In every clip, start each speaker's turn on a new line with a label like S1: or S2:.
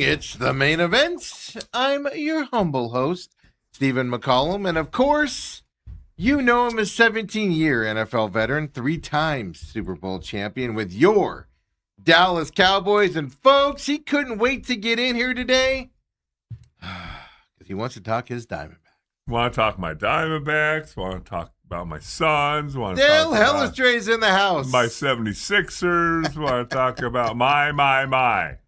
S1: It's the main event. I'm your humble host, Stephen McCollum, and of course, you know him as 17-year NFL veteran, 3 times Super Bowl champion with your Dallas Cowboys. And folks, he couldn't wait to get in here today because he wants to talk his Diamondbacks.
S2: Want to talk my Diamondbacks, want to talk about my Sons, want to
S1: Dale
S2: talk about
S1: Hellestrae's in the house.
S2: my 76ers, want to talk about my.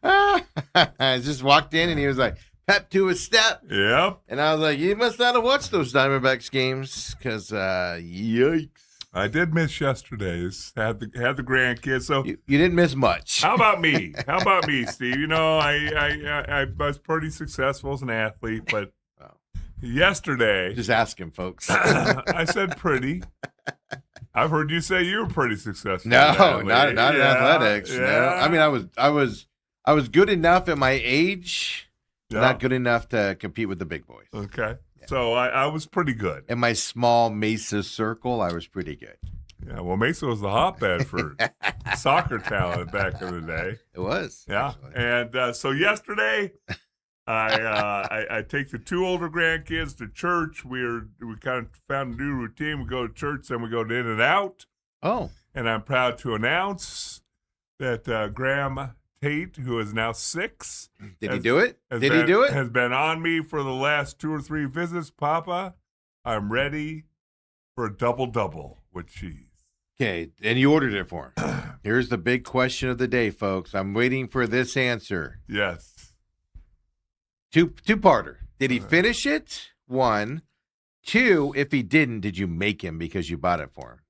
S1: I just walked in and he was like, pep to a step.
S2: Yep.
S1: And I was like, you must not have watched those Diamondbacks games because, yikes.
S2: I did miss yesterday's. Had the grandkids. So
S1: You didn't miss much.
S2: How about me, Steve? You know, I was pretty successful as an athlete, but yesterday,
S1: Just ask him, folks.
S2: I said pretty. I've heard you say you were pretty successful.
S1: No, not in
S2: Yeah,
S1: athletics.
S2: yeah.
S1: No, I mean, I was good enough at my age,
S2: Yeah.
S1: not good enough to compete with the big boys.
S2: Okay. So I was pretty good.
S1: In my small Mesa circle, I was pretty good.
S2: Yeah, well, Mesa was the hotbed for soccer talent back in the day.
S1: It was.
S2: Yeah,
S1: actually.
S2: and so yesterday, I take the 2 older grandkids to church. We kind of found a new routine. We go to church, then we go to In-N-Out.
S1: Oh,
S2: And I'm proud to announce that Graham Tate, who is now 6,
S1: did he do it? Did he do it?
S2: Has been on me for the last 2 or 3 visits. Papa, I'm ready for a double-double with cheese.
S1: Okay, and you ordered it for him. Here's the big question of the day, folks. I'm waiting for this answer.
S2: Yes.
S1: Two-parter. Did he finish it? 1. 2, if he didn't, did you make him because you bought it for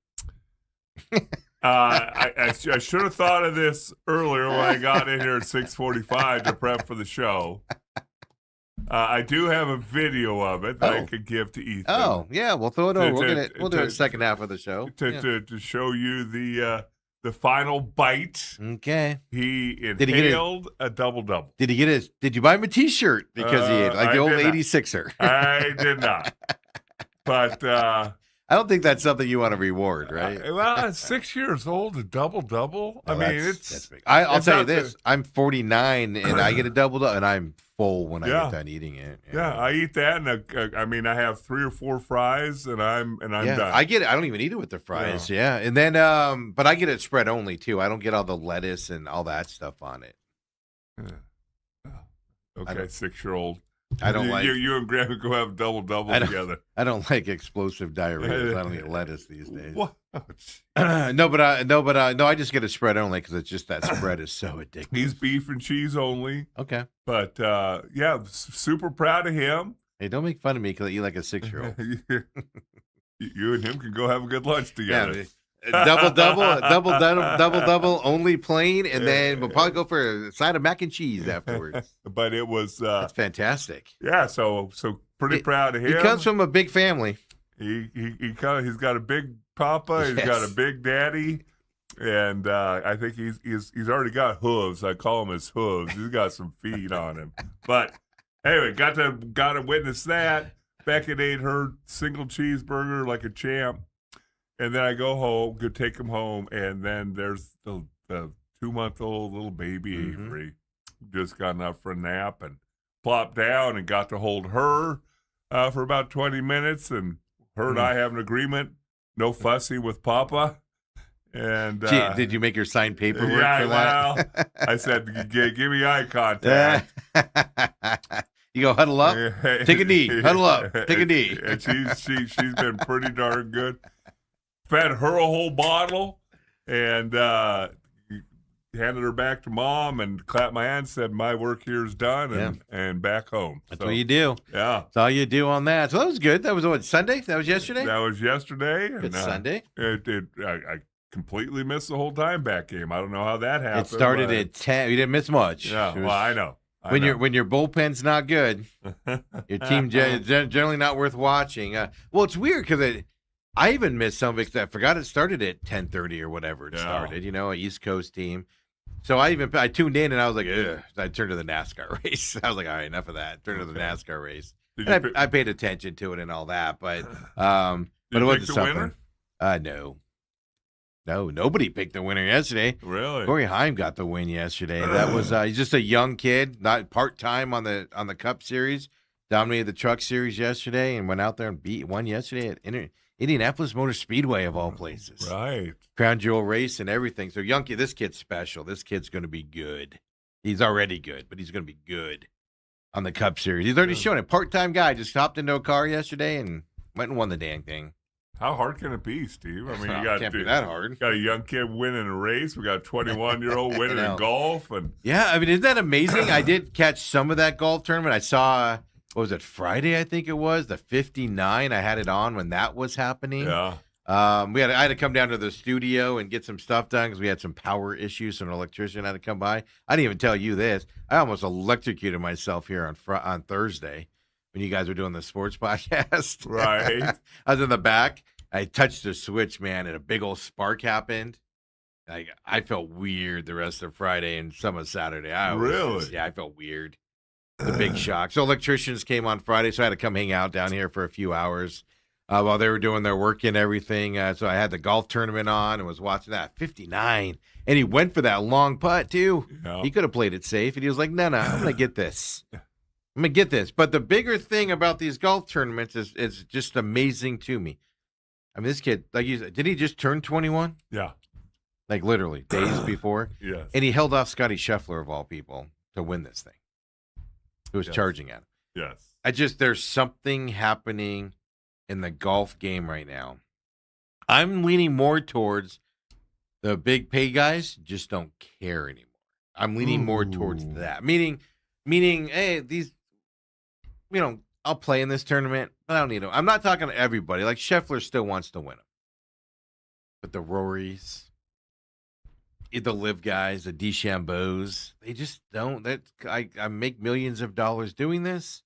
S1: him?
S2: I should have thought of this earlier when I got in here at 6:45 to prep for the show. I do have a video of it that I could give to Ethan.
S1: Oh, yeah, we'll throw it over. We'll do it second half of the show.
S2: To show you the final bite.
S1: Okay.
S2: He
S1: Did he get
S2: inhaled a double-double.
S1: Did you buy him a T-shirt because he ate like the
S2: I
S1: old
S2: did not.
S1: 86er?
S2: I did not. But
S1: I don't think that's something you want to reward, right?
S2: well, at 6 years old, a double-double.
S1: No,
S2: I mean,
S1: that's big. I'll
S2: it's
S1: tell you
S2: not
S1: this: I'm 49 and I get a double-double, and I'm full when I get done eating it.
S2: Yeah, I eat that, and I mean, I have 3 or 4 fries, and I'm done.
S1: I get it. I don't even eat it with the fries. Yeah, and then but I get it spread only too. I don't get all the lettuce and all that stuff on it.
S2: Yeah. Okay, 6-year-old.
S1: I don't like.
S2: You and Grandma go have double-double together.
S1: I don't like explosive diarrhea. I don't eat lettuce these days.
S2: What?
S1: No, I just get it spread only because it's just that spread is so addictive.
S2: He's beef and cheese only.
S1: Okay.
S2: But yeah, super proud of him.
S1: Hey, don't make fun of me because I eat like a 6-year-old.
S2: You and him can go have a good lunch together.
S1: Yeah, double, only plain, and then we'll probably go for a side of mac and cheese afterwards.
S2: But it was
S1: that's fantastic.
S2: Yeah, so pretty proud of him.
S1: He comes from a big family.
S2: He's got a big papa. He's got a big daddy, and I think he's already got hooves. I call him his hooves. He's got some feet on him. But anyway, got to witness that. Beckett ate her single cheeseburger like a champ. And then I go home, go take him home, and then there's the 2-month-old little baby Avery, just gotten up for a nap and plopped down and got to hold her for about 20 minutes, and her and I have an agreement, no fussing with Papa. And
S1: did you make her sign paperwork for that?
S2: Well, I said, give me eye contact.
S1: You go huddle up, take a knee, huddle up, take a knee.
S2: And she's been pretty darn good. Fed her a whole bottle and handed her back to Mom and clapped my hand and said, my work here is done and back home.
S1: That's what you do.
S2: Yeah.
S1: That's all you do on that. So that was good. That was what, Sunday? That was yesterday?
S2: That was yesterday.
S1: Good Sunday.
S2: I completely missed the whole Diamondback game. I don't know how that happened.
S1: It started at 10. You didn't miss much.
S2: Yeah, well, I know.
S1: When your bullpen's not good, your team generally not worth watching. Well, it's weird because I even missed some because I forgot it started at 10:30 or whatever it started. A East Coast team. So I tuned in and I was like, ugh. I turned to the NASCAR race. I was like, all right, enough of that. Turn to the NASCAR race. I paid attention to it and all that, but it wasn't something. No. No, nobody picked the winner yesterday.
S2: Really?
S1: Corey Haim got the win yesterday. That was he's just a young kid, not part-time on the Cup Series. Dominated the Truck Series yesterday and went out there and won yesterday at Indianapolis Motor Speedway, of all places.
S2: Right.
S1: Crown Jewel race and everything. So young kid, this kid's special. This kid's going to be good. He's already good, but he's going to be good on the Cup Series. He's already shown it. Part-time guy just hopped into a car yesterday and went and won the dang thing.
S2: How hard can it be, Steve? I mean, you got
S1: can't be that hard.
S2: Got a young kid winning a race. We got a 21-year-old winning in golf, and
S1: yeah, I mean, isn't that amazing? I did catch some of that golf tournament. I saw, what was it, Friday? I think it was the 59. I had it on when that was happening.
S2: yeah,
S1: I had to come down to the studio and get some stuff done because we had some power issues. So an electrician had to come by. I didn't even tell you this. I almost electrocuted myself here on Thursday when you guys were doing the sports podcast.
S2: Right.
S1: I was in the back. I touched the switch, man, and a big old spark happened. I felt weird the rest of Friday and some of Saturday.
S2: Really?
S1: I felt weird. The big shock. So electricians came on Friday, so I had to come hang out down here for a few hours while they were doing their work and everything. So I had the golf tournament on and was watching that. 59. And he went for that long putt, too.
S2: Yeah.
S1: He could have played it safe. And he was like, no, I'm going to get this. I'm going to get this. But the bigger thing about these golf tournaments is just amazing to me. I mean, this kid, like you said, did he just turn 21?
S2: Yeah.
S1: Like literally days before?
S2: Yes.
S1: And he held off Scotty Scheffler, of all people, to win this thing. Who was charging at him.
S2: Yes.
S1: There's something happening in the golf game right now. I'm leaning more towards the big pay guys just don't care anymore. I'm leaning more towards that. Meaning, hey, these, I'll play in this tournament, but I don't need them. I'm not talking to everybody. Like Scheffler still wants to win them. But the Rorys, the Live guys, the DeChambeaus, they just don't. I make millions of dollars doing this.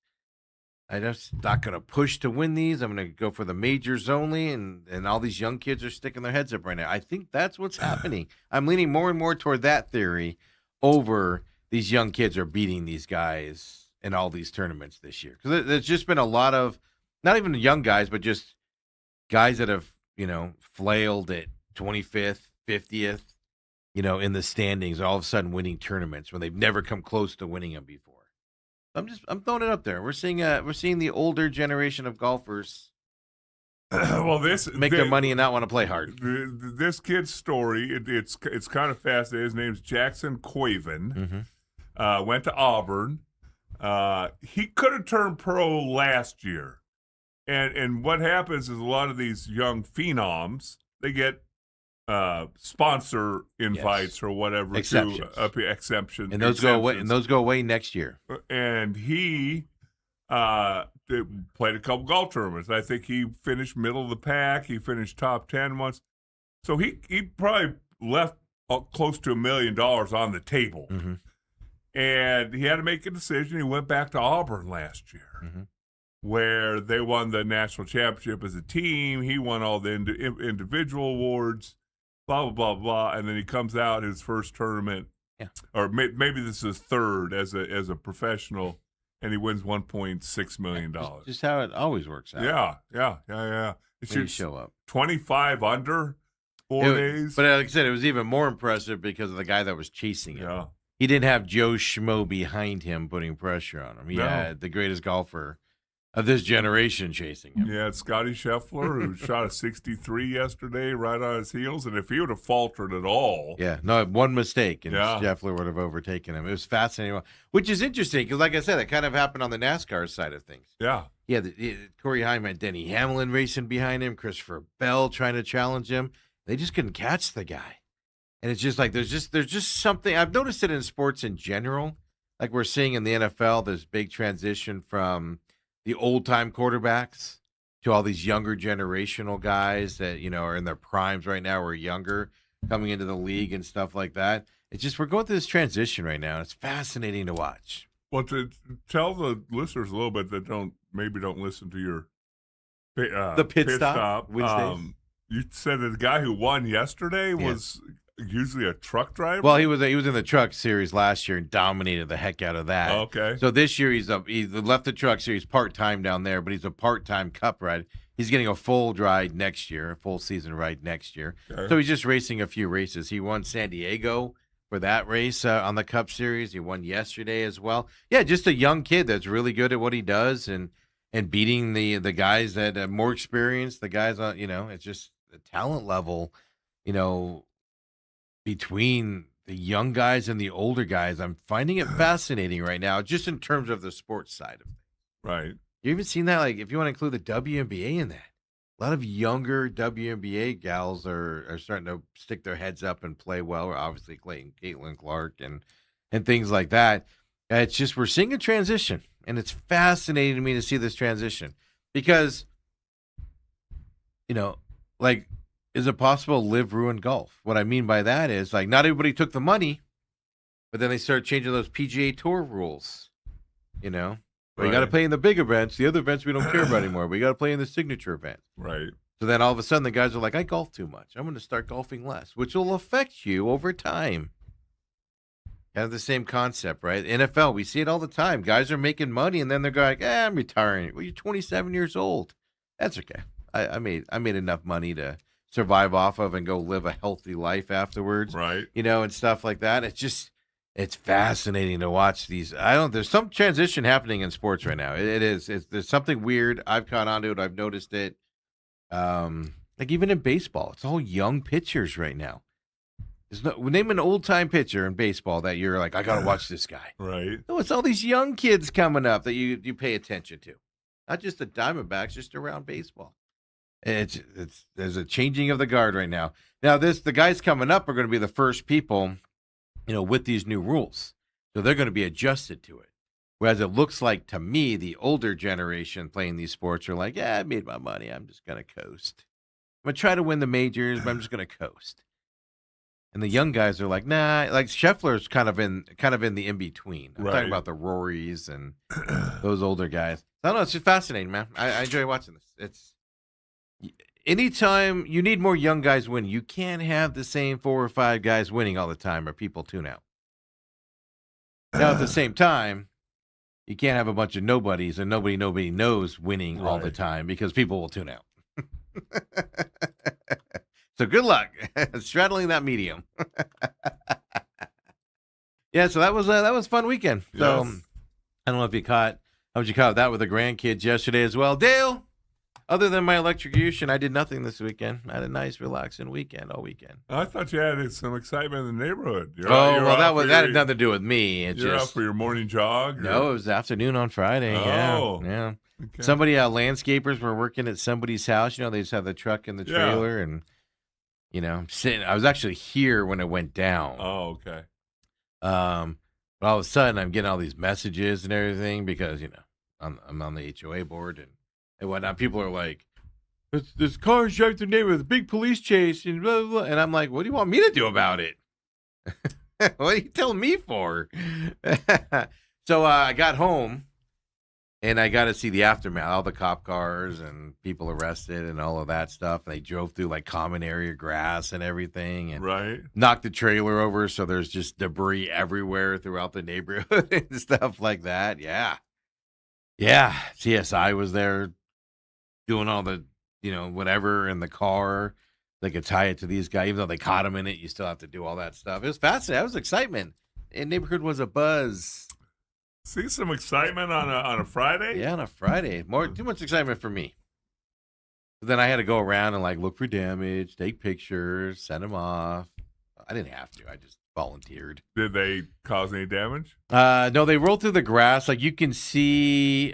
S1: I'm just not going to push to win these. I'm going to go for the majors only, and all these young kids are sticking their heads up right now. I think that's what's happening. I'm leaning more and more toward that theory over these young kids are beating these guys in all these tournaments this year. Because there's just been a lot of, not even young guys, but just guys that have, flailed at 25th, 50th, in the standings, all of a sudden winning tournaments when they've never come close to winning them before. I'm throwing it up there. We're seeing the older generation of golfers make their money and not want to play hard.
S2: This kid's story, it's kind of fascinating. His name's Jackson Coivin. Went to Auburn. He could have turned pro last year. And what happens is a lot of these young phenoms, they get sponsor invites or whatever, exemptions,
S1: and those go away next year.
S2: And he played a couple golf tournaments. I think he finished middle of the pack. He finished top 10 once. So he probably left close to $1 million on the table. And he had to make a decision. He went back to Auburn last year, where they won the national championship as a team. He won all the individual awards, blah, blah, blah, blah. And then he comes out his first tournament, or maybe this is his third as a professional, and he wins $1.6 million.
S1: Just how it always works out.
S2: Yeah. It should
S1: show up.
S2: 25 under 4 days.
S1: But like I said, it was even more impressive because of the guy that was chasing him.
S2: Yeah.
S1: He didn't have Joe Schmo behind him putting pressure on him. He had the greatest golfer of this generation chasing him.
S2: Yeah, it's Scotty Scheffler, who shot a 63 yesterday right on his heels. And if he would have faltered at all.
S1: One mistake, and Scheffler would have overtaken him. It was fascinating, which is interesting because, like I said, it kind of happened on the NASCAR side of things.
S2: Yeah.
S1: Yeah, Corey Haim had Denny Hamlin racing behind him, Christopher Bell trying to challenge him. They just couldn't catch the guy. And it's just like there's just something. I've noticed it in sports in general. Like we're seeing in the NFL, this big transition from the old-time quarterbacks to all these younger generational guys that, are in their primes right now or younger coming into the league and stuff like that. It's just we're going through this transition right now. It's fascinating to watch.
S2: Well, to tell the listeners a little bit that don't listen to your
S1: the pit stop Wednesdays.
S2: You said that the guy who won yesterday was usually a truck driver.
S1: Well, he was in the truck series last year and dominated the heck out of that.
S2: Okay.
S1: So this year he left the truck series part-time down there, but he's a part-time cup ride. He's getting a full ride next year, a full season ride next year.
S2: Okay.
S1: So he's just racing a few races. He won San Diego for that race on the Cup Series. He won yesterday as well. Yeah, just a young kid that's really good at what he does and beating the guys that are more experienced, the guys on, it's just the talent level, between the young guys and the older guys. I'm finding it fascinating right now, just in terms of the sports side of things.
S2: Right.
S1: You even seen that, like, if you want to include the WNBA in that, a lot of younger WNBA gals are starting to stick their heads up and play well. Or obviously Caitlin Clark and things like that. It's just, we're seeing a transition, and it's fascinating to me to see this transition because, like, is it possible to live ruined golf? What I mean by that is, like, not everybody took the money, but then they started changing those PGA Tour rules, Well, you got to play in the big events. The other events we don't care about anymore. We got to play in the signature events.
S2: Right.
S1: So then all of a sudden the guys are like, I golf too much. I'm going to start golfing less, which will affect you over time. Kind of the same concept, right? NFL, we see it all the time. Guys are making money, and then they're going, I'm retiring. Well, you're 27 years old. That's okay. I made enough money to survive off of and go live a healthy life afterwards.
S2: Right.
S1: And stuff like that. It's fascinating to watch these. There's some transition happening in sports right now. It is. There's something weird. I've caught on to it. I've noticed it. Like even in baseball, it's all young pitchers right now. Name an old time pitcher in baseball that you're like, I gotta watch this guy.
S2: Right.
S1: No, it's all these young kids coming up that you pay attention to. Not just the Diamondbacks, just around baseball. There's a changing of the guard right now. Now the guys coming up are going to be the first people, with these new rules. So they're going to be adjusted to it. Whereas it looks like to me, the older generation playing these sports are like, I made my money. I'm just going to coast. I'm going to try to win the majors, but I'm just going to coast. And the young guys are like, nah, like Scheffler's kind of in the in-between. I'm talking about the Rorys and those older guys. I don't know. It's just fascinating, man. I enjoy watching this. Anytime you need more young guys win, you can't have the same 4 or 5 guys winning all the time or people tune out. Now, at the same time, you can't have a bunch of nobodies and nobody knows winning all the time because people will tune out. So good luck straddling that medium. Yeah, so that was a fun weekend. So
S2: Yes.
S1: I don't know if you caught that with the grandkids yesterday as well. Dale, other than my electrocution, I did nothing this weekend. I had a nice, relaxing weekend all weekend.
S2: I thought you had some excitement in the neighborhood. You're
S1: That had nothing to do with me.
S2: You're out for your morning jog?
S1: No, it was afternoon on Friday.
S2: Oh.
S1: Yeah.
S2: Okay.
S1: Somebody, landscapers were working at somebody's house. They just have the truck and the trailer, and sitting. I was actually here when it went down.
S2: Oh, okay.
S1: But all of a sudden, I'm getting all these messages and everything because I'm on the HOA board and whatnot. People are like, "This car's driving through the neighborhood, a big police chase," and blah, blah, blah. And I'm like, "What do you want me to do about it? What are you telling me for?" So I got home. And I got to see the aftermath, all the cop cars and people arrested and all of that stuff. And they drove through like common area grass and everything and knocked the trailer over. So there's just debris everywhere throughout the neighborhood and stuff like that. Yeah. Yeah. CSI was there doing all the, whatever in the car. They could tie it to these guys. Even though they caught them in it, you still have to do all that stuff. It was fascinating. That was excitement. And neighborhood was a buzz.
S2: See some excitement on a Friday?
S1: Yeah, on a Friday. Too much excitement for me. But then I had to go around and look for damage, take pictures, send them off. I didn't have to. I just volunteered.
S2: Did they cause any damage?
S1: No, they rolled through the grass. Like you can see, you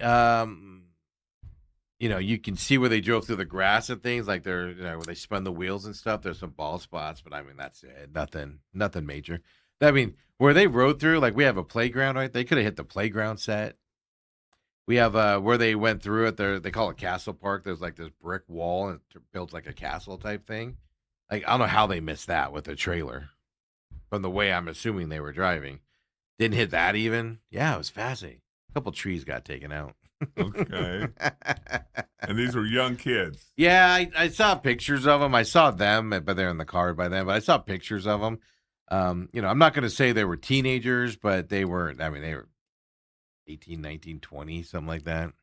S1: can see where they drove through the grass and things. Like they're, where they spun the wheels and stuff. There's some bald spots, but I mean that's it. Nothing major. I mean, where they rode through, like we have a playground, right? They could have hit the playground set. We have where they went through it. They call it Castle Park. There's like this brick wall and it builds like a castle type thing. Like I don't know how they missed that with the trailer. From the way I'm assuming they were driving, didn't hit that even. Yeah, it was fascinating. A couple trees got taken out.
S2: Okay. And these were young kids.
S1: Yeah, I saw pictures of them. I saw them, but they're in the car by then. But I saw pictures of them. I'm not going to say they were teenagers, but they weren't. I mean, they were 18, 19, 20, something like that.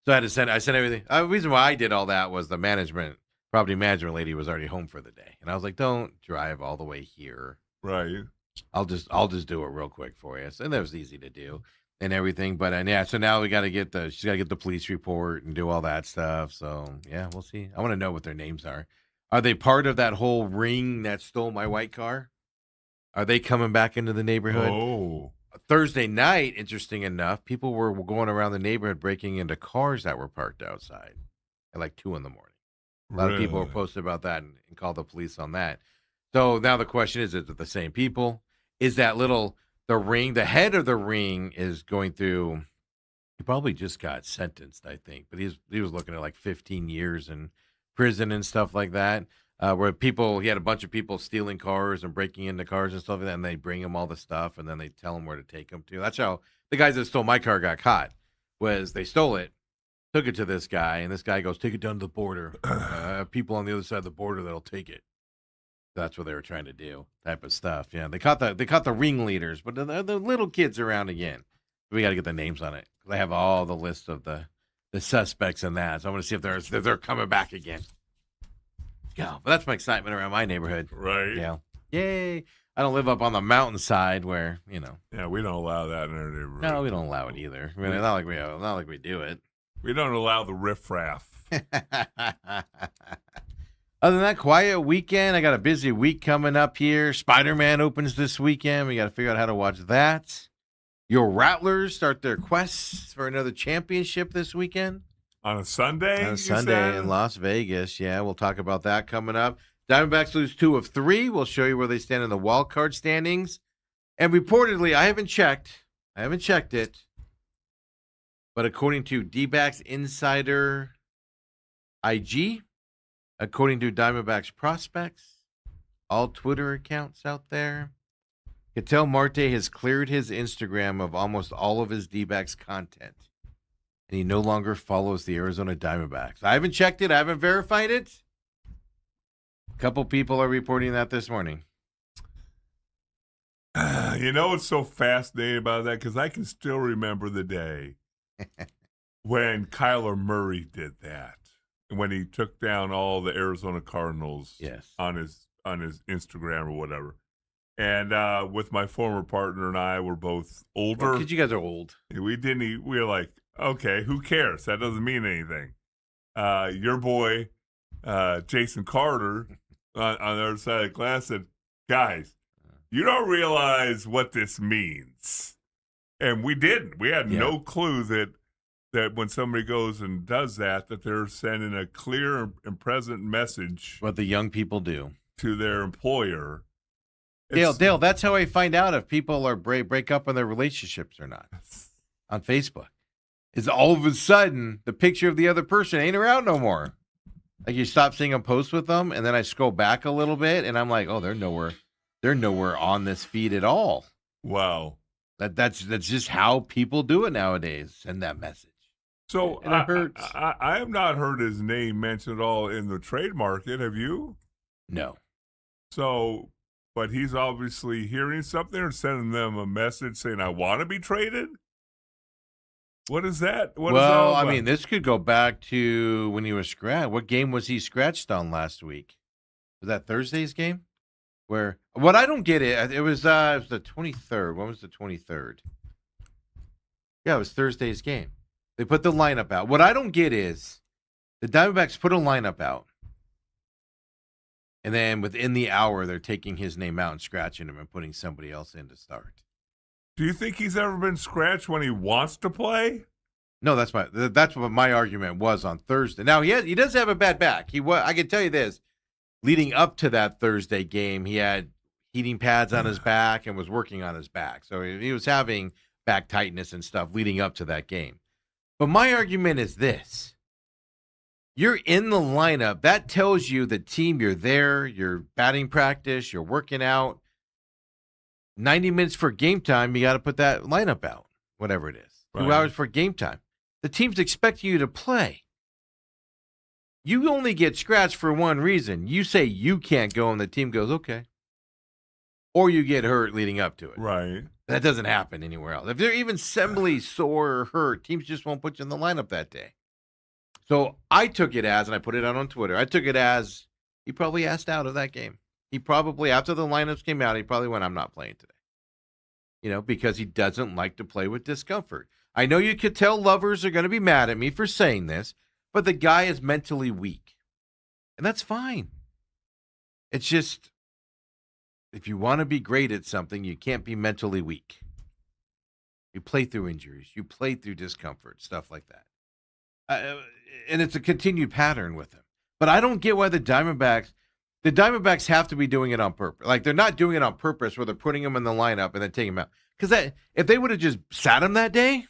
S1: So I sent everything. The reason why I did all that was the property management lady was already home for the day. And I was like, don't drive all the way here.
S2: Right.
S1: I'll just do it real quick for you. And that was easy to do and everything. But so now she's got to get the police report and do all that stuff. So yeah, we'll see. I want to know what their names are. Are they part of that whole ring that stole my white car? Are they coming back into the neighborhood?
S2: Oh.
S1: Thursday night, interesting enough, people were going around the neighborhood breaking into cars that were parked outside at like 2 a.m. A lot of people were posted about that and called the police on that. So now the question is it the same people? Is that the ring, the head of the ring is going through, he probably just got sentenced, I think, but he was looking at like 15 years in prison and stuff like that. Where he had a bunch of people stealing cars and breaking into cars and stuff like that, and they bring him all the stuff, and then they tell him where to take them to. That's how the guys that stole my car got caught, was they stole it, took it to this guy, and this guy goes, take it down to the border. People on the other side of the border that'll take it. That's what they were trying to do, type of stuff. Yeah, they caught the ringleaders, but the little kids around again. We got to get the names on it. They have all the list of the suspects in that, so I want to see if they're coming back again. Yeah, but that's my excitement around my neighborhood.
S2: Right.
S1: Yeah. Yay. I don't live up on the mountainside where,
S2: Yeah, we don't allow that in our neighborhood.
S1: No, we don't allow it either. I mean, not like we do it.
S2: We don't allow the riffraff.
S1: Other than that, quiet weekend. I got a busy week coming up here. Spider-Man opens this weekend. We got to figure out how to watch that. Your Rattlers start their quests for another championship this weekend.
S2: On a Sunday?
S1: On a Sunday in Las Vegas. Yeah, we'll talk about that coming up. Diamondbacks lose 2 of 3. We'll show you where they stand in the wild card standings. And reportedly, I haven't checked it, but according to D-backs Insider IG, according to Diamondbacks prospects, all Twitter accounts out there, Ketel Marte has cleared his Instagram of almost all of his D-backs content. And he no longer follows the Arizona Diamondbacks. I haven't checked it. I haven't verified it. A couple people are reporting that this morning.
S2: You know what's so fascinating about that? Because I can still remember the day when Kyler Murray did that. When he took down all the Arizona Cardinals on his Instagram or whatever. And with my former partner and I, we're both older.
S1: Because you guys are old.
S2: We were like, okay, who cares? That doesn't mean anything. Your boy, Jason Carter, on the other side of the glass said, guys, you don't realize what this means. And we didn't. We had no clue that when somebody goes and does that they're sending a clear and present message.
S1: What the young people do.
S2: To their employer.
S1: Dale, that's how I find out if people are break up in their relationships or not. On Facebook. Is all of a sudden the picture of the other person ain't around no more. Like you stop seeing them post with them, and then I scroll back a little bit, and I'm like, oh, they're nowhere on this feed at all.
S2: Wow.
S1: That's just how people do it nowadays. Send that message.
S2: So
S1: and it hurts.
S2: I have not heard his name mentioned at all in the trade market. Have you?
S1: No.
S2: So, but he's obviously hearing something or sending them a message saying, I want to be traded? What is that?
S1: Well, I mean, this could go back to when he was scratched. What game was he scratched on last week? Was that Thursday's game? What I don't get it was the 23rd. When was the 23rd? Yeah, it was Thursday's game. They put the lineup out. What I don't get is the Diamondbacks put a lineup out. And then within the hour, they're taking his name out and scratching him and putting somebody else in to start.
S2: Do you think he's ever been scratched when he wants to play?
S1: No, that's what my argument was on Thursday. Now he does have a bad back. I can tell you this: leading up to that Thursday game, he had heating pads on his back and was working on his back, so he was having back tightness and stuff leading up to that game. But my argument is this: you're in the lineup. That tells you the team you're there. You're batting practice. You're working out. 90 minutes for game time, you got to put that lineup out, whatever it is. Right. 2 hours for game time. The team's expecting you to play. You only get scratched for one reason. You say you can't go, and the team goes, okay. Or you get hurt leading up to it.
S2: Right.
S1: That doesn't happen anywhere else. If they're even sembly sore or hurt, teams just won't put you in the lineup that day. So I took it as, and I put it out on Twitter, I took it as he probably asked out of that game. He probably, after the lineups came out, he probably went, I'm not playing today. Because he doesn't like to play with discomfort. I know you could tell lovers are going to be mad at me for saying this, but the guy is mentally weak. And that's fine. It's just, if you want to be great at something, you can't be mentally weak. You play through injuries. You play through discomfort, stuff like that. And it's a continued pattern with him. But I don't get why the Diamondbacks have to be doing it on purpose. Like, they're not doing it on purpose where they're putting him in the lineup and then taking him out. Because if they would have just sat him that day,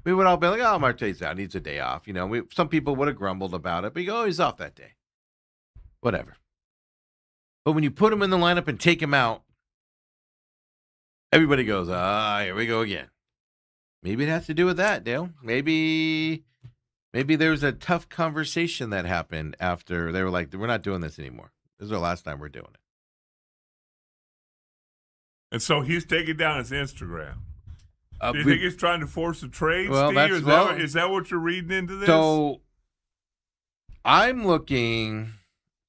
S1: we would all be like, oh, Marte's out. He needs a day off. Some people would have grumbled about it, but you go, oh, he's off that day. Whatever. But when you put him in the lineup and take him out, everybody goes, here we go again. Maybe it has to do with that, Dale. Maybe there was a tough conversation that happened after they were like, we're not doing this anymore. This is the last time we're doing it.
S2: And so he's taking down his Instagram. Do you think he's trying to force a trade, Steve? Is that what you're reading into this?
S1: So I'm looking.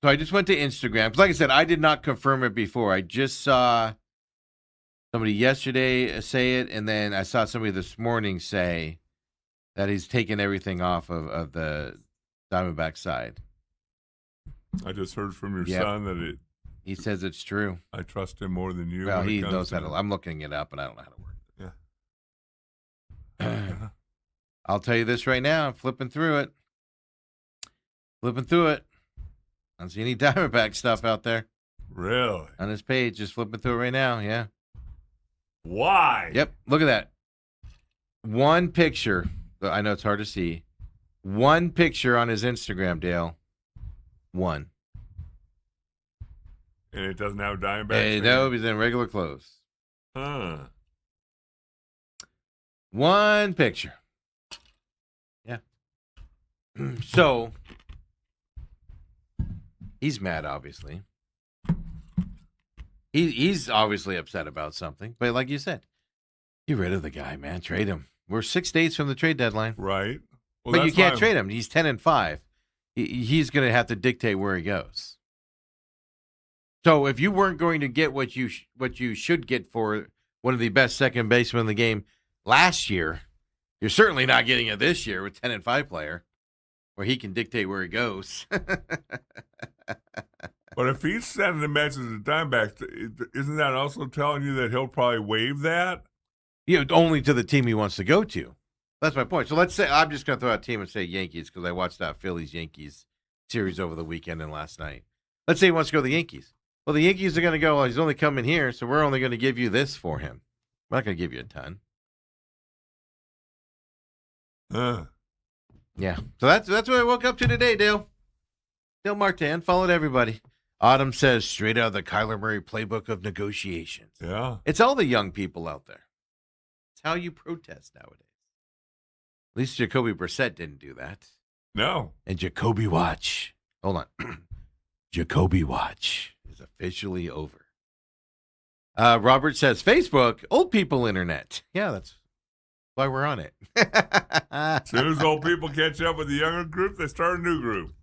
S1: So I just went to Instagram. Like I said, I did not confirm it before. I just saw somebody yesterday say it, and then I saw somebody this morning say that he's taken everything off of the Diamondback side.
S2: I just heard from your son that
S1: he says it's true.
S2: I trust him more than you.
S1: Well, he knows how to. I'm looking it up, and I don't know how to work. I'll tell you this right now. I'm flipping through it. I don't see any Diamondback stuff out there.
S2: Really?
S1: On his page, just flipping through it right now. Yeah.
S2: Why?
S1: Yep. Look at that. One picture. I know it's hard to see. One picture on his Instagram, Dale. One.
S2: And it doesn't have Diamondback?
S1: No, he's in regular clothes.
S2: Huh.
S1: One picture. Yeah. So, he's mad, obviously. He's obviously upset about something. But like you said, get rid of the guy, man. Trade him. We're 6 days from the trade deadline.
S2: Right. Well,
S1: but you can't trade him. He's 10-5. He's going to have to dictate where he goes. So if you weren't going to get what you should get for one of the best second basemen in the game last year, you're certainly not getting it this year with 10-5 player, where he can dictate where he goes.
S2: But if he's sending a message to the Diamondbacks, isn't that also telling you that he'll probably waive that?
S1: Only to the team he wants to go to. That's my point. So let's say I'm just going to throw out a team and say Yankees because I watched that Phillies-Yankees series over the weekend and last night. Let's say he wants to go to the Yankees. Well, the Yankees are going to go, well, he's only coming here, so we're only going to give you this for him. We're not going to give you a ton. Yeah. So that's what I woke up to today, Dale. Dale Martin followed everybody. Autumn says, straight out of the Kyler Murray playbook of negotiations.
S2: Yeah.
S1: It's all the young people out there. It's how you protest nowadays. At least Jacoby Brissett didn't do that.
S2: No.
S1: And Jacoby Watch. Hold on. Jacoby Watch is officially over. Robert says, Facebook, old people internet. Yeah, that's why we're on it.
S2: As soon as old people catch up with the younger group, they start a new group.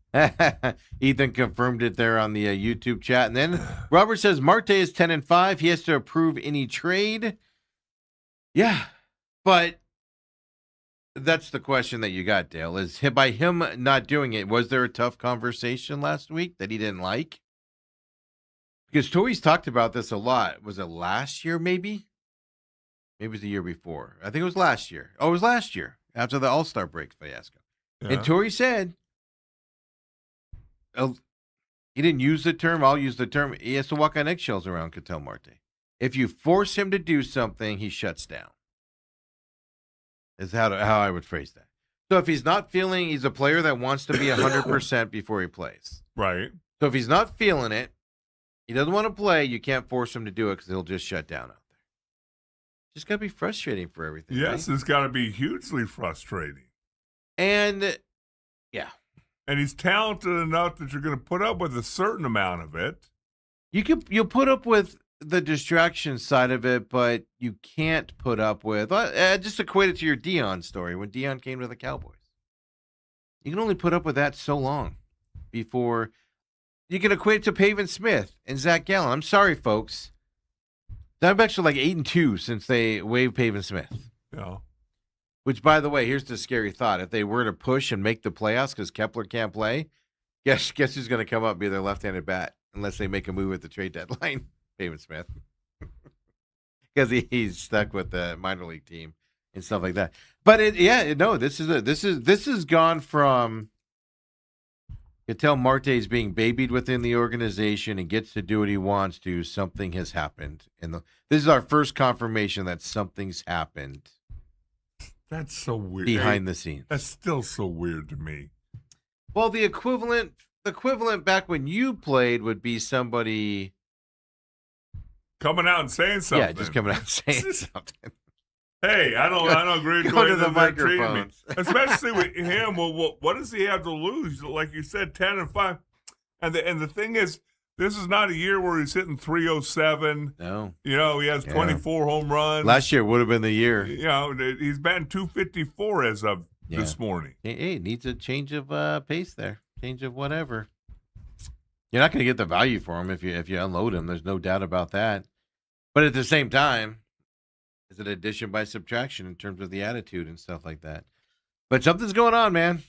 S1: Ethan confirmed it there on the YouTube chat. And then Robert says, Marte is 10-5. He has to approve any trade. Yeah, but that's the question that you got, Dale. Is by him not doing it, was there a tough conversation last week that he didn't like? Because Tori's talked about this a lot. Was it last year, maybe? Maybe it was the year before. I think it was last year. Oh, it was last year, after the All-Star break fiasco. Yeah. And Tori said, he didn't use the term, I'll use the term, he has to walk on eggshells around Ketel Marte. If you force him to do something, he shuts down. Is how I would phrase that. So if he's not feeling, he's a player that wants to be 100% before he plays.
S2: Right.
S1: So if he's not feeling it, he doesn't want to play, you can't force him to do it because he'll just shut down out there. Just got to be frustrating for everything.
S2: Yes,
S1: right?
S2: It's got to be hugely frustrating.
S1: And, yeah.
S2: And he's talented enough that you're going to put up with a certain amount of it.
S1: You'll put up with the distraction side of it, but you can't put up with. Just equate it to your Deion story when Deion came to the Cowboys. You can only put up with that so long before you can equate it to Pavin Smith and Zach Gallen. I'm sorry, folks. Diamondbacks are like 8-2 since they waived Pavin Smith.
S2: Yeah.
S1: Which, by the way, here's the scary thought: if they were to push and make the playoffs because Kepler can't play, guess who's going to come up and be their left-handed bat unless they make a move at the trade deadline? Pavin Smith, because he's stuck with the minor league team and stuff like that. But this has gone from, you can tell Marte's being babied within the organization and gets to do what he wants to. Something has happened, and this is our first confirmation that something's happened.
S2: That's so weird.
S1: Behind the scenes,
S2: that's still so weird to me.
S1: Well, the equivalent back when you played would be somebody
S2: coming out and saying something.
S1: Yeah, just coming out and saying something.
S2: Hey, I don't agree with
S1: go to the microphones.
S2: Especially with him. Well, what does he have to lose? Like you said, 10-5. And the thing is, this is not a year where he's hitting 307.
S1: No.
S2: He has 24 home runs.
S1: Last year would have been the year.
S2: He's batting 254 as of this morning.
S1: Hey, needs a change of pace there. Change of whatever. You're not going to get the value for him if you unload him. There's no doubt about that. But at the same time, it's an addition by subtraction in terms of the attitude and stuff like that. But something's going on, man.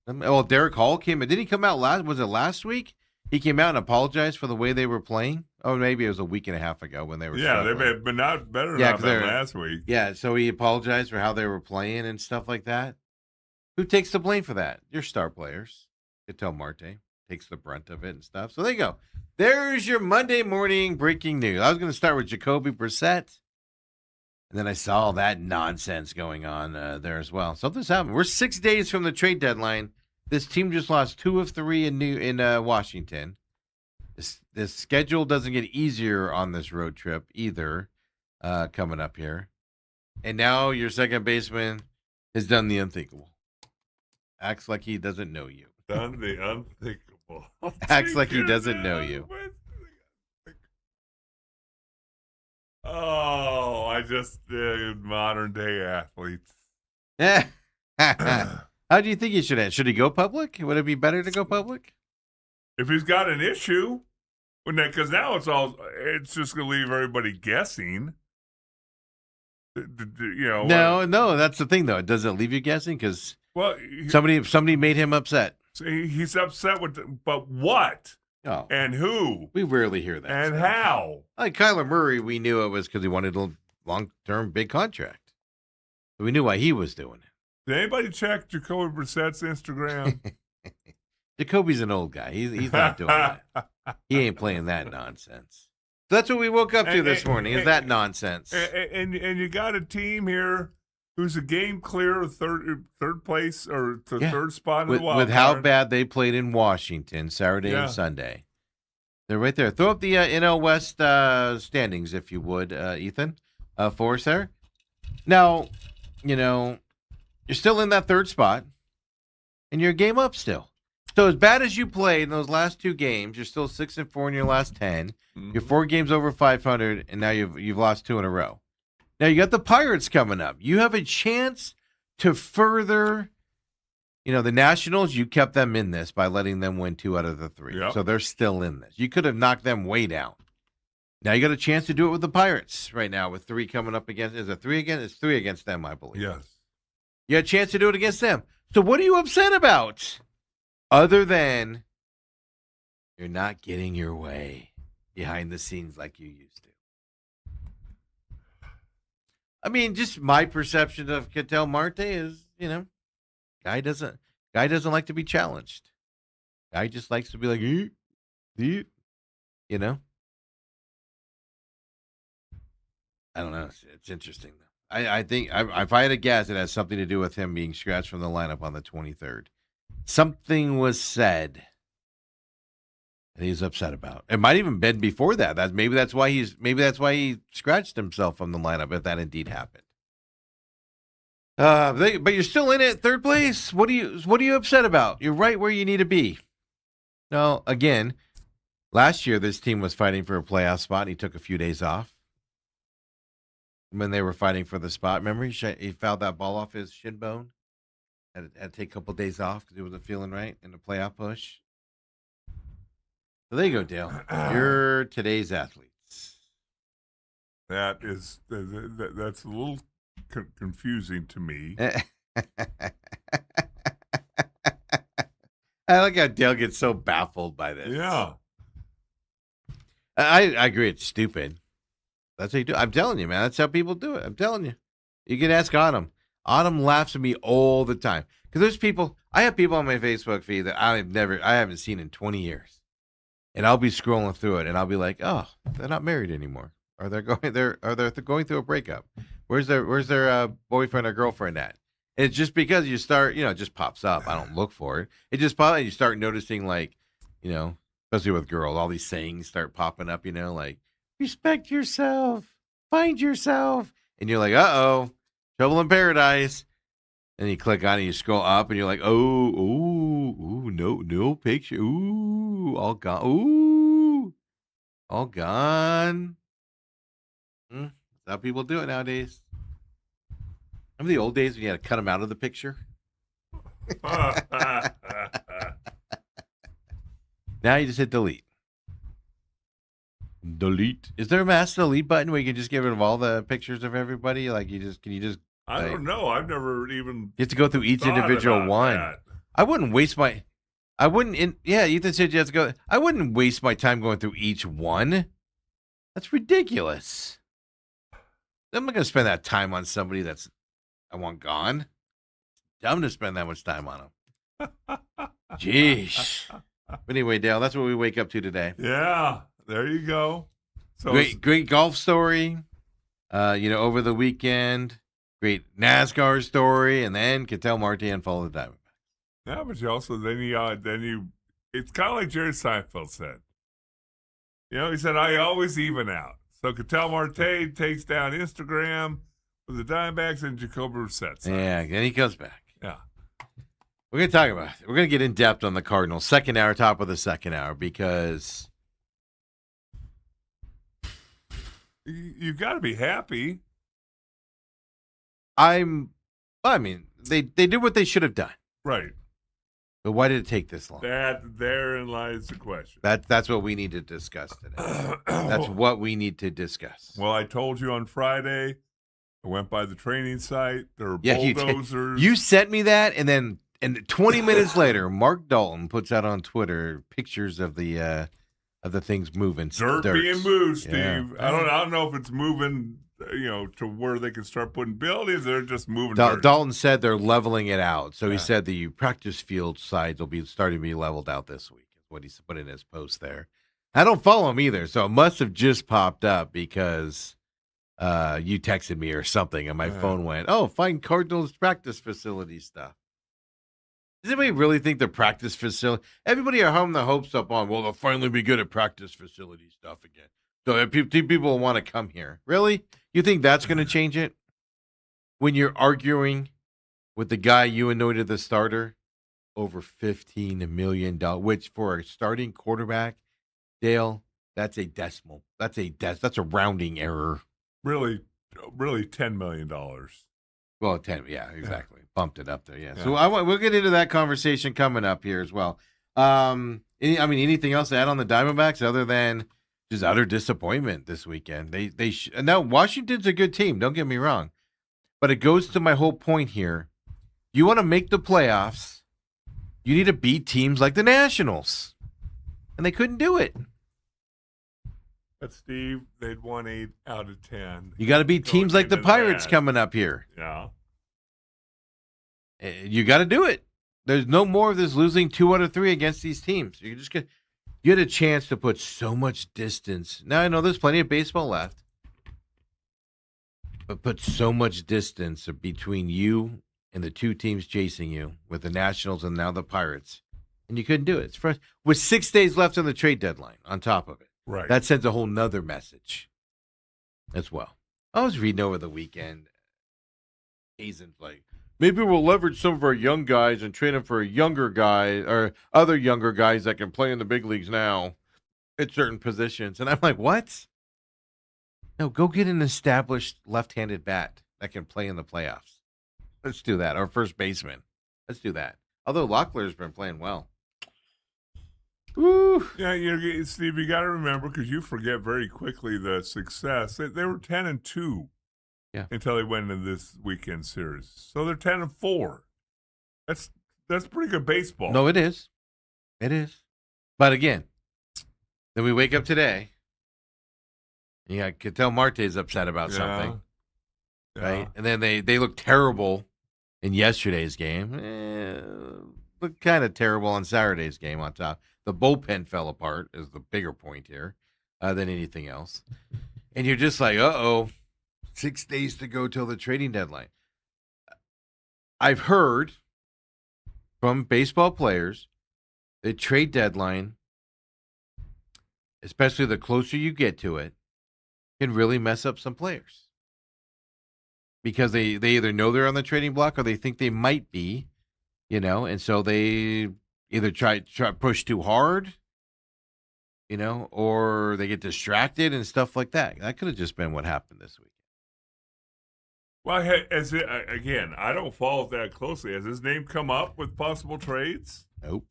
S1: Well, Derek Hall came in. Did he come out last week? He came out and apologized for the way they were playing. Oh, maybe it was a week and a half ago when they were struggling.
S2: They've been not better than last week.
S1: Yeah, so he apologized for how they were playing and stuff like that. Who takes the blame for that? Your star players. Ketel Marte takes the brunt of it and stuff. So there you go. There's your Monday morning breaking news. I was going to start with Jacoby Brissett. And then I saw all that nonsense going on there as well. Something's happened. We're 6 days from the trade deadline. This team just lost 2 of 3 in Washington. This schedule doesn't get easier on this road trip either coming up here. And now your second baseman has done the unthinkable. Acts like he doesn't know you.
S2: Done the unthinkable.
S1: Acts like he doesn't know you.
S2: Oh, I just modern day athletes.
S1: How do you think he should end? Should he go public? Would it be better to go public?
S2: If he's got an issue, because now it's just going to leave everybody guessing.
S1: No, that's the thing though. It doesn't leave you guessing because somebody made him upset.
S2: So he's upset but what?
S1: Oh,
S2: and who?
S1: We rarely hear that.
S2: And
S1: stuff.
S2: how?
S1: Like Kyler Murray, we knew it was because he wanted a long-term big contract. We knew why he was doing it.
S2: Did anybody check Jacoby Brissett's Instagram?
S1: Jacoby's an old guy. He's not doing that. He ain't playing that nonsense. So that's what we woke up to this morning, is that nonsense.
S2: And you got a team here who's a game clear of third place or third spot in the wild
S1: with how bad they played in Washington Saturday and Sunday. They're right there. Throw up the NL West standings, if you would, Ethan, for us there. Now, you're still in that third spot, and you're a game up still. So as bad as you played in those last 2 games, you're still 6-4 in your last 10. Mm-hmm. You're 4 games over 500, and now you've lost 2 in a row. Now you got the Pirates coming up. You have a chance to further, the Nationals. You kept them in this by letting them win 2 out of the 3, so they're still in this. You could have knocked them way down. Now you got a chance to do it with the Pirates right now with 3 coming up against. Is it 3 again? It's 3 against them, I believe.
S2: Yes.
S1: You had a chance to do it against them. So what are you upset about? Other than you're not getting your way behind the scenes like you used to. I mean, just my perception of Ketel Marte is, guy doesn't like to be challenged. Guy just likes to be like, I don't know. It's interesting though. I think if I had a guess, it has something to do with him being scratched from the lineup on the 23rd. Something was said that he's upset about. It might even been before that. Maybe that's why he scratched himself from the lineup, if that indeed happened. But you're still in it, third place. What are you upset about? You're right where you need to be. Now, again, last year this team was fighting for a playoff spot, and he took a few days off when they were fighting for the spot. Remember, he fouled that ball off his shin bone. Had to take a couple of days off because he wasn't feeling right in the playoff push. So there you go, Dale. You're today's athletes.
S2: That's a little confusing to me.
S1: I like how Dale gets so baffled by this.
S2: Yeah.
S1: I agree. It's stupid. That's how you do it. I'm telling you, man. That's how people do it. I'm telling you. You can ask Autumn. Autumn laughs at me all the time. Because there's people, I have people on my Facebook feed that I haven't seen in 20 years. And I'll be scrolling through it and I'll be like, oh, they're not married anymore. Or they're going through a breakup. Where's their boyfriend or girlfriend at? And it's just because you start, it just pops up. I don't look for it. It just pops, and you start noticing, like, especially with girls, all these sayings start popping up, like, respect yourself, find yourself. And you're like, uh-oh, trouble in paradise. And you click on it, you scroll up, and you're like, no picture. Ooh, all gone. Ooh, all gone. That's how people do it nowadays. Remember the old days when you had to cut them out of the picture? Now you just hit delete. Delete. Is there a mass delete button where you can just get rid of all the pictures of everybody? Like can you just?
S2: I don't know. I've never even.
S1: You have to go through each individual one.
S2: That.
S1: I wouldn't waste my. I wouldn't. Ethan said you have to go. I wouldn't waste my time going through each one. That's ridiculous. I'm not going to spend that time on somebody that's I want gone. Dumb to spend that much time on them. Jeez. But anyway, Dale, that's what we wake up to today.
S2: Yeah, there you go. So
S1: great golf story. Over the weekend, great NASCAR story, and then Ketel Marte followed the Diamondbacks.
S2: Yeah, but you also then you it's kind of like Jerry Seinfeld said. He said I always even out. So Ketel Marte takes down Instagram with the Diamondbacks and Jacoby Brissett.
S1: Yeah, and he comes back.
S2: Yeah.
S1: We're going to talk about it. We're going to get in depth on the Cardinals. Second hour, top of the second hour, because
S2: you've got to be happy.
S1: they did what they should have done.
S2: Right.
S1: But why did it take this long?
S2: Therein lies the question.
S1: That's what we need to discuss today. That's what we need to discuss.
S2: Well, I told you on Friday, I went by the training site. There were bulldozers.
S1: You sent me that, and then 20 minutes later, Mark Dalton puts out on Twitter pictures of the things moving.
S2: Dirt being moved, Steve.
S1: Yeah.
S2: I don't know if it's moving, to where they can start putting buildings. They're just moving. Dirt.
S1: Dalton said they're leveling it out. So he said the practice field sides will be starting to be leveled out this week. Is what he put in his post there. I don't follow him either, so it must have just popped up because you texted me or something, and my phone went, "Oh, find Cardinals practice facility stuff." Does anybody really think the practice facility? Everybody are home the hopes up on, well, they'll finally be good at practice facility stuff again. So people will want to come here. Really? You think that's going to change it? When you're arguing with the guy you anointed the starter over $15 million, which for a starting quarterback, Dale, that's a decimal. That's a rounding error.
S2: Really $10 million.
S1: Well, 10, yeah, exactly. Bumped it up there, yeah. So we'll get into that conversation coming up here as well. Anything else to add on the Diamondbacks other than just utter disappointment this weekend? Now Washington's a good team. Don't get me wrong, but it goes to my whole point here. You want to make the playoffs, you need to beat teams like the Nationals, and they couldn't do it.
S2: But Steve, they'd won 8 out of 10.
S1: You got to beat teams like the Pirates coming up here.
S2: Yeah.
S1: You got to do it. There's no more of this losing 2 out of 3 against these teams. You had a chance to put so much distance. Now I know there's plenty of baseball left, but put so much distance between you and the 2 teams chasing you with the Nationals and now the Pirates, and you couldn't do it. It's frustrating. With 6 days left on the trade deadline on top of it.
S2: Right.
S1: That sends a whole nother message as well. I was reading over the weekend. Hazen's like, maybe we'll leverage some of our young guys and trade them for a younger guy or other younger guys that can play in the big leagues now at certain positions. And I'm like, what? No, go get an established left-handed bat that can play in the playoffs. Let's do that. Our first baseman. Let's do that. Although Locklear's been playing well. Woo.
S2: Yeah, Steve, you got to remember, because you forget very quickly the success. They were 10-2 until they went into this weekend series. So they're 10-4. That's pretty good baseball.
S1: No, it is. It is. But again, then we wake up today. Yeah, I could tell Marte's upset about something.
S2: Yeah.
S1: Right? And then they look terrible in yesterday's game. Looked kind of terrible on Saturday's game on top. The bullpen fell apart is the bigger point here than anything else. And you're just like, 6 days to go till the trading deadline. I've heard from baseball players the trade deadline, especially the closer you get to it, can really mess up some players. Because they either know they're on the trading block or they think they might be, and so they either try push too hard, or they get distracted and stuff like that. That could have just been what happened this week.
S2: Well, again, I don't follow it that closely. Has his name come up with possible trades?
S1: Nope.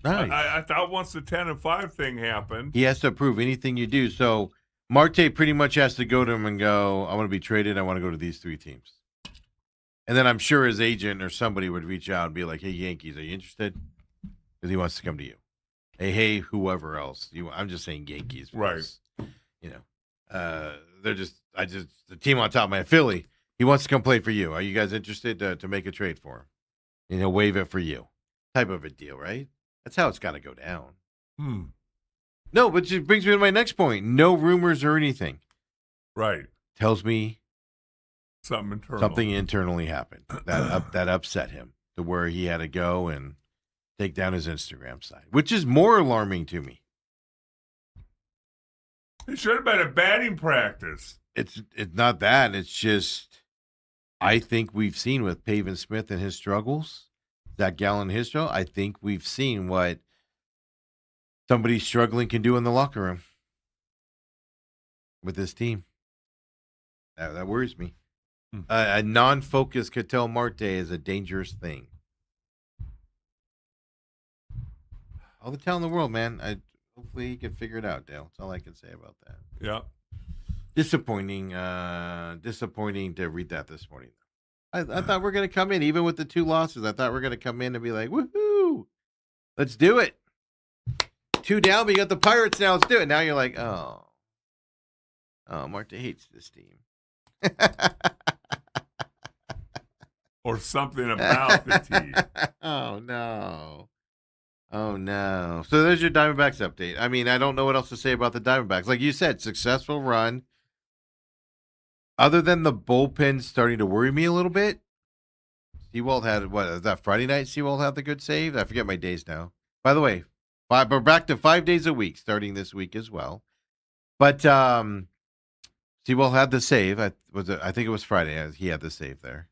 S1: Nice.
S2: I thought once the 10-5 thing happened,
S1: he has to approve anything you do. So Marte pretty much has to go to him and go, I want to be traded. I want to go to these 3 teams. And then I'm sure his agent or somebody would reach out and be like, hey, Yankees, are you interested? Because he wants to come to you. Hey, whoever else. I'm just saying Yankees. Because,
S2: right.
S1: They're just the team on top of my Philly. He wants to come play for you. Are you guys interested to make a trade for him? And he'll waive it for you. Type of a deal, right? That's how it's got to go down. No, but it brings me to my next point. No rumors or anything.
S2: Right.
S1: Tells me
S2: something
S1: internally happened that upset him to where he had to go and take down his Instagram site, which is more alarming to me.
S2: It should have been a batting practice.
S1: It's not that. It's just I think we've seen with Pavin Smith and his struggles, Zach Gallen and his struggle, I think we've seen what somebody struggling can do in the locker room with this team. That worries me. A non-focused Ketel Marte is a dangerous thing. All the talent in the world, man. Hopefully he can figure it out, Dale. That's all I can say about that.
S2: Yeah.
S1: Disappointing to read that this morning. I thought we're going to come in, even with the 2 losses, I thought we're going to come in and be like, woohoo, let's do it. 2 down, but you got the Pirates now, let's do it. Now you're like, oh, Marte hates this team.
S2: Or something about the team.
S1: Oh, no. So there's your Diamondbacks update. I mean, I don't know what else to say about the Diamondbacks. Like you said, successful run. Other than the bullpen starting to worry me a little bit, Seawald had, what, is that Friday night Seawald had the good save? I forget my days now. By the way, we're back to 5 days a week starting this week as well. But Seawald had the save. I think it was Friday. He had the save there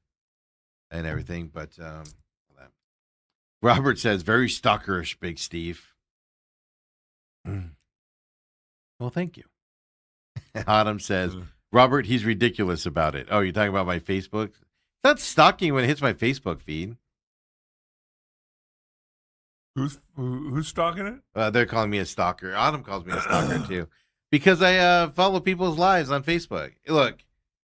S1: and everything. But Robert says, very stalkerish, Big Steve. Well, thank you. Autumn says, Robert, he's ridiculous about it. Oh, you're talking about my Facebook? It's not stalking when it hits my Facebook feed.
S2: Who's stalking it?
S1: They're calling me a stalker. Autumn calls me a stalker, too. Because I follow people's lives on Facebook. Look,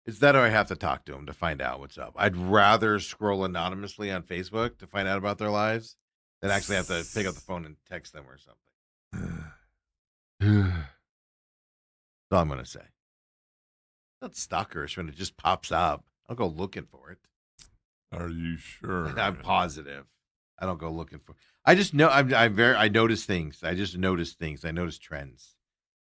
S1: it's that or I have to talk to them to find out what's up. I'd rather scroll anonymously on Facebook to find out about their lives than actually have to pick up the phone and text them or something. That's all I'm going to say. Not stalkerish when it just pops up. I'll go looking for it.
S2: Are you sure?
S1: I'm positive. I don't go looking for. I just know I notice things. I just notice things. I notice trends.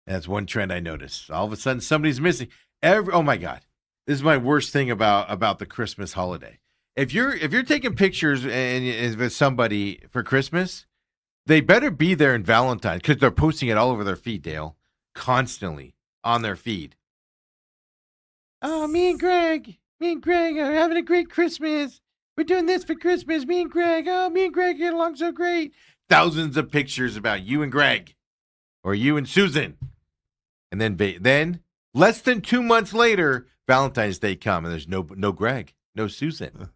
S1: And that's one trend I noticed. All of a sudden, somebody's missing. Oh my God, this is my worst thing about the Christmas holiday. If you're taking pictures and with somebody for Christmas, they better be there in Valentine's because they're posting it all over their feed, Dale, constantly on their feed. Oh, me and Greg are having a great Christmas. We're doing this for Christmas. Me and Greg get along so great. Thousands of pictures about you and Greg or you and Susan. And then less than 2 months later, Valentine's Day come and there's no Greg, no Susan.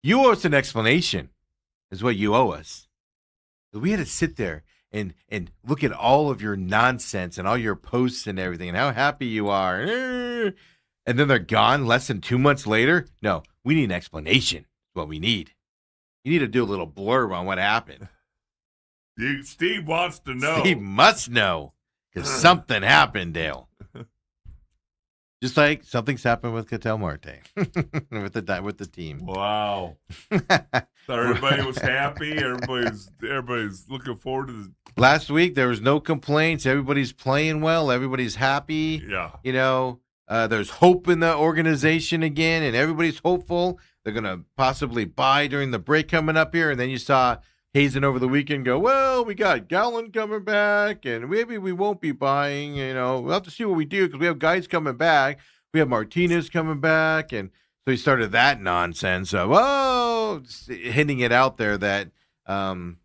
S1: You owe us an explanation. is what you owe us. We had to sit there and look at all of your nonsense and all your posts and everything and how happy you are. And then they're gone less than 2 months later. No, we need an explanation. What we need. You need to do a little blurb on what happened.
S2: Steve wants to know.
S1: Steve must know because something happened, Dale. Just like something's happened with Ketel Marte with the team.
S2: Wow. Thought everybody was happy. Everybody's looking forward to the.
S1: Last week there was no complaints. Everybody's playing well. Everybody's happy.
S2: Yeah.
S1: There's hope in the organization again, and everybody's hopeful. They're gonna possibly buy during the break coming up here, and then you saw Hazen over the weekend go, well, we got Gallon coming back, and maybe we won't be buying. We'll have to see what we do because we have guys coming back. We have Martinez coming back, and so he started that nonsense of hitting it out there that I'll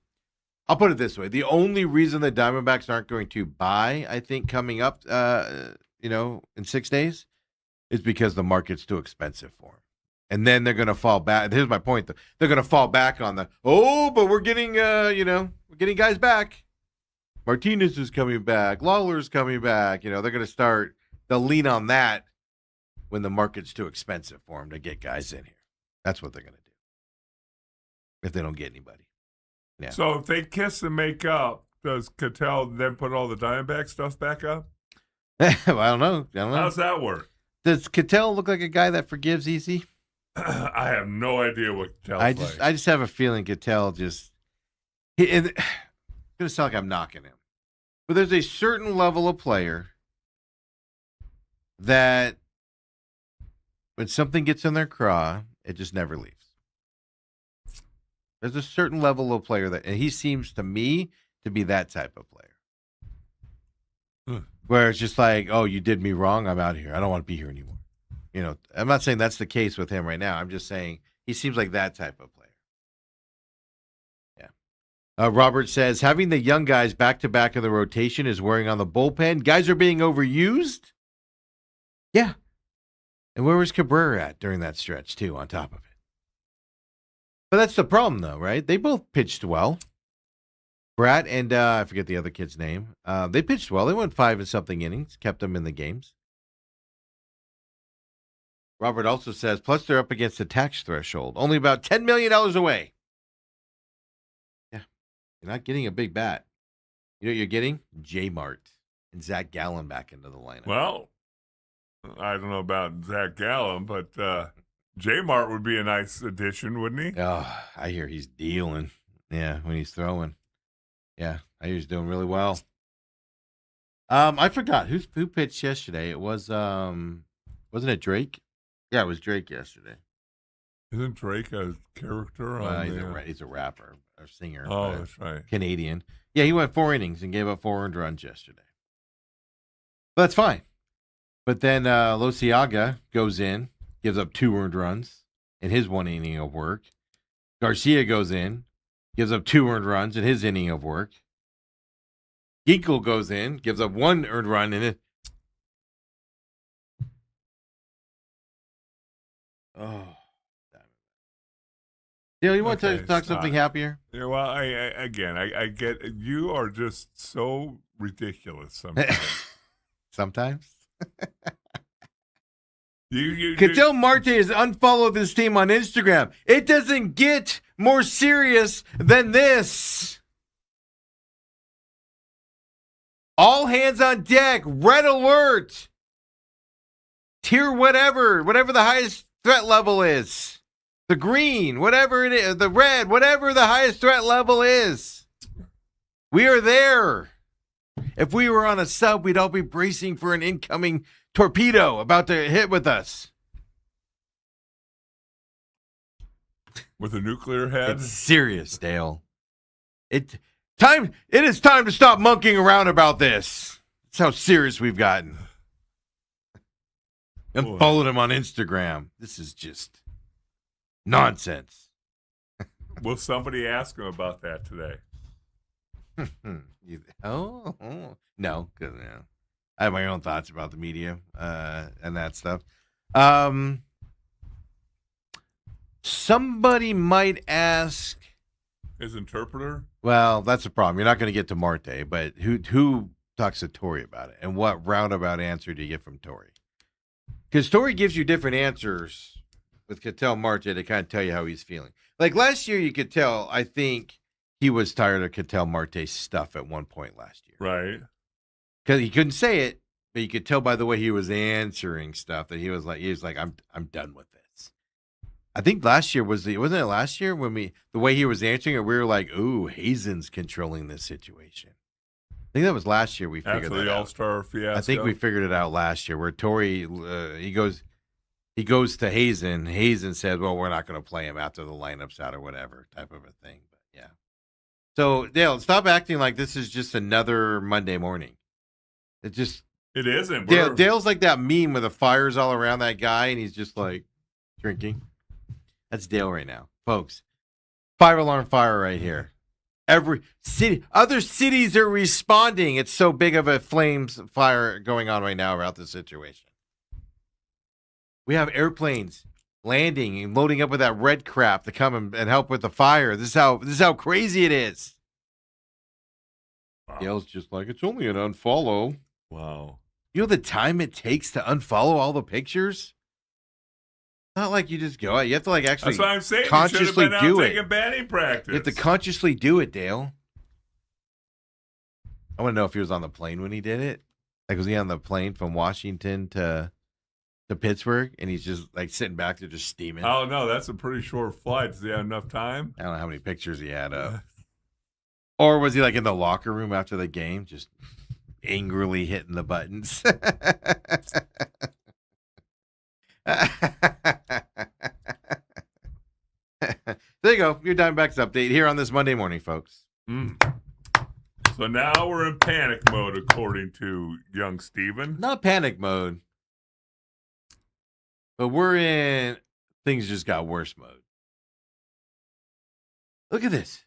S1: put it this way: the only reason the Diamondbacks aren't going to buy, I think, coming up, in 6 days, is because the market's too expensive for them. And then they're going to fall back. Here's my point, though. They're going to fall back on but we're getting, we're getting guys back. Martinez is coming back. Lawler's coming back. They're going to they'll lean on that when the market's too expensive for them to get guys in here. That's what they're going to do if they don't get anybody. Yeah.
S2: So if they kiss and make up, does Ketel then put all the Diamondback stuff back up?
S1: Well, I don't know.
S2: How's that work?
S1: Does Ketel look like a guy that forgives easy?
S2: I have no idea what Ketel's like.
S1: I just have a feeling Ketel it's going to sound like I'm knocking him. But there's a certain level of player that when something gets in their craw, it just never leaves. There's a certain level of player and he seems to me to be that type of player. Where it's just like, oh, you did me wrong. I'm out of here. I don't want to be here anymore. I'm not saying that's the case with him right now. I'm just saying he seems like that type of player. Yeah. Robert says, having the young guys back-to-back in the rotation is wearing on the bullpen. Guys are being overused? Yeah. And where was Cabrera at during that stretch, too, on top of it? But that's the problem, though, right? They both pitched well. Brad and I forget the other kid's name. They pitched well. They went 5-something innings, kept them in the games. Robert also says, plus they're up against the tax threshold, only about $10 million away. Yeah, you're not getting a big bat. You know what you're getting? J-Mart and Zach Gallen back into the lineup.
S2: Well, I don't know about Zach Gallen, but J-Mart would be a nice addition, wouldn't he?
S1: Oh, I hear he's dealing. Yeah, when he's throwing. Yeah, I hear he's doing really well. I forgot who pitched yesterday. It was wasn't it Drake? Yeah, it was Drake yesterday.
S2: Isn't Drake a character?
S1: He's a rapper or singer.
S2: Oh, that's right.
S1: Canadian. Yeah, he went 4 innings and gave up 4 earned runs yesterday. But that's fine. But then Losiaga goes in, gives up 2 earned runs in his 1 inning of work. Garcia goes in, gives up 2 earned runs in his inning of work. Ginkel goes in, gives up 1 earned run in it. Oh, Dale, you want to talk something happier?
S2: Yeah, well, I get you are just so ridiculous sometimes.
S1: Sometimes.
S2: you
S1: Ketel Marte has unfollowed this team on Instagram. It doesn't get more serious than this. All hands on deck. Red alert. Tier whatever the highest threat level is. The green, whatever it is. The red, whatever the highest threat level is. We are there. If we were on a sub, we'd all be bracing for an incoming torpedo about to hit with us.
S2: With a nuclear head?
S1: It's serious, Dale. It is time to stop monkeying around about this. That's how serious we've gotten. And followed him on Instagram. This is just nonsense.
S2: Will somebody ask him about that today?
S1: No, because I have my own thoughts about the media and that stuff. Somebody might ask
S2: His interpreter?
S1: Well, that's the problem. You're not going to get to Marte, but who talks to Tori about it? And what roundabout answer do you get from Tori? Because Tori gives you different answers with Cattell Marte to kind of tell you how he's feeling. Like last year, you could tell, I think he was tired of Cattell Marte's stuff at one point last year.
S2: Right.
S1: Because he couldn't say it, but you could tell by the way he was answering stuff that he was like, I'm done with this. I think last year wasn't it last year when the way he was answering it, we were like, ooh, Hazen's controlling this situation. I think that was last year we figured
S2: After
S1: that
S2: the
S1: out.
S2: All-Star fiasco.
S1: I think we figured it out last year where Tori, he goes to Hazen. Hazen said, well, we're not going to play him after the lineup's out or whatever type of a thing. But yeah. So Dale, stop acting like this is just another Monday morning. It
S2: isn't.
S1: Dale's like that meme with the fires all around that guy and he's just like drinking. That's Dale right now, folks. 5-alarm fire right here. Every city, other cities are responding. It's so big of a fire going on right now about this situation. We have airplanes landing and loading up with that red crap to come and help with the fire. This is how crazy it is.
S2: Wow.
S1: Dale's just like, it's only an unfollow.
S2: Wow.
S1: You know the time it takes to unfollow all the pictures? Not like you just go out. You have to like actually
S2: That's what I'm saying.
S1: consciously
S2: you should have
S1: do
S2: been out
S1: it.
S2: taking batting practice.
S1: You have to consciously do it, Dale. I want to know if he was on the plane when he did it. Like, was he on the plane from Washington to Pittsburgh, and he's just like sitting back there just steaming?
S2: Oh no, that's a pretty short flight. Does he have enough time?
S1: I don't know how many pictures he had up. Or was he like in the locker room after the game, just angrily hitting the buttons? There you go. Your Diamondbacks update here on this Monday morning, folks.
S2: So now we're in panic mode, according to young Steven.
S1: Not panic mode, but we're in things just got worse mode. Look at this.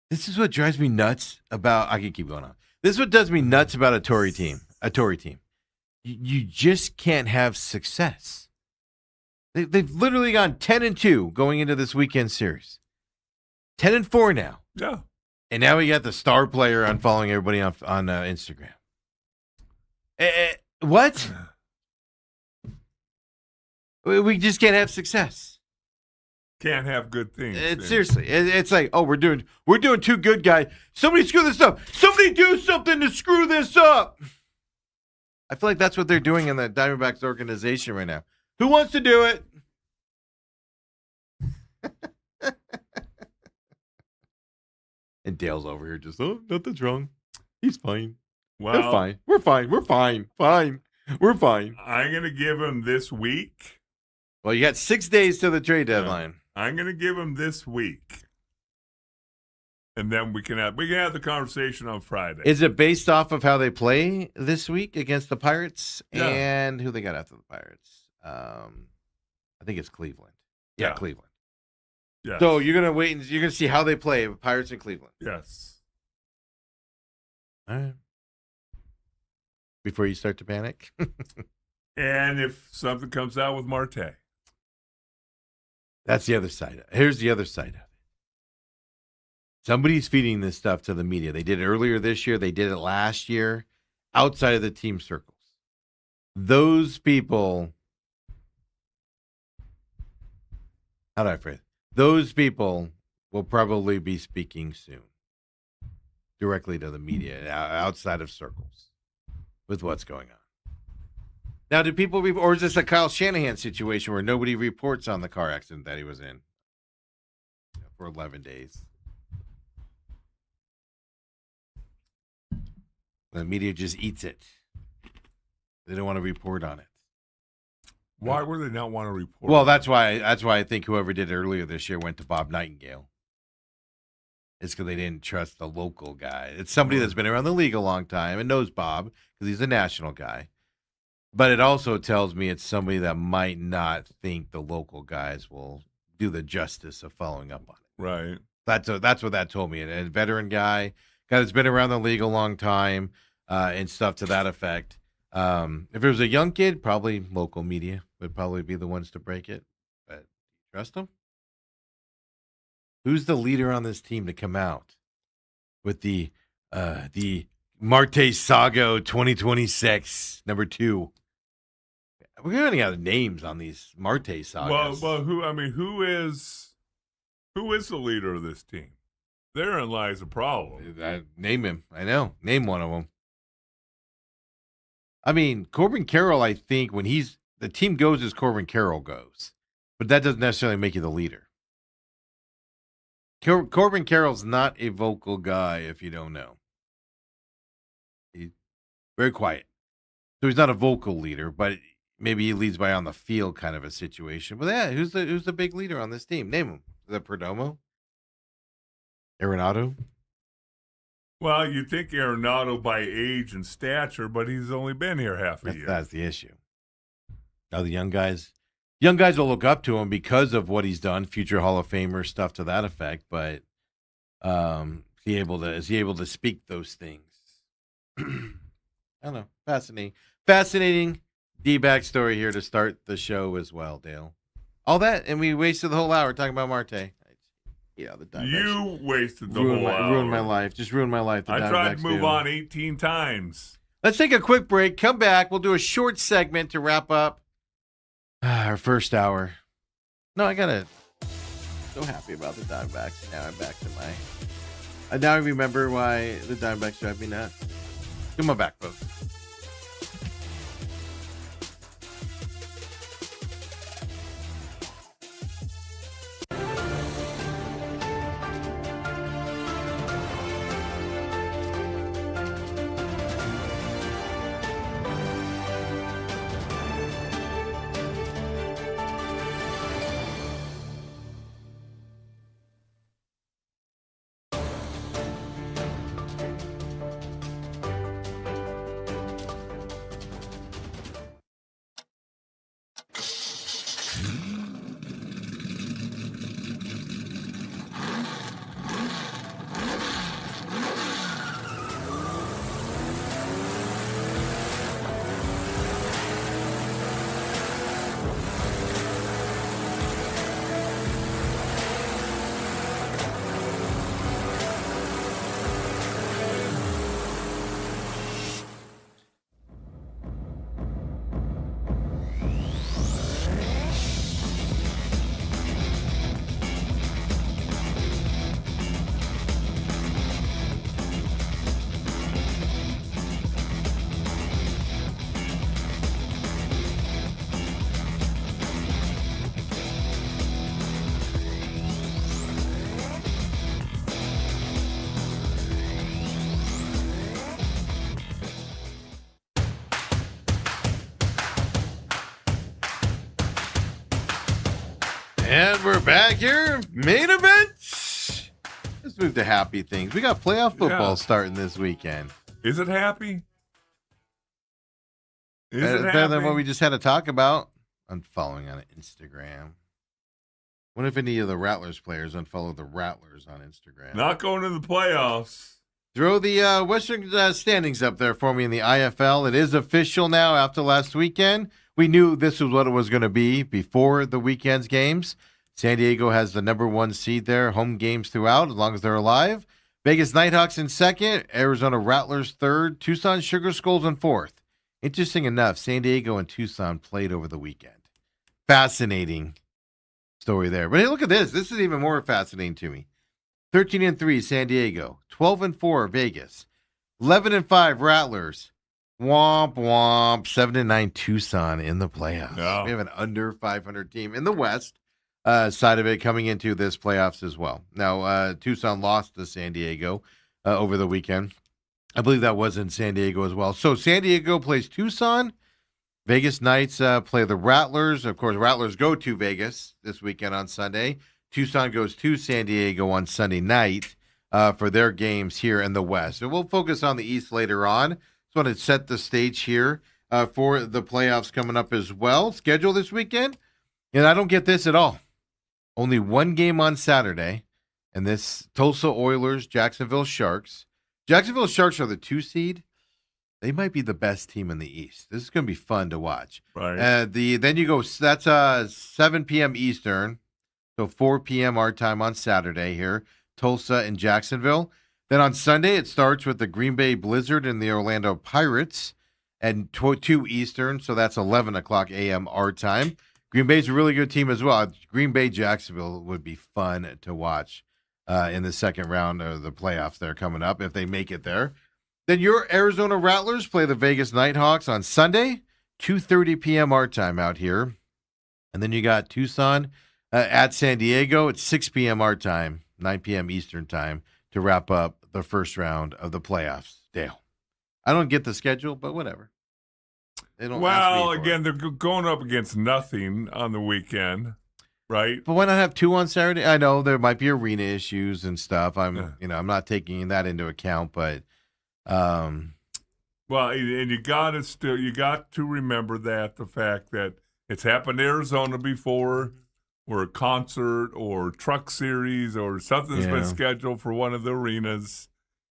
S1: This is what drives me nuts about. I can keep going on. This is what does me nuts about a Tory team. You just can't have success. They've literally gone 10-2 going into this weekend series. 10-4 now.
S2: Yeah.
S1: And now we got the star player unfollowing everybody on Instagram. What? We just can't have success.
S2: Can't have good things.
S1: Seriously, it's like, oh, we're doing too good, guys. Somebody screw this up. Somebody do something to screw this up. I feel like that's what they're doing in the Diamondbacks organization right now. Who wants to do it? And Dale's over here just, oh, nothing's wrong. He's fine.
S2: Well,
S1: they're fine. We're fine. We're fine. Fine. We're fine.
S2: I'm going to give him this week.
S1: Well, you got 6 days till the trade deadline.
S2: I'm going to give him this week. And then we can have the conversation on Friday.
S1: Is it based off of how they play this week against the Pirates
S2: Yeah.
S1: and who they got after the Pirates? I think it's Cleveland. Yeah, Cleveland.
S2: Yes.
S1: So you're gonna wait and you're gonna see how they play Pirates in Cleveland.
S2: Yes.
S1: All right. Before you start to panic.
S2: And if something comes out with Marte.
S1: That's the other side. Here's the other side of it. Somebody's feeding this stuff to the media. They did it earlier this year. They did it last year outside of the team circles. Those people, how do I phrase it? Those people will probably be speaking soon directly to the media outside of circles with what's going on. Now, do people or is this a Kyle Shanahan situation where nobody reports on the car accident that he was in for 11 days? The media just eats it. They don't want to report on it.
S2: Why would they not want to report?
S1: Well, that's why I think whoever did it earlier this year went to Bob Nightingale. It's because they didn't trust the local guy. It's somebody that's been around the league a long time and knows Bob because he's a national guy. But it also tells me it's somebody that might not think the local guys will do the justice of following up on it.
S2: Right.
S1: That's what that told me. A veteran guy that's been around the league a long time and stuff to that effect. If it was a young kid, probably local media would probably be the ones to break it. But trust them? Who's the leader on this team to come out with the Marte Sago 2026 #2? We're running out of names on these Marte sagas.
S2: Well, who is the leader of this team? Therein lies a problem.
S1: Name him. I know. Name one of them. I mean, Corbin Carroll, I think when the team goes as Corbin Carroll goes, but that doesn't necessarily make you the leader. Corbin Carroll's not a vocal guy, if you don't know. He's very quiet. So he's not a vocal leader, but maybe he leads by on the field kind of a situation. But yeah, who's the big leader on this team? Name him. Is that Perdomo? Arenado?
S2: Well, you think Arenado by age and stature, but he's only been here half a year.
S1: That's the issue. Now the young guys will look up to him because of what he's done, future Hall of Famer stuff to that effect. But is he able to speak those things? I don't know. Fascinating D-back story here to start the show as well, Dale. All that, and we wasted the whole hour talking about Marte. Yeah, the Diamondbacks.
S2: You wasted the whole hour.
S1: Ruined my life. Just ruined my life.
S2: I tried to move on 18 times.
S1: Let's take a quick break. Come back. We'll do a short segment to wrap up our first hour. No, so happy about the Diamondbacks. Now I'm back to now I remember why the Diamondbacks drive me nuts. Come on back, folks. And we're back here. Main event. Let's move to happy things. We got playoff football starting this weekend.
S2: Is it happy?
S1: Better than what we just had to talk about. I'm following on Instagram. What if any of the Rattlers players unfollow the Rattlers on Instagram?
S2: Not going to the playoffs.
S1: Throw the Western standings up there for me in the IFL. It is official now after last weekend. We knew this was what it was going to be before the weekend's games. San Diego has the #1 seed there, home games throughout, as long as they're alive. Vegas Nighthawks in second, Arizona Rattlers third, Tucson Sugar Skulls in fourth. Interesting enough, San Diego and Tucson played over the weekend. Fascinating story there. But hey, look at this. This is even more fascinating to me. 13-3 San Diego, 12-4 Vegas, 11-5 Rattlers. Womp womp. 7-9 Tucson in the playoffs.
S2: Yeah.
S1: We have an under 500 team in the West side of it coming into this playoffs as well. Now, Tucson lost to San Diego over the weekend. I believe that was in San Diego as well. So San Diego plays Tucson. Vegas Knights play the Rattlers. Of course, Rattlers go to Vegas this weekend on Sunday. Tucson goes to San Diego on Sunday night for their games here in the West. So we'll focus on the East later on. Just want to set the stage here for the playoffs coming up as well. Schedule this weekend, and I don't get this at all. Only one game on Saturday, and this Tulsa Oilers, Jacksonville Sharks. Jacksonville Sharks are the 2 seed. They might be the best team in the East. This is going to be fun to watch.
S2: Right.
S1: Then you go, that's 7 p.m. Eastern. So 4 p.m. our time on Saturday here, Tulsa and Jacksonville. Then on Sunday, it starts with the Green Bay Blizzard and the Orlando Pirates at 2 Eastern. So that's 11 o'clock a.m. our time. Green Bay's a really good team as well. Green Bay Jacksonville would be fun to watch in the second round of the playoffs there coming up if they make it there. Then your Arizona Rattlers play the Vegas Nighthawks on Sunday, 2:30 p.m. our time out here. And then you got Tucson at San Diego at 6 p.m. our time, 9 p.m. Eastern time to wrap up the first round of the playoffs. Dale, I don't get the schedule, but whatever. They don't
S2: well, again, they're going up against nothing on the weekend, right?
S1: But why not have 2 on Saturday? I know there might be arena issues and stuff. I'm not taking that into account, but
S2: well, and you got to remember that the fact that it's happened in Arizona before, or a concert or truck series or something's been scheduled for one of the arenas,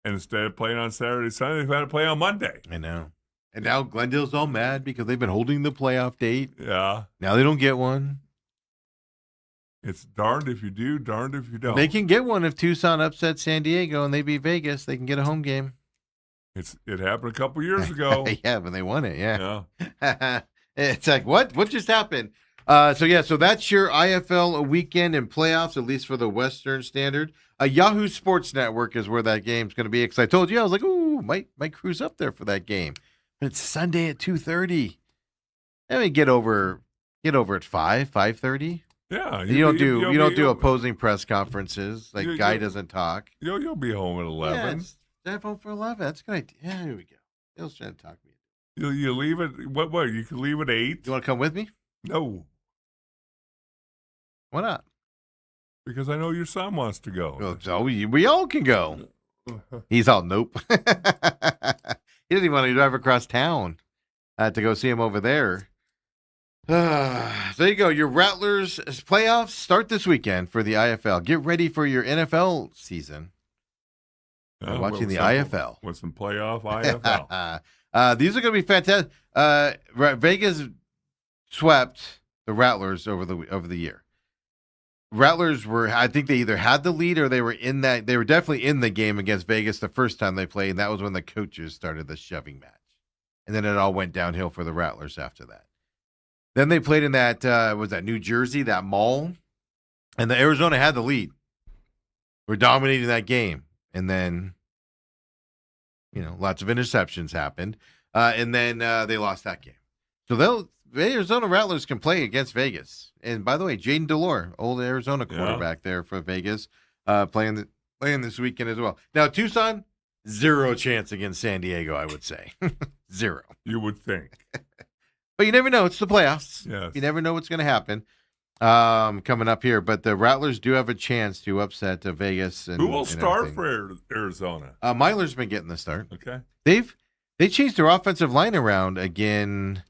S2: and instead of playing on Saturday, Sunday, they've had to play on Monday.
S1: I know. And now Glendale's all mad because they've been holding the playoff date.
S2: Yeah.
S1: Now they don't get one.
S2: It's darned if you do, darned if you don't.
S1: They can get one if Tucson upsets San Diego and they beat Vegas. They can get a home game.
S2: It happened a couple years ago.
S1: Yeah, but they won it. Yeah. It's like, what just happened? So that's your IFL weekend and playoffs, at least for the Western Standard. Yahoo Sports Network is where that game's going to be. Because I told you, I was like, ooh, might cruise up there for that game. But it's Sunday at 2:30. I mean, get over at 5:30.
S2: Yeah,
S1: You don't do opposing press conferences. Like Guy doesn't talk.
S2: You'll be home at 11.
S1: Drive home for 11. That's a good idea. Yeah, here we go. Bill's trying to talk me.
S2: You leave at what? You can leave at 8.
S1: You want to come with me?
S2: No.
S1: Why not?
S2: Because I know your son wants to go.
S1: Well, so we all can go. He's all nope. He doesn't even want to drive across town to go see him over there. So there you go. Your Rattlers playoffs start this weekend for the IFL. Get ready for your NFL season. Watching the IFL.
S2: With some playoff IFL.
S1: These are going to be fantastic. Vegas swept the Rattlers over the year. Rattlers I think they either had the lead or they were definitely in the game against Vegas the first time they played, and that was when the coaches started the shoving match. And then it all went downhill for the Rattlers after that. Then they played in that, New Jersey, that mall, and the Arizona had the lead. We're dominating that game. And then, lots of interceptions happened. And then they lost that game. So the Arizona Rattlers can play against Vegas. And by the way, Jaden Delore, old Arizona quarterback there for Vegas, playing this weekend as well. Now, Tucson, 0 chance against San Diego, I would say. 0.
S2: You would think.
S1: But you never know. It's the playoffs.
S2: Yes.
S1: You never know what's going to happen coming up here. But the Rattlers do have a chance to upset Vegas. Who
S2: will start for Arizona?
S1: Myler's been getting the start.
S2: Okay.
S1: They changed their offensive line around again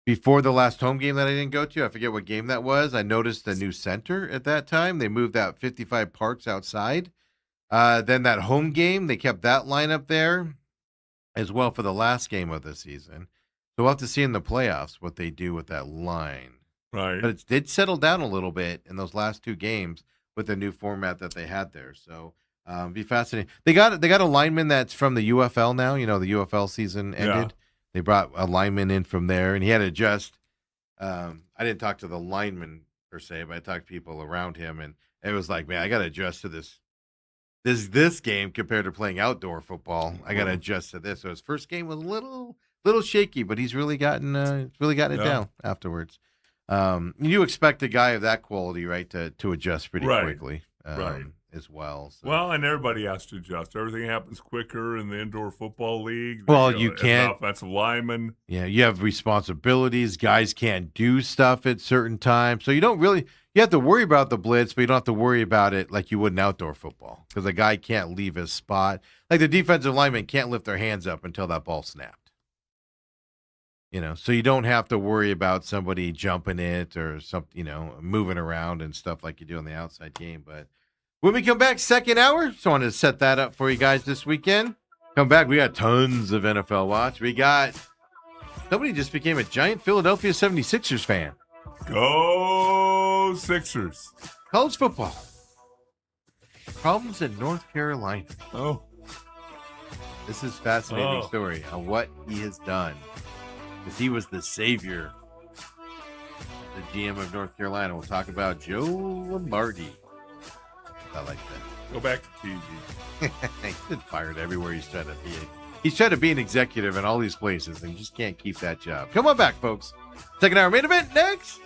S1: before the last home game that I didn't go to. I forget what game that was. I noticed the new center at that time. They moved out 55 Parks outside. Then that home game, they kept that lineup there as well for the last game of the season. So we'll have to see in the playoffs what they do with that line.
S2: Right.
S1: But it did settle down a little bit in those last 2 games with the new format that they had there. So be fascinating. They got a lineman that's from the UFL now. The UFL season ended. Yeah. They brought a lineman in from there, and he had to adjust. I didn't talk to the lineman per se, but I talked to people around him, and it was like, man, I got to adjust to this game compared to playing outdoor football. I got to adjust to this. So his first game was a little shaky, but he's really gotten it down afterwards. You expect a guy of that quality, right, to adjust pretty quickly, as well. So.
S2: Well, and everybody has to adjust. Everything happens quicker in the indoor football league.
S1: Well, you can't.
S2: Offensive lineman.
S1: Yeah, you have responsibilities. Guys can't do stuff at certain times, so you have to worry about the blitz, but you don't have to worry about it like you would in outdoor football because a guy can't leave his spot. Like the defensive lineman can't lift their hands up until that ball snapped. So you don't have to worry about somebody jumping it or something, moving around and stuff like you do in the outside game. But when we come back, second hour, so I wanted to set that up for you guys this weekend. Come back, we got tons of NFL watch. We got somebody just became a giant Philadelphia 76ers fan.
S2: Go Go Sixers.
S1: College football. Problems in North Carolina.
S2: Oh.
S1: This is a fascinating story on what he has done. Because he was the savior. The GM of North Carolina. We'll talk about Joe Lombardi. I like that.
S2: Go back to TV.
S1: He's been fired everywhere he's trying to be. He's trying to be an executive in all these places, and he just can't keep that job. Come on back, folks. Second hour main event next.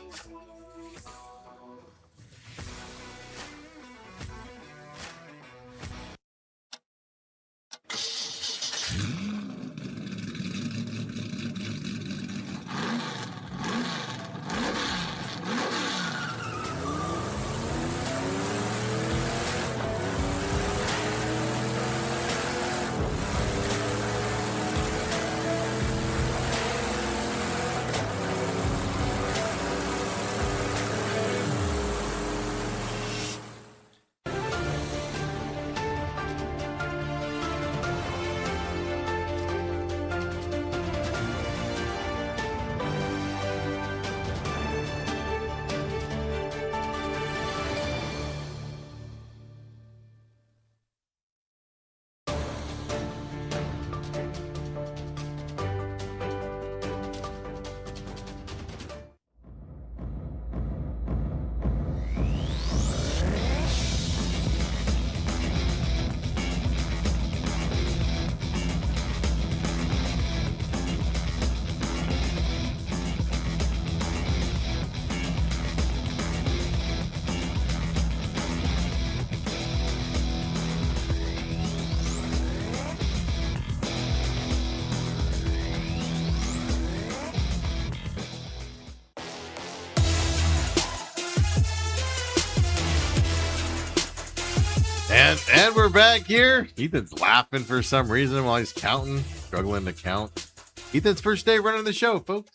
S1: And we're back here. Ethan's laughing for some reason while he's counting, struggling to count. Ethan's first day running the show, folks.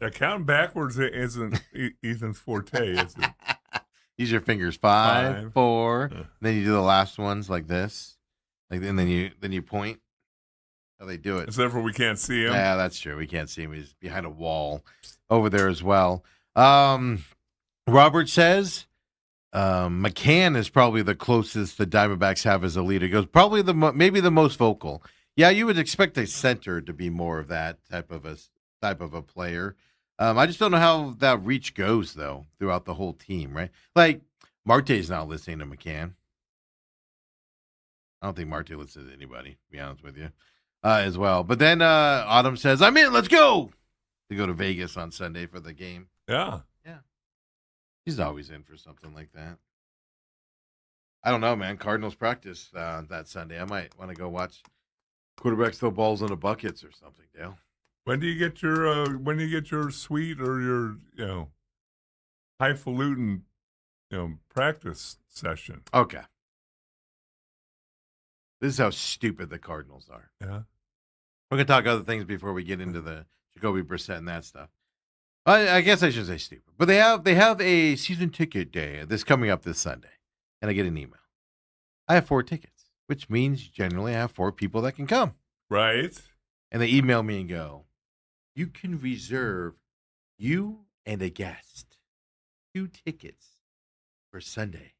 S2: Yeah, counting backwards isn't Ethan's forte, is it?
S1: Use your fingers. Five. 4. Then you do the last ones like this, and then you point. How they do it?
S2: Except for we can't see him.
S1: Yeah, that's true. We can't see him. He's behind a wall over there as well. Robert says. McCann is probably the closest the Diamondbacks have as a leader. He goes probably maybe the most vocal. Yeah, you would expect a center to be more of that type of a player. I just don't know how that reach goes though throughout the whole team, right? Like Marte's not listening to McCann. I don't think Marte listens to anybody, to be honest with you, as well. But then Autumn says, "I'm in. Let's go." To go to Vegas on Sunday for the game.
S2: Yeah.
S1: He's always in for something like that. I don't know, man. Cardinals practice that Sunday. I might want to go watch quarterbacks throw balls into buckets or something, Dale.
S2: When do you get your suite or your highfalutin practice session?
S1: Okay. This is how stupid the Cardinals are.
S2: Yeah.
S1: We're gonna talk other things before we get into the Jacoby Brissett and that stuff. I guess I should say stupid, but they have a season ticket day this coming up this Sunday, and I get an email. I have 4 tickets, which means generally I have 4 people that can come.
S2: Right.
S1: And they email me and go, "You can reserve you and a guest 2 tickets for Sunday."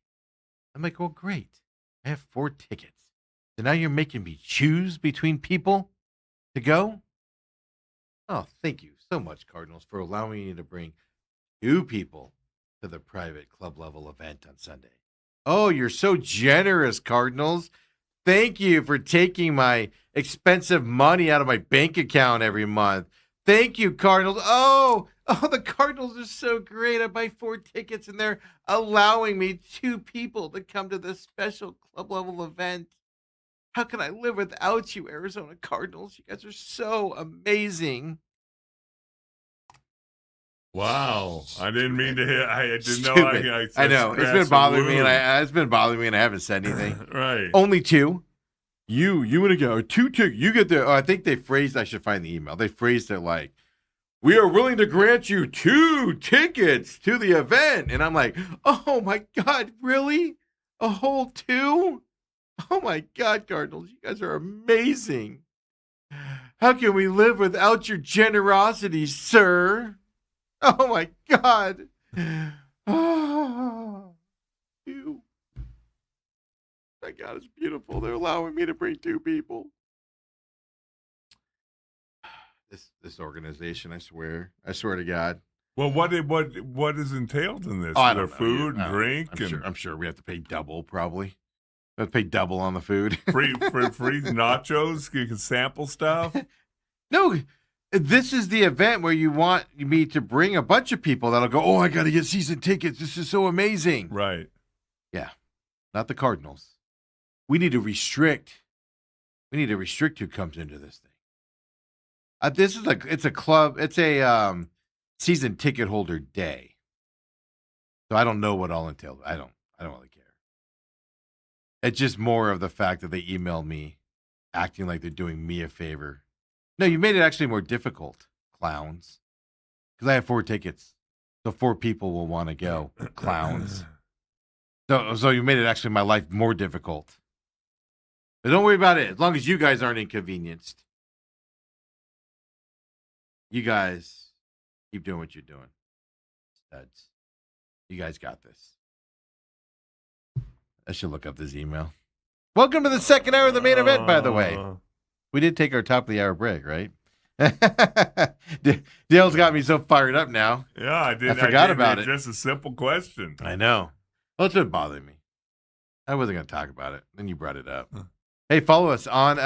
S1: I'm like, "Well, great. I have 4 tickets. So now you're making me choose between people to go?" Oh, thank you so much, Cardinals, for allowing me to bring 2 people to the private club level event on Sunday. Oh, you're so generous, Cardinals. Thank you for taking my expensive money out of my bank account every month. Thank you, Cardinals. Oh, the Cardinals are so great. I buy 4 tickets and they're allowing me 2 people to come to this special club level event. How can I live without you, Arizona Cardinals? You guys are so amazing.
S2: Wow, I didn't mean to hit. I didn't know.
S1: I know it's been bothering me, and I haven't said anything.
S2: Right.
S1: Only 2. You and a guy, 2 tickets. You get the. I think they phrased. I should find the email. They phrased it like, "We are willing to grant you 2 tickets to the event," and I'm like, "Oh my God, really? A whole 2? Oh my God, Cardinals, you guys are amazing. How can we live without your generosity, sir? Oh my God. You. My God, it's beautiful. They're allowing me to bring 2 people. This organization, I swear to God.
S2: Well, what is entailed in this?
S1: Oh, I
S2: Is there
S1: don't know.
S2: food and
S1: I don't know.
S2: drink
S1: I'm sure we have to pay double, probably. We have to pay double on the food.
S2: free nachos? You can sample stuff.
S1: No, this is the event where you want me to bring a bunch of people that'll go, oh, I got to get season tickets. This is so amazing.
S2: Right.
S1: Yeah, not the Cardinals. We need to restrict who comes into this thing. This is it's a club. It's a season ticket holder day. So I don't know what all entailed. I don't really care. It's just more of the fact that they emailed me acting like they're doing me a favor. No, you made it actually more difficult, clowns. Because I have 4 tickets. So 4 people will want to go. Clowns. So you made it actually my life more difficult. But don't worry about it. As long as you guys aren't inconvenienced. You guys keep doing what you're doing. Studs. You guys got this. I should look up this email. Welcome to the second hour of the main event, by the way. We did take our top of the hour break, right? Dale's got me so fired up now.
S2: Yeah, I did.
S1: I forgot about it.
S2: Just a simple question.
S1: I know. Well, it's been bothering me. I wasn't going to talk about it. Then you brought it up. Hey, follow us on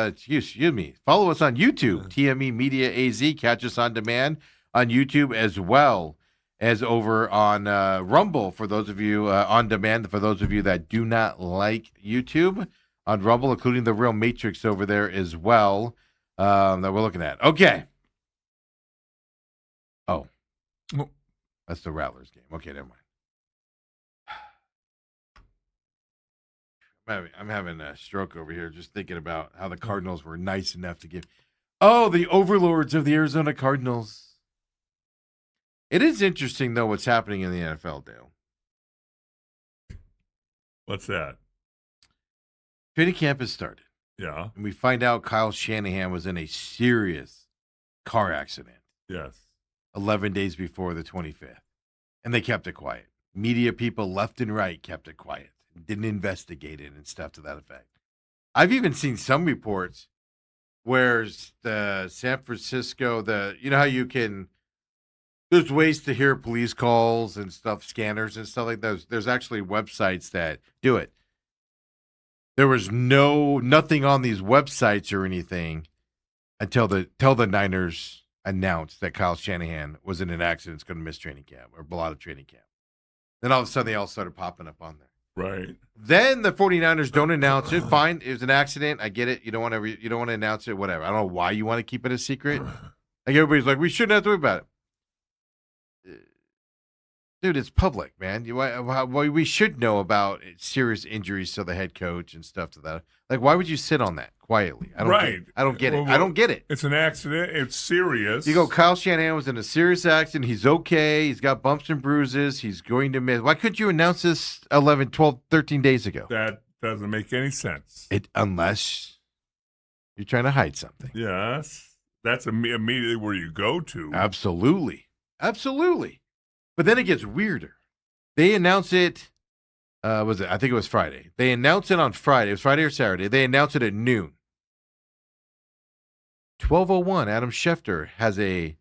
S1: excuse me. Follow us on YouTube, TME Media AZ. Catch us on demand on YouTube as well as over on Rumble for those of you on demand. For those of you that do not like YouTube, on Rumble, including the Real Matrix over there as well that we're looking at. Okay. Oh, that's the Rattlers game. Okay, never mind. I'm having a stroke over here just thinking about how the Cardinals were nice enough to give. Oh, the overlords of the Arizona Cardinals. It is interesting, though, what's happening in the NFL, Dale.
S2: What's that?
S1: Training camp has started.
S2: Yeah.
S1: And we find out Kyle Shanahan was in a serious car accident.
S2: Yes.
S1: 11 days before the 25th. And they kept it quiet. Media people left and right kept it quiet. Didn't investigate it and stuff to that effect. I've even seen some reports where the San Francisco, you know how you can, there's ways to hear police calls and stuff, scanners and stuff like that. There's actually websites that do it. There was nothing on these websites or anything until the Niners announced that Kyle Shanahan was in an accident, going to miss training camp or a lot of training camp. Then all of a sudden they all started popping up on there.
S2: Right.
S1: Then the 49ers don't announce it. Fine, it was an accident. I get it. You don't want to announce it. Whatever. I don't know why you want to keep it a secret. Like everybody's like, we shouldn't have to worry about it. Dude, it's public, man. We should know about serious injuries to the head coach and stuff to that. Like, why would you sit on that quietly? I don't get it. I don't get it.
S2: It's an accident. It's serious.
S1: You go, Kyle Shanahan was in a serious accident. He's okay. He's got bumps and bruises. He's going to miss. Why couldn't you announce this 11, 12, 13 days ago?
S2: That doesn't make any sense.
S1: Unless you're trying to hide something.
S2: Yes. That's immediately where you go to.
S1: Absolutely. But then it gets weirder. They announce it, I think it was Friday. They announced it on Friday. It was Friday or Saturday. They announced it at noon. 12:01, Adam Schefter has a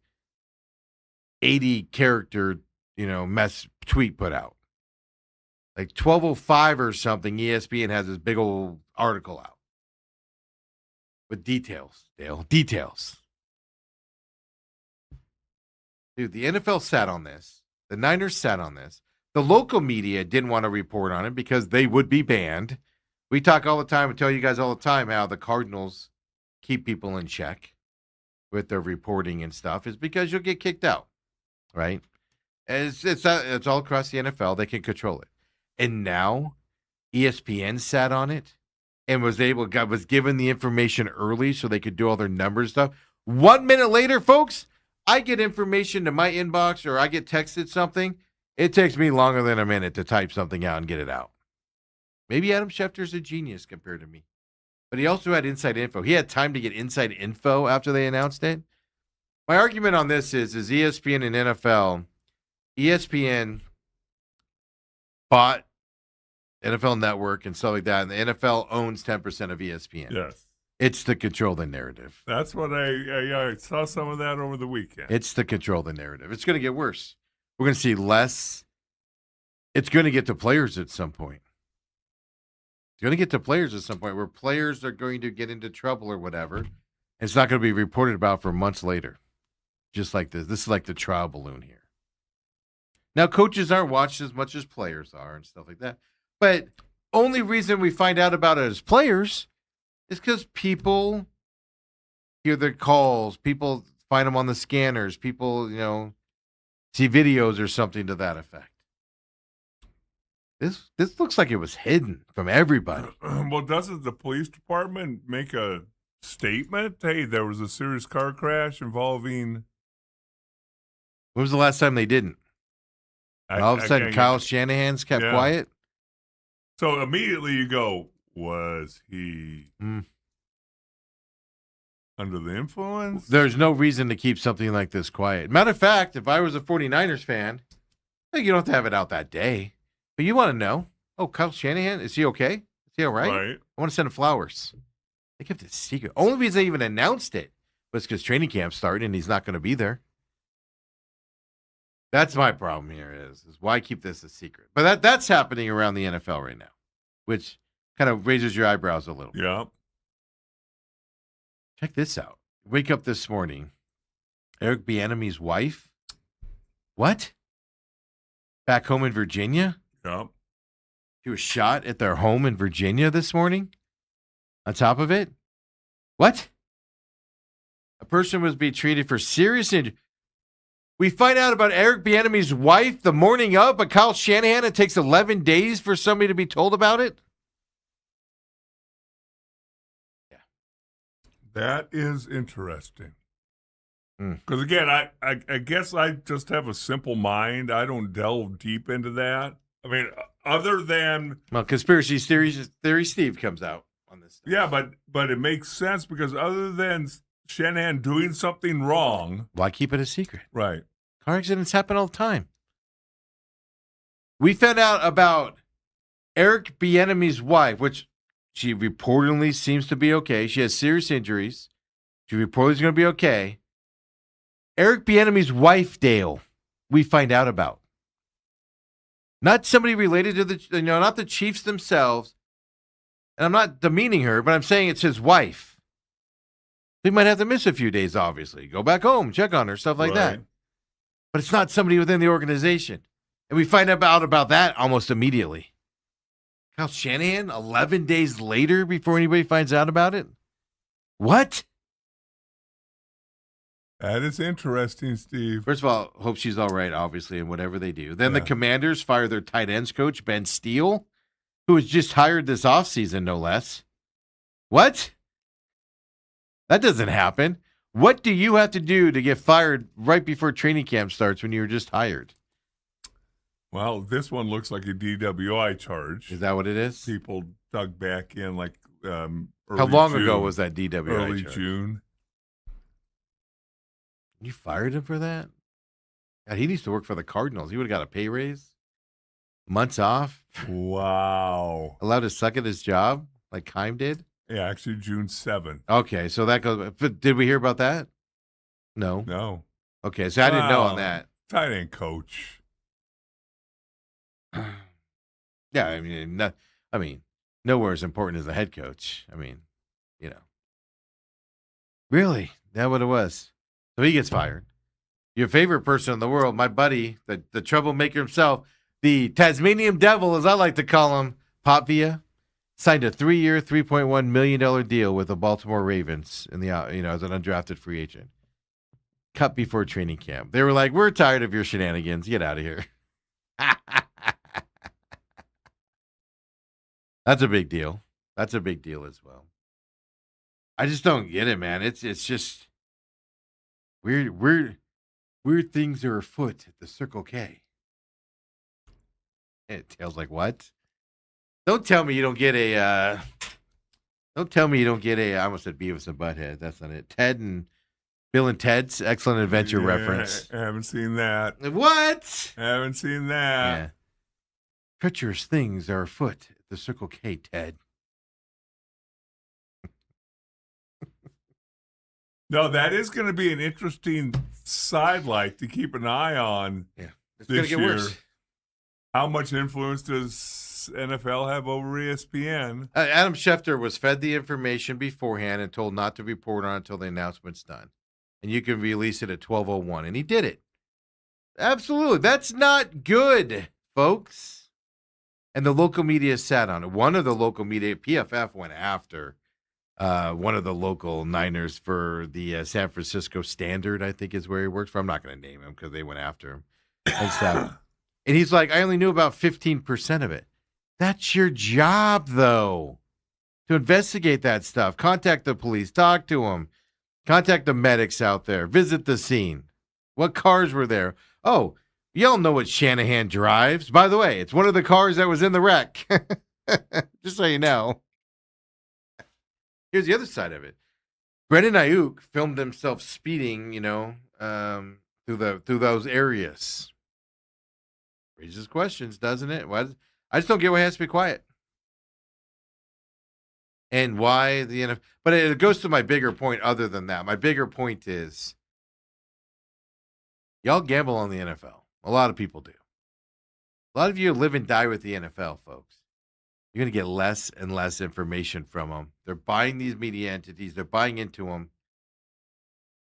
S1: 80-character, mess tweet put out. Like 12:05 or something, ESPN has this big old article out. With details, Dale. Details. Dude, the NFL sat on this. The Niners sat on this. The local media didn't want to report on it because they would be banned. We talk all the time and tell you guys all the time how the Cardinals keep people in check with their reporting and stuff is because you'll get kicked out, right? It's all across the NFL. They can control it. And now ESPN sat on it and was given the information early so they could do all their numbers stuff. 1 minute later, folks, I get information to my inbox or I get texted something. It takes me longer than a minute to type something out and get it out. Maybe Adam Schefter's a genius compared to me. But he also had inside info. He had time to get inside info after they announced it. My argument on this is ESPN and NFL, ESPN bought NFL Network and stuff like that, and the NFL owns 10% of ESPN.
S2: Yes.
S1: It's to control the narrative.
S2: That's what I saw some of that over the weekend.
S1: It's to control the narrative. It's going to get worse. We're going to see less. It's going to get to players at some point. It's going to get to players at some point where players are going to get into trouble or whatever. And it's not going to be reported about for months later. Just like this. This is like the trial balloon here. Now, coaches aren't watched as much as players are and stuff like that. But only reason we find out about it as players is because people hear their calls. People find them on the scanners. People, see videos or something to that effect. This looks like it was hidden from everybody.
S2: Well, doesn't the police department make a statement? Hey, there was a serious car crash involving...
S1: When was the last time they didn't? All of a sudden, Kyle Shanahan's kept quiet?
S2: So immediately you go, was he under the influence?
S1: There's no reason to keep something like this quiet. Matter of fact, if I was a 49ers fan, you don't have to have it out that day. But you want to know, Kyle Shanahan, is he okay? Is he all right? I want to send him flowers. They kept it secret. Only reason they even announced it was because training camp started and he's not going to be there. That's my problem here is why keep this a secret? But that's happening around the NFL right now, which kind of raises your eyebrows a little.
S2: Yeah.
S1: Check this out. Wake up this morning. Eric Bieniemy's wife. What? Back home in Virginia?
S2: Yeah.
S1: She was shot at their home in Virginia this morning? On top of it? What? A person was being treated for serious injury. We find out about Eric Bieniemy's wife the morning of, but Kyle Shanahan, it takes 11 days for somebody to be told about it? Yeah.
S2: That is interesting. Because, again, I guess I just have a simple mind. I don't delve deep into that. I mean, other than...
S1: Well, conspiracy theory Steve comes out on this stuff.
S2: Yeah, but it makes sense because other than Shanahan doing something wrong...
S1: Why keep it a secret?
S2: Right.
S1: Car accidents happen all the time. We found out about Eric Bieniemy's wife, which she reportedly seems to be okay. She has serious injuries. She reportedly is going to be okay. Eric Bieniemy's wife, Dale, we find out about. Not somebody related to the, not the Chiefs themselves. And I'm not demeaning her, but I'm saying it's his wife. They might have to miss a few days, obviously. Go back home, check on her, stuff like that. But it's not somebody within the organization. And we find out about that almost immediately. Kyle Shanahan, 11 days later before anybody finds out about it? What?
S2: That is interesting, Steve.
S1: First of all, hope she's all right, obviously, in whatever they do. Then the Commanders fire their tight ends coach, Ben Steele, who was just hired this offseason, no less. What? That doesn't happen. What do you have to do to get fired right before training camp starts when you were just hired?
S2: Well, this one looks like a DWI charge.
S1: Is that what it is?
S2: People dug back in like early
S1: How long
S2: June,
S1: ago was that DWI
S2: early
S1: charge?
S2: June.
S1: You fired him for that? God, he needs to work for the Cardinals. He would have got a pay raise. Months off.
S2: Wow.
S1: Allowed to suck at his job like Keim did?
S2: Yeah, actually June 7th.
S1: Okay, so that goes. But did we hear about that? No.
S2: No.
S1: Okay, so I didn't know on that.
S2: Tight end coach.
S1: Yeah, I mean, nowhere as important as the head coach. Really? That what it was? So he gets fired. Your favorite person in the world, my buddy, the troublemaker himself, the Tasmanian Devil, as I like to call him, Potvia, signed a 3-year, $3.1 million deal with the Baltimore Ravens in the as an undrafted free agent. Cut before training camp. They were like, "We're tired of your shenanigans. Get out of here." That's a big deal. That's a big deal as well. I just don't get it, man. It's just weird things are afoot at the Circle K. And Tails like, what? Don't tell me you don't get a. Don't tell me you don't get a. I almost said Beavis and Butthead. That's not it. Bill and Ted's Excellent Adventure reference.
S2: I haven't seen that.
S1: What?
S2: I haven't seen that.
S1: Yeah. treacherous things are afoot at the Circle K, Ted.
S2: No, that is going to be an interesting sidelight to keep an eye on.
S1: Yeah, it's going to get
S2: year.
S1: worse.
S2: How much influence does NFL have over ESPN?
S1: Adam Schefter was fed the information beforehand and told not to report on it until the announcement's done. And you can release it at 12:01. And he did it. Absolutely. That's not good, folks. And the local media sat on it. One of the local media, PFF, went after one of the local Niners for the San Francisco Standard, I think is where he works for. I'm not going to name him because they went after him and stuff. And he's like, I only knew about 15% of it. That's your job, though, to investigate that stuff. Contact the police. Talk to them. Contact the medics out there. Visit the scene. What cars were there? Oh, y'all know what Shanahan drives. By the way, it's one of the cars that was in the wreck. Just so you know. Here's the other side of it. Brendan Ayuk filmed himself speeding, through those areas. Raises questions, doesn't it? I just don't get why it has to be quiet. And why the NFL. But it goes to my bigger point other than that. My bigger point is y'all gamble on the NFL. A lot of people do. A lot of you live and die with the NFL, folks. You're going to get less and less information from them. They're buying these media entities. They're buying into them.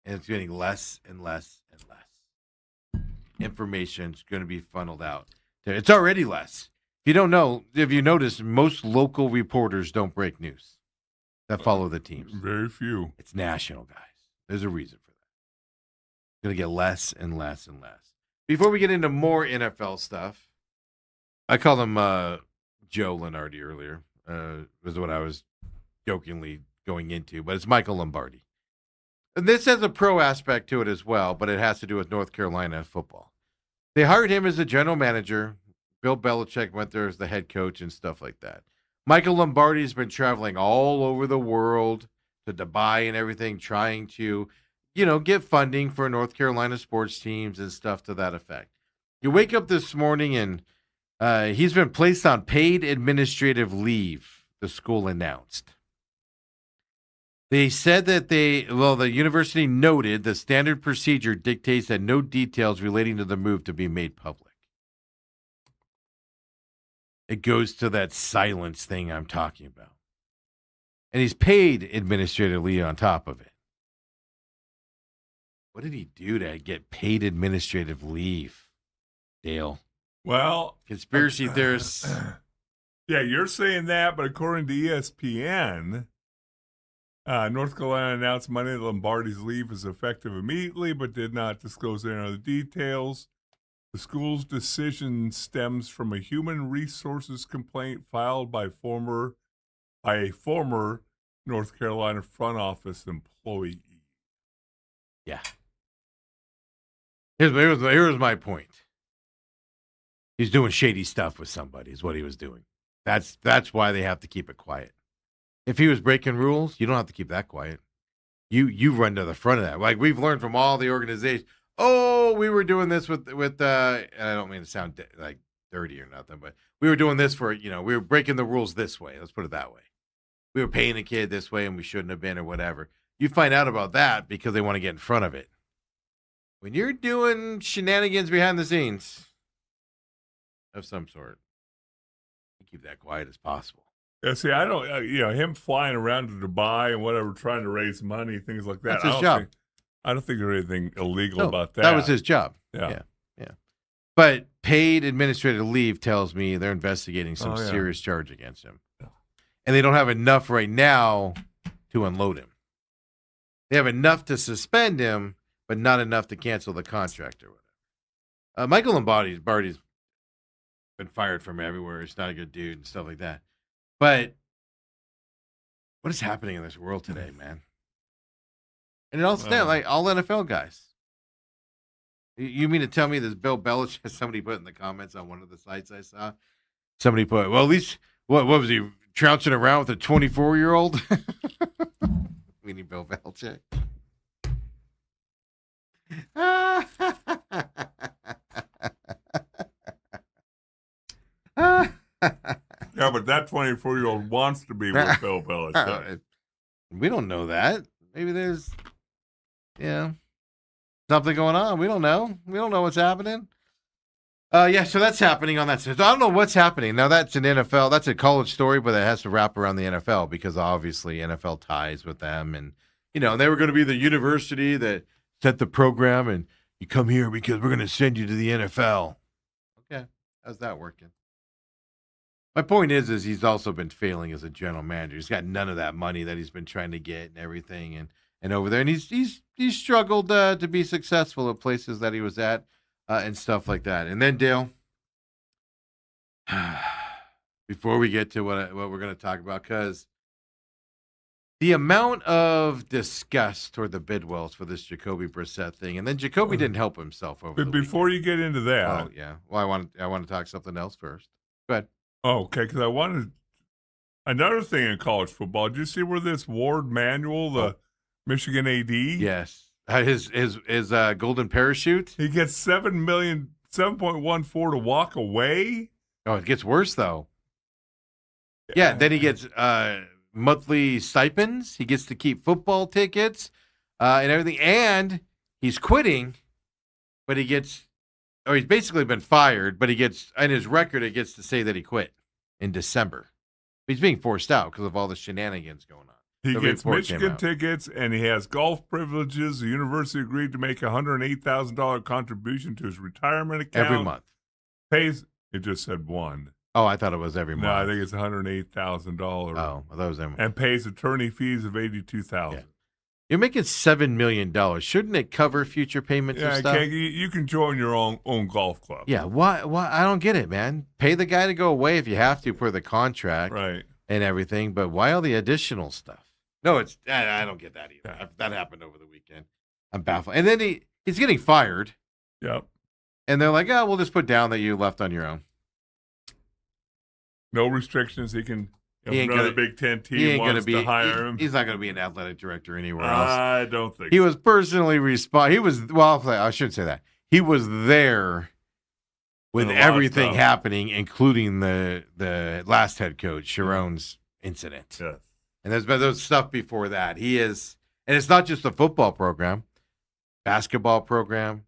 S1: And it's getting less and less and less. Information's going to be funneled out. It's already less. If you notice, most local reporters don't break news that follow the teams.
S2: Very few.
S1: It's national, guys. There's a reason for that. It's going to get less and less and less. Before we get into more NFL stuff, I called him Joe Lenardi earlier. Was what I was jokingly going into, but it's Michael Lombardi. And this has a pro aspect to it as well, but it has to do with North Carolina football. They hired him as the general manager. Bill Belichick went there as the head coach and stuff like that. Michael Lombardi's been traveling all over the world to Dubai and everything, trying to, get funding for North Carolina sports teams and stuff to that effect. You wake up this morning and he's been placed on paid administrative leave, the school announced. They said that the university noted the standard procedure dictates that no details relating to the move to be made public. It goes to that silence thing I'm talking about. And he's paid administratively on top of it. What did he do to get paid administrative leave, Dale?
S2: Well,
S1: conspiracy theorists.
S2: Yeah, you're saying that, but according to ESPN, North Carolina announced Monday that Lombardi's leave is effective immediately, but did not disclose any other details. The school's decision stems from a human resources complaint filed by a former North Carolina front office employee.
S1: Yeah. Here's my point. He's doing shady stuff with somebody is what he was doing. That's why they have to keep it quiet. If he was breaking rules, you don't have to keep that quiet. You run to the front of that. Like we've learned from all the organizations. Oh, we were doing this with I don't mean to sound like dirty or nothing, but we were doing this for, we were breaking the rules this way. Let's put it that way. We were paying a kid this way and we shouldn't have been or whatever. You find out about that because they want to get in front of it. When you're doing shenanigans behind the scenes of some sort, you keep that quiet as possible.
S2: Yeah, see, I don't, him flying around to Dubai and whatever, trying to raise money, things like that.
S1: That's his job.
S2: I don't think there's anything illegal about that.
S1: That was his job.
S2: Yeah.
S1: But paid administrative leave tells me they're investigating some serious charge against him.
S2: Yeah.
S1: And they don't have enough right now to unload him. They have enough to suspend him, but not enough to cancel the contract or whatever. Michael Lombardi's been fired from everywhere. He's not a good dude and stuff like that. But what is happening in this world today, man? And it all stands like all NFL guys. You mean to tell me this Bill Belichick, somebody put in the comments on one of the sites I saw, somebody put, well, at least, what was he, trouncing around with a 24-year-old? Meaning Bill Belichick.
S2: Yeah, but that 24-year-old wants to be with Bill Belichick.
S1: We don't know that. Maybe there's, something going on. We don't know. We don't know what's happening. So that's happening on that. So I don't know what's happening. Now, that's an NFL. That's a college story, but it has to wrap around the NFL because obviously NFL ties with them. And, they were going to be the university that set the program, and you come here because we're going to send you to the NFL. Okay. How's that working? My point is he's also been failing as a general manager. He's got none of that money that he's been trying to get and everything, and over there, and he's struggled to be successful at places that he was at and stuff like that. And then Dale, before we get to what we're going to talk about, because the amount of disgust toward the Bidwells for this Jacoby Brissett thing, and then Jacoby didn't help himself over.
S2: But before you get into that,
S1: oh yeah, well I want to talk something else first. Go ahead.
S2: Oh, okay, because I wanted another thing in college football. Did you see where this Ward Manuel, the Michigan AD?
S1: Yes, his golden parachute.
S2: He gets $7.14 to walk away.
S1: Oh, it gets worse though. Yeah, then he gets monthly stipends. He gets to keep football tickets and everything, and he's quitting, but he's basically been fired, but he gets, in his record, it gets to say that he quit in December. He's being forced out because of all the shenanigans going on.
S2: He gets Michigan tickets, and he has golf privileges. The university agreed to make a $108,000 contribution to his retirement account.
S1: Every month.
S2: Pays, it just said one.
S1: Oh, I thought it was every month.
S2: No, I think it's $108,000.
S1: Oh, I thought it was every month.
S2: And pays attorney fees of $82,000.
S1: Yeah. You're making $7 million. Shouldn't it cover future payments and stuff?
S2: You can join your own golf club.
S1: Yeah, why? I don't get it, man. Pay the guy to go away if you have to per the contract,
S2: right,
S1: and everything. But why all the additional stuff? No, I don't get that either.
S2: Yeah.
S1: That happened over the weekend. I'm baffled. And then he's getting fired.
S2: Yep.
S1: And they're like, oh, we'll just put down that you left on your own.
S2: No restrictions. He can. Another Big Ten team wants to hire him.
S1: He's not going to be an athletic director anywhere else.
S2: I don't think
S1: he was personally I shouldn't say that. He was there with everything happening, including the last head coach, Sharon's incident.
S2: Yes.
S1: And there's been those stuff before that. He is, and it's not just the football program, basketball program.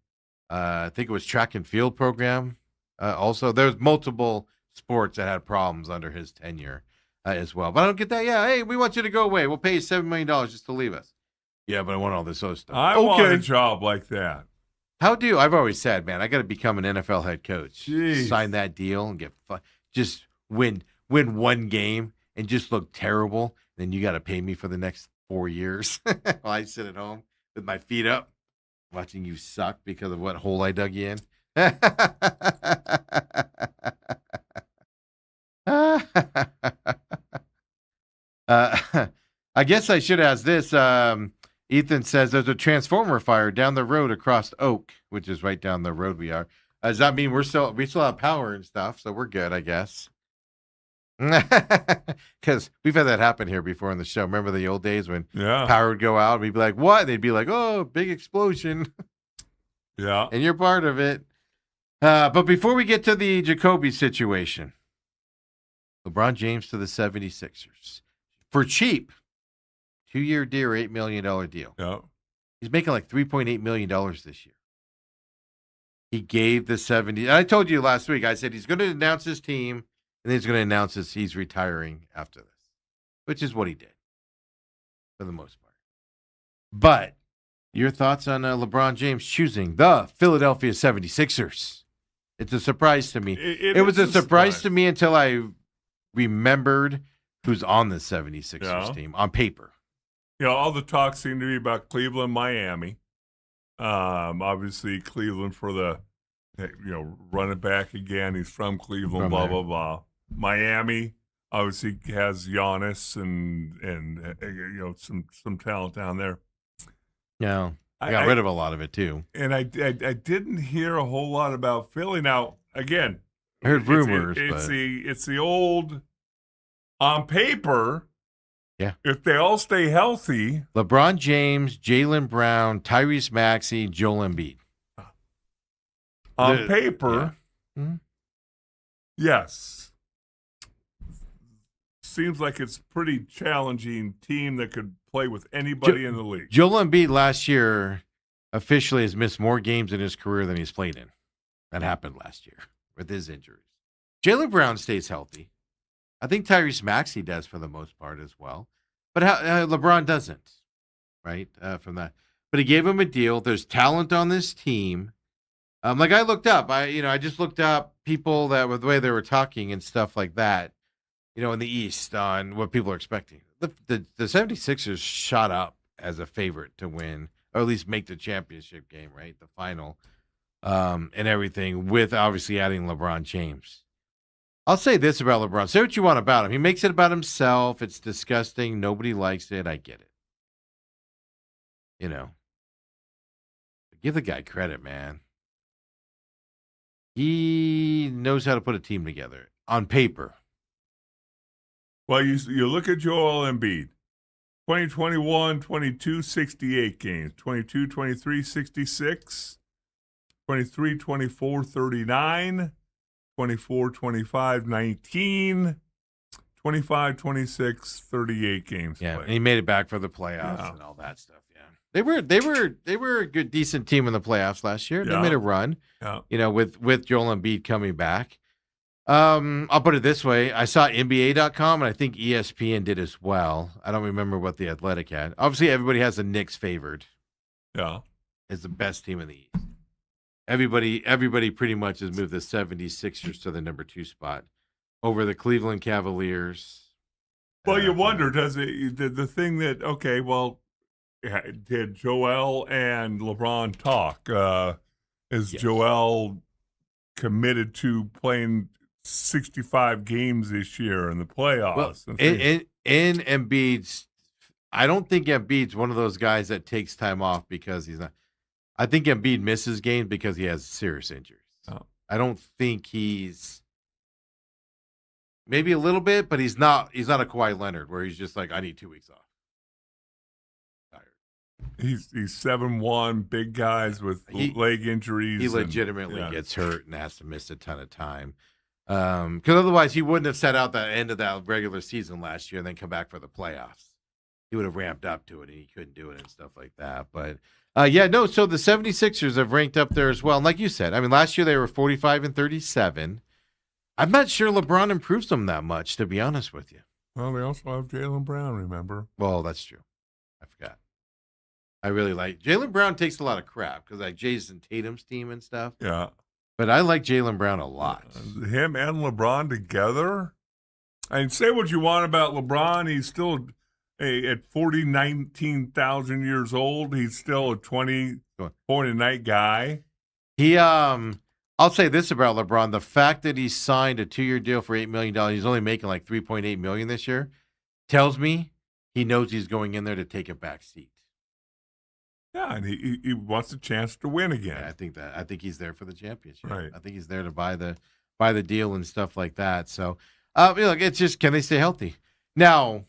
S1: I think it was track and field program. Also, there's multiple sports that had problems under his tenure. As well. But I don't get that. Yeah, hey, we want you to go away. We'll pay you $7 million just to leave us. Yeah, but I want all this other stuff.
S2: I want a job like that.
S1: I've always said, man, I got to become an NFL head coach.
S2: Jeez.
S1: Sign that deal and just win one game and just look terrible. Then you got to pay me for the next 4 years while I sit at home with my feet up, watching you suck because of what hole I dug you in. I guess I should ask this. Ethan says there's a transformer fire down the road across Oak, which is right down the road we are. Does that mean we still have power and stuff, so we're good, I guess? Because we've had that happen here before in the show. Remember the old days when power would go out? We'd be like, what? They'd be like, oh, big explosion.
S2: Yeah.
S1: And you're part of it. But before we get to the Jacoby situation, LeBron James to the 76ers. For cheap, 2-year deal, $8 million deal.
S2: Yeah.
S1: He's making like $3.8 million this year. He gave the 70. I told you last week, I said he's going to announce his team, and then he's going to announce he's retiring after this, which is what he did for the most part. But your thoughts on LeBron James choosing the Philadelphia 76ers? It's a surprise to me. It was a surprise to me until I remembered who's on the 76ers team on paper.
S2: All the talk seemed to be about Cleveland, Miami. Obviously Cleveland for the, run it back again. He's from Cleveland, blah, blah, blah. Miami obviously has Giannis and some talent down there.
S1: Yeah. I got rid of a lot of it too.
S2: And I didn't hear a whole lot about Philly. Now, again,
S1: I heard rumors.
S2: It's the old on paper.
S1: Yeah.
S2: If they all stay healthy,
S1: LeBron James, Jaylen Brown, Tyrese Maxey, Joel Embiid.
S2: On paper, yes. seems like it's a pretty challenging team that could play with anybody in the league.
S1: Joel Embiid last year officially has missed more games in his career than he's played in. That happened last year with his injuries. Jaylen Brown stays healthy. I think Tyrese Maxey does for the most part as well. But LeBron doesn't, right, from that. But he gave him a deal. There's talent on this team. Like I looked up. I just looked up people that were the way they were talking and stuff like that, in the East on what people are expecting. The 76ers shot up as a favorite to win, or at least make the championship game, right? The final, and everything, with obviously adding LeBron James. I'll say this about LeBron. Say what you want about him. He makes it about himself. It's disgusting. Nobody likes it. I get it. Give the guy credit, man. He knows how to put a team together on paper.
S2: Well, you look at Joel Embiid. 2021, 22, 68 games. 22, 23, 66. 23, 24, 39. 24, 25, 19. 25, 26, 38 games
S1: Yeah,
S2: played.
S1: and he made it back for the playoffs and all that stuff. Yeah, they were a good, decent team in the playoffs last year. They made a run.
S2: Yeah.
S1: With Joel Embiid coming back. I'll put it this way: I saw NBA.com, and I think ESPN did as well. I don't remember what the Athletic had. Obviously, everybody has the Knicks favored.
S2: Yeah,
S1: As the best team in the East. Everybody pretty much has moved the 76ers to the number 2 spot over the Cleveland Cavaliers.
S2: Well, you wonder, does it the thing that did Joel and LeBron talk? Is
S1: Yes.
S2: Joel committed to playing 65 games this year in the playoffs?
S1: Well, in Embiid's, I don't think Embiid's one of those guys that takes time off because he's not. I think Embiid misses games because he has serious injuries.
S2: Oh.
S1: I don't think he's maybe a little bit, but he's not a Kawhi Leonard where he's just like, I need 2 weeks off. Tired.
S2: He's 7'1", big guys with leg injuries.
S1: He legitimately gets hurt and has to miss a ton of time. Because otherwise he wouldn't have set out the end of that regular season last year and then come back for the playoffs. He would have ramped up to it and he couldn't do it and stuff like that. But so the 76ers have ranked up there as well. And like you said, I mean, last year they were 45-37. I'm not sure LeBron improves them that much, to be honest with you.
S2: Well, they also have Jaylen Brown, remember?
S1: Well, that's true. I forgot. I really like Jaylen Brown. Takes a lot of crap because like Jason Tatum's team and stuff.
S2: Yeah.
S1: But I like Jaylen Brown a lot.
S2: Him and LeBron together? And say what you want about LeBron, he's still at 19,000 years old. He's still a 20-point-a-night guy.
S1: I'll say this about LeBron: the fact that he signed a 2-year deal for $8 million, he's only making like $3.8 million this year, tells me he knows he's going in there to take a back seat.
S2: Yeah, and he wants a chance to win again.
S1: Yeah, I think he's there for the championship.
S2: Right.
S1: I think he's there to buy the deal and stuff like that. So, look, it's just, can they stay healthy? Now,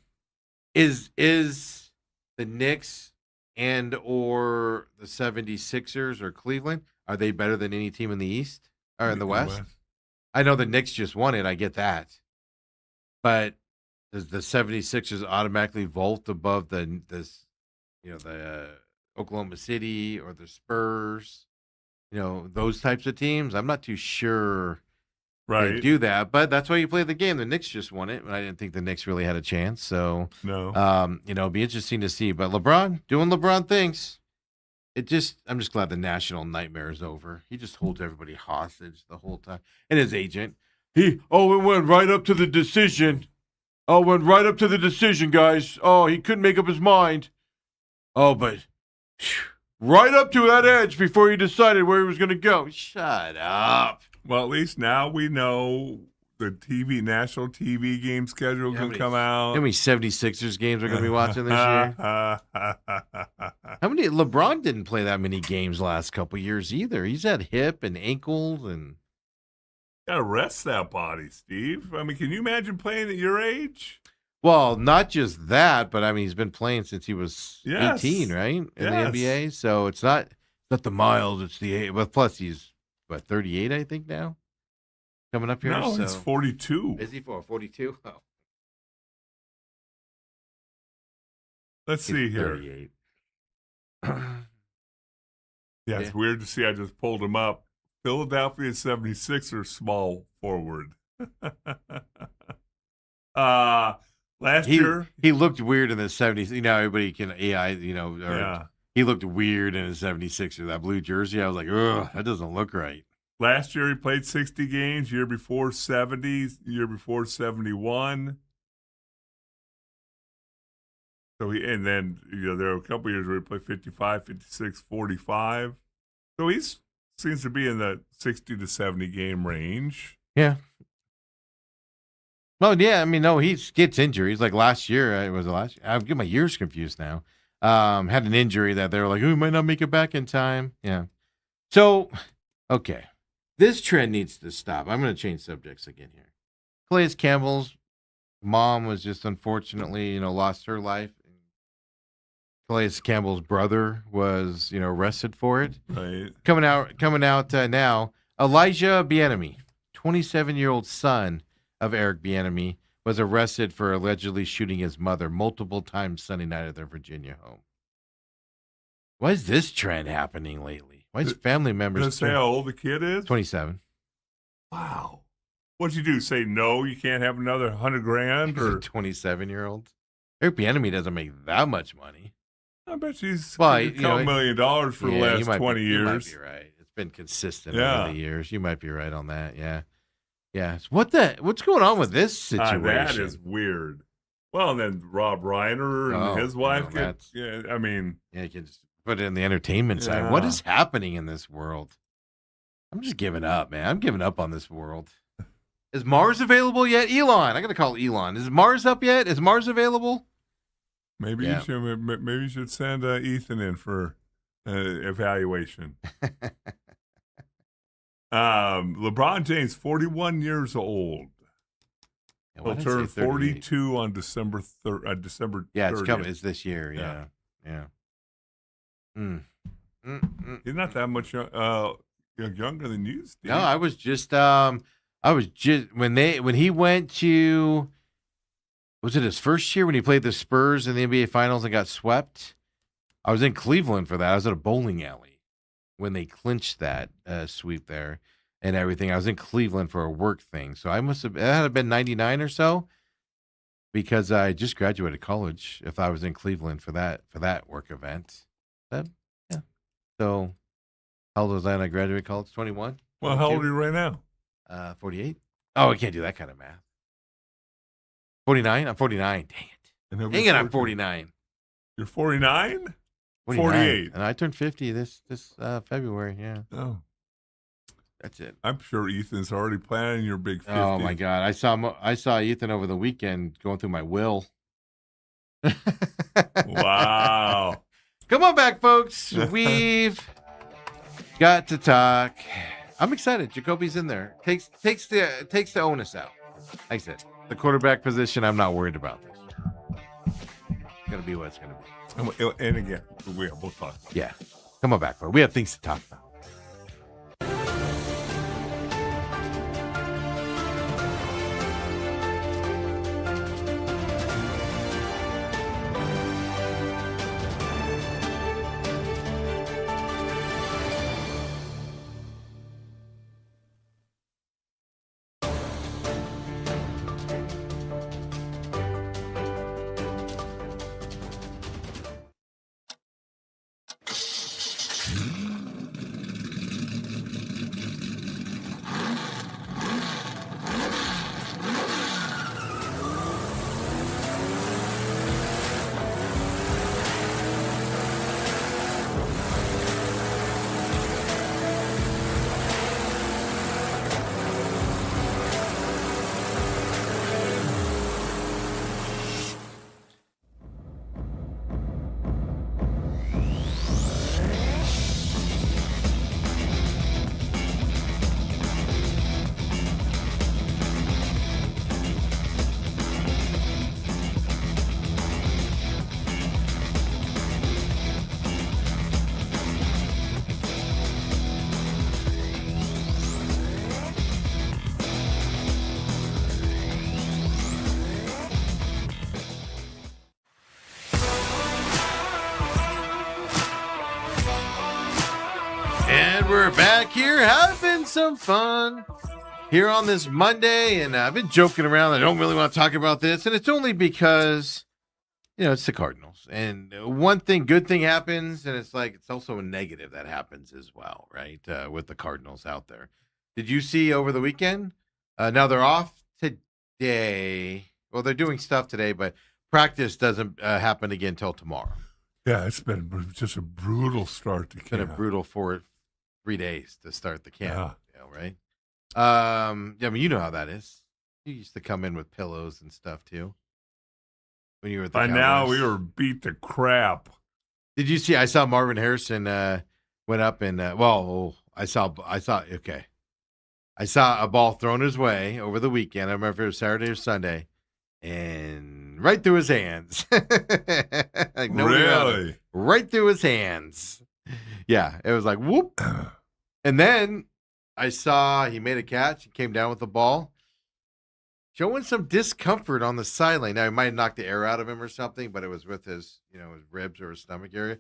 S1: is the Knicks and or the 76ers or Cleveland, are they better than any team in the East or in the West? I know the Knicks just won it. I get that. But does the 76ers automatically vault above the Oklahoma City or the Spurs, those types of teams? I'm not too sure they do that, but that's why you play the game. The Knicks just won it, and I didn't think the Knicks really had a chance. So,
S2: no,
S1: it'd be interesting to see. But LeBron doing LeBron things. I'm just glad the national nightmare is over. He just holds everybody hostage the whole time. And his agent, it went right up to the decision. Went right up to the decision, guys. He couldn't make up his mind. But right up to that edge before he decided where he was going to go. Shut up.
S2: Well, at least now we know the national TV game schedule can come out.
S1: How many 76ers games are going to be watching this year? How many? LeBron didn't play that many games last couple years either. He's had hip and ankles and.
S2: Gotta rest that body, Steve. I mean, can you imagine playing at your age?
S1: Well, not just that, but I mean, he's been playing since he was 18, right? In the NBA. So it's not the miles, it's the age. Well, plus he's 38, I think now. Coming up here.
S2: No, he's 42.
S1: Is he 42? Oh.
S2: Let's
S1: He's
S2: see here.
S1: 38.
S2: Yeah, it's weird to see. I just pulled him up. Philadelphia 76ers small forward. Last year
S1: He looked weird in the 70s. You know, everybody can AI,
S2: yeah.
S1: He looked weird in his 76er. That blue jersey, I was like, ugh, that doesn't look right.
S2: Last year he played 60 games. Year before 70. Year before 71. So and then there are a couple years where he played 55, 56, 45. So seems to be in the 60 to 70 game range.
S1: Yeah. Well, yeah, I mean, no, he gets injuries. Like last year, I get my years confused now. Had an injury that they were like, oh, he might not make it back in time. Yeah. So, okay. This trend needs to stop. I'm going to change subjects again here. Calais Campbell's mom was just unfortunately, lost her life. Calais Campbell's brother was, arrested for it.
S2: Right.
S1: Coming out now, Elijah Bieniemy, 27-year-old son of Eric Bieniemy, was arrested for allegedly shooting his mother multiple times Sunday night at their Virginia home. Why is this trend happening lately? Why is family members...
S2: Does it say how old the kid is?
S1: 27.
S2: Wow. What'd you do? Say no, you can't have another $100,000? Or
S1: 27-year-old? Eric Bieniemy doesn't make that much money.
S2: I bet she's
S1: Well,
S2: a couple $1 million for the last 20 years.
S1: You might be right. It's been consistent over the years. You might be right on that. Yeah. Yeah. What's going on with this situation?
S2: That is weird. Well, and then Rob Reiner and his wife
S1: you can just put it in the entertainment side. What is happening in this world? I'm just giving up, man. I'm giving up on this world. Is Mars available yet? Elon. I got to call Elon. Is Mars up yet? Is Mars available?
S2: Maybe you should send Ethan in for evaluation. LeBron James, 41 years old. He'll turn 42 on December 30th.
S1: Yeah, it's coming. It's this year. Yeah.
S2: He's not that much younger than you, Steve.
S1: No, I was just when he went to. Was it his first year when he played the Spurs in the NBA Finals and got swept? I was in Cleveland for that. I was at a bowling alley when they clinched that sweep there and everything. I was in Cleveland for a work thing. So it had been 99 or so because I just graduated college if I was in Cleveland for that work event. Yeah. So how old was I when I graduated college? 21?
S2: Well, how old are you right now?
S1: 48. Oh, I can't do that kind of math. 49? I'm 49. Dang it. I'm 49.
S2: You're 49?
S1: 48. And I turned 50 this February, yeah.
S2: Oh.
S1: That's it.
S2: I'm sure Ethan's already planning your big 50.
S1: Oh, my God. I saw Ethan over the weekend going through my will.
S2: Wow.
S1: Come on back, folks. We've got to talk. I'm excited. Jacoby's in there. Takes the onus out. Like I said. The quarterback position, I'm not worried about this. It's going to be what it's going to
S2: be. And again, we'll talk.
S1: Yeah. Come on back, bro. We have things to talk about. And we're back here having some fun here on this Monday. And I've been joking around. I don't really want to talk about this. And it's only because, it's the Cardinals. And one good thing happens. And it's also a negative that happens as well, right? With the Cardinals out there. Did you see over the weekend? Now they're off today. Well, they're doing stuff today, but practice doesn't happen again until tomorrow.
S2: Yeah, it's been just a brutal start to camp.
S1: It's been a brutal 3 days to start the camp, right? You know how that is. You used to come in with pillows and stuff too. When you were at the Cowboys.
S2: Now we were beat to crap.
S1: Did you see? I saw Marvin Harrison went up and I saw a ball thrown his way over the weekend. I remember if it was Saturday or Sunday, and right through his hands.
S2: Really?
S1: Right through his hands. Yeah, it was like whoop. And then I saw he made a catch. He came down with the ball, showing some discomfort on the sideline. Now he might have knocked the air out of him or something, but it was with his his ribs or his stomach area.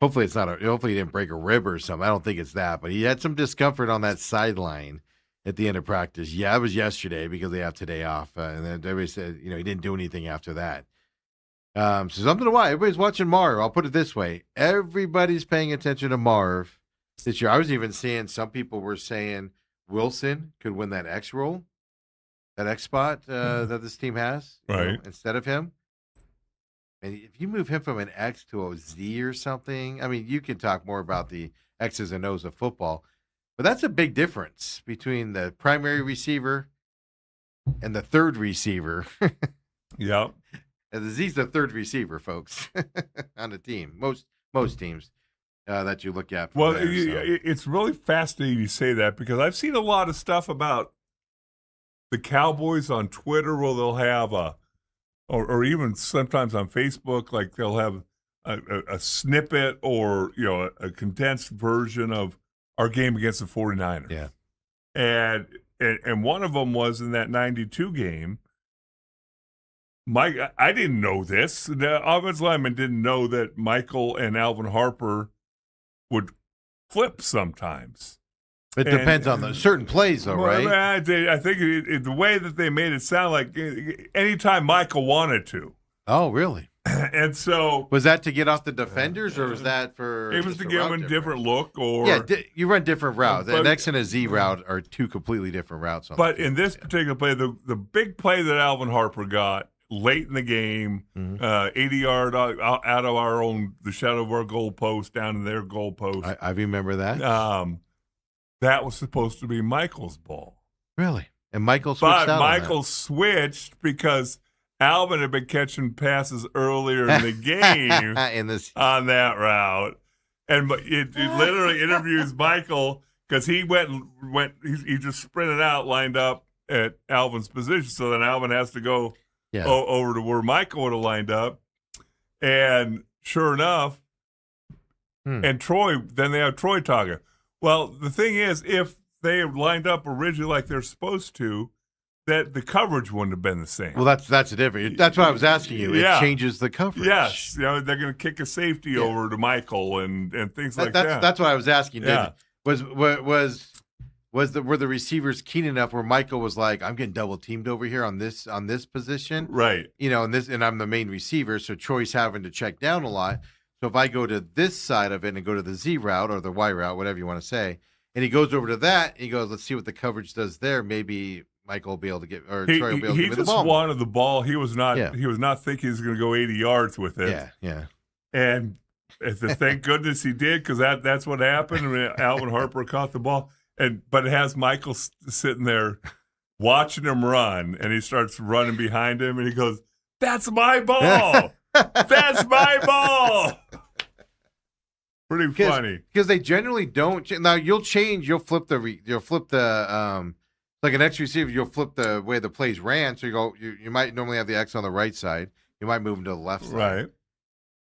S1: Hopefully it's not. Hopefully he didn't break a rib or something. I don't think it's that, but he had some discomfort on that sideline at the end of practice. Yeah, it was yesterday because they have today off, and then everybody said he didn't do anything after that. So something to why everybody's watching Marv. I'll put it this way: everybody's paying attention to Marv this year. I was even seeing some people were saying Wilson could win that X role, that X spot that this team has,
S2: right?
S1: Instead of him. And if you move him from an X to a Z or something, I mean, you can talk more about the X's and O's of football, but that's a big difference between the primary receiver and the third receiver.
S2: Yep.
S1: And the Z's the third receiver, folks, on the team. Most teams that you look at.
S2: Well, it's really fascinating you say that because I've seen a lot of stuff about the Cowboys on Twitter where they'll have or even sometimes on Facebook, like they'll have a snippet or a condensed version of our game against the 49ers.
S1: Yeah.
S2: And one of them was in that 92 game. I didn't know this. The offensive lineman didn't know that Michael and Alvin Harper would flip sometimes.
S1: It depends on the certain plays, though, right?
S2: I think the way that they made it sound like anytime Michael wanted to.
S1: Oh, really?
S2: And so
S1: was that to get off the defenders, or was that for?
S2: It was to give them a different look, or
S1: you run different routes. An X and a Z route are two completely different routes.
S2: But in this particular play, the big play that Alvin Harper got late in the game, 80 yard out of the shadow of our goal post down in their goal post.
S1: I remember that.
S2: That was supposed to be Michael's ball.
S1: Really? And Michael switched out
S2: Michael switched because Alvin had been catching passes earlier in the game on that route. And it literally interviews Michael because he he just sprinted out, lined up at Alvin's position. So then Alvin has to go over to where Michael would have lined up. And sure enough, and then they have Troy talking. Well, the thing is, if they lined up originally like they're supposed to, that the coverage wouldn't have been the same.
S1: Well, that's the difference. That's what I was asking you. It changes the coverage.
S2: Yes, they're going to kick a safety over to Michael and things like that.
S1: That's what I was asking. Yeah. Were the receivers keen enough where Michael was like, I'm getting double teamed over here on this position,
S2: right?
S1: And I'm the main receiver, so Troy's having to check down a lot. So if I go to this side of it and go to the Z route or the Y route, whatever you want to say, and he goes over to that, and he goes, let's see what the coverage does there. Maybe Michael will be able to get, or Troy will be able to get the ball.
S2: He just wanted the ball. He was not thinking he was going to go 80 yards with it.
S1: Yeah.
S2: And thank goodness he did, because that's what happened. I mean, Alvin Harper caught the ball, but it has Michael sitting there watching him run, and he starts running behind him, and he goes, "That's my ball." That's my ball. Pretty funny
S1: because they generally don't. Now you'll flip the like an X receiver. You'll flip the way the plays ran. So you might normally have the X on the right side. You might move them to the left side.
S2: Right.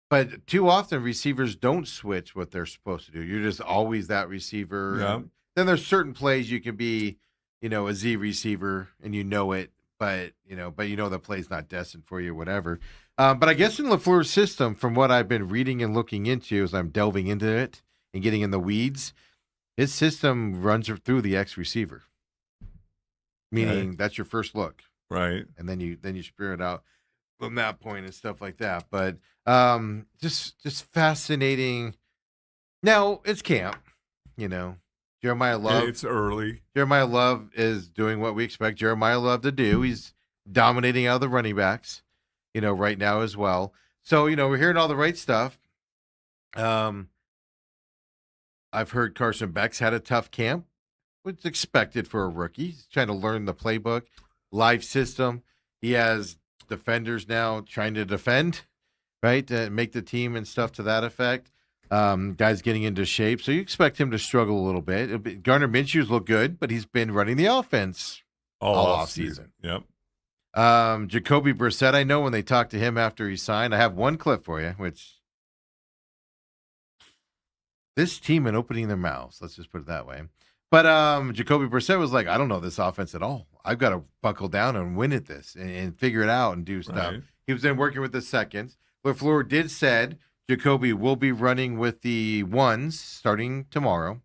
S1: But too often receivers don't switch what they're supposed to do. You're just always that receiver.
S2: Yeah.
S1: Then there's certain plays you can be, a Z receiver and it, but the play's not destined for you, whatever. But I guess in LaFleur's system, from what I've been reading and looking into as I'm delving into it and getting in the weeds, His system runs through the X receiver, meaning that's your first look,
S2: Right.
S1: and then you spear it out from that point and stuff like that. But just fascinating. Now it's camp, you know. Jeremiah Love.
S2: It's early.
S1: Jeremiah Love is doing what we expect Jeremiah Love to do. He's dominating out of the running backs, right now as well. So, we're hearing all the right stuff. I've heard Carson Beck's had a tough camp, which is expected for a rookie. He's trying to learn the playbook, live system. He has defenders now trying to defend, right, to make the team and stuff to that effect. Guys getting into shape, so you expect him to struggle a little bit. Gardner Minshew's look good, but he's been running the offense all off season.
S2: Yep.
S1: Jacoby Brissett, I know when they talked to him after he signed, I have one clip for you, which this team in opening their mouths, let's just put it that way. But Jacoby Brissett was like, I don't know this offense at all. I've got to buckle down and win at this and figure it out and do stuff.
S2: Right.
S1: He was then working with the seconds. LaFleur did said Jacoby will be running with the ones starting tomorrow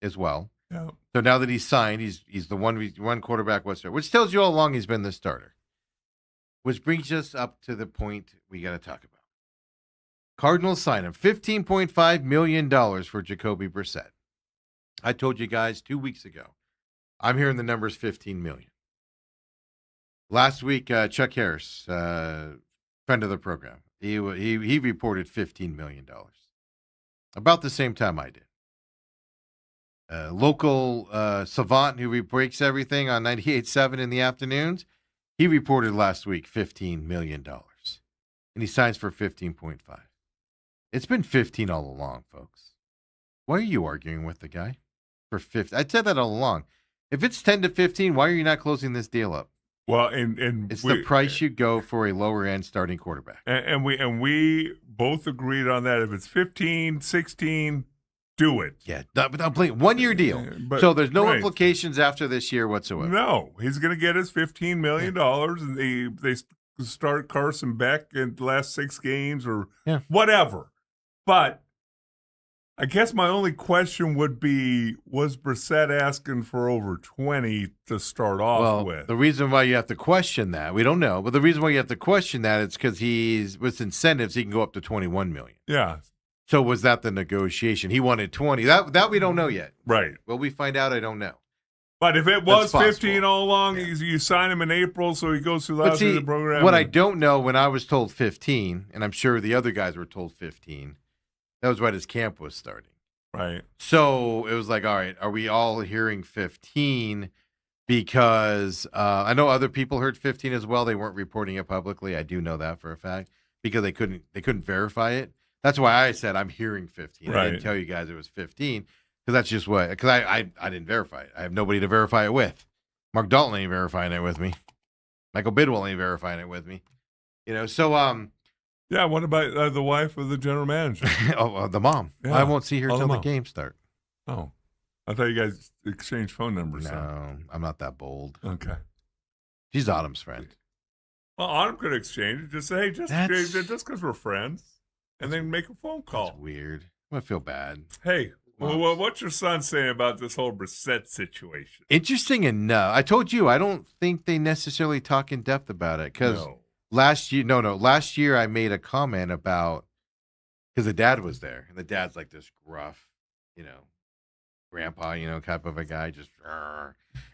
S1: as well.
S2: Yeah.
S1: So now that he's signed, he's the one quarterback was there, which tells you all along he's been the starter. Which brings us up to the point we got to talk about. Cardinals sign him $15.5 million for Jacoby Brissett. I told you guys 2 weeks ago. I'm hearing the numbers $15 million. Last week, Chuck Harris, friend of the program, he reported $15 million. About the same time I did. Local savant who breaks everything on 98.7 in the afternoons, he reported last week $15 million. And he signs for 15.5. It's been 15 all along, folks. Why are you arguing with the guy for 50? I said that all along. If it's 10 to 15, why are you not closing this deal up?
S2: Well, and
S1: it's the price you go for a lower end starting quarterback.
S2: And we both agreed on that. If it's 15, 16, do it.
S1: Yeah, but I'm playing 1 year deal. So there's no implications after this year whatsoever.
S2: No, he's going to get his $15 million, and they start Carson Beck in the last 6 games or whatever. But I guess my only question would be, was Brissett asking for over 20 to start off with?
S1: The reason why you have to question that, we don't know, but the reason why you have to question that is because with incentives, he can go up to $21 million.
S2: Yeah.
S1: So was that the negotiation? He wanted 20. That we don't know yet.
S2: Right.
S1: Will we find out? I don't know.
S2: But if it was 15 all along, you sign him in April, so he goes through the program.
S1: What I don't know, when I was told 15, and I'm sure the other guys were told 15, that was right as camp was starting.
S2: Right.
S1: So it was like, all right, are we all hearing 15? Because I know other people heard 15 as well. They weren't reporting it publicly. I do know that for a fact because they couldn't verify it. That's why I said I'm hearing 15.
S2: Right.
S1: I didn't tell you guys it was 15 because that's just what. Because I didn't verify it. I have nobody to verify it with. Mark Dalton ain't verifying it with me. Michael Bidwell ain't verifying it with me. So
S2: yeah, what about the wife of the general manager?
S1: The mom. Yeah. I won't see her till the game start.
S2: Oh. I thought you guys exchanged phone numbers.
S1: No, I'm not that bold.
S2: Okay.
S1: She's Autumn's friend.
S2: Well, Autumn could exchange it. Just say, just because we're friends. And then make a phone call.
S1: That's weird. I feel bad.
S2: Hey, well, what's your son saying about this whole Brissett situation?
S1: Interesting enough. I told you, I don't think they necessarily talk in depth about it. Because last year I made a comment about, because the dad was there. And the dad's like this gruff, grandpa, type of a guy, just,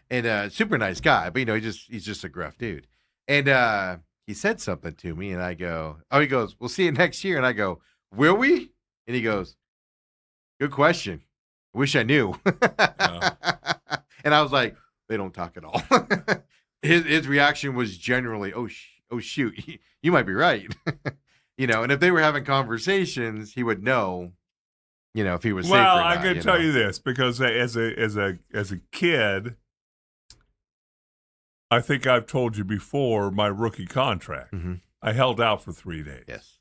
S1: and super nice guy. But, he's just a gruff dude. And he said something to me, and I go, he goes, we'll see you next year. And I go, will we? And he goes, good question. I wish I knew. And I was like, they don't talk at all. His reaction was generally, oh shoot, you might be right. And if they were having conversations, he would know, if he was safe or not.
S2: Well, I can tell you this, because as a kid, I think I've told you before, my rookie contract, I held out for 3 days.
S1: Yes.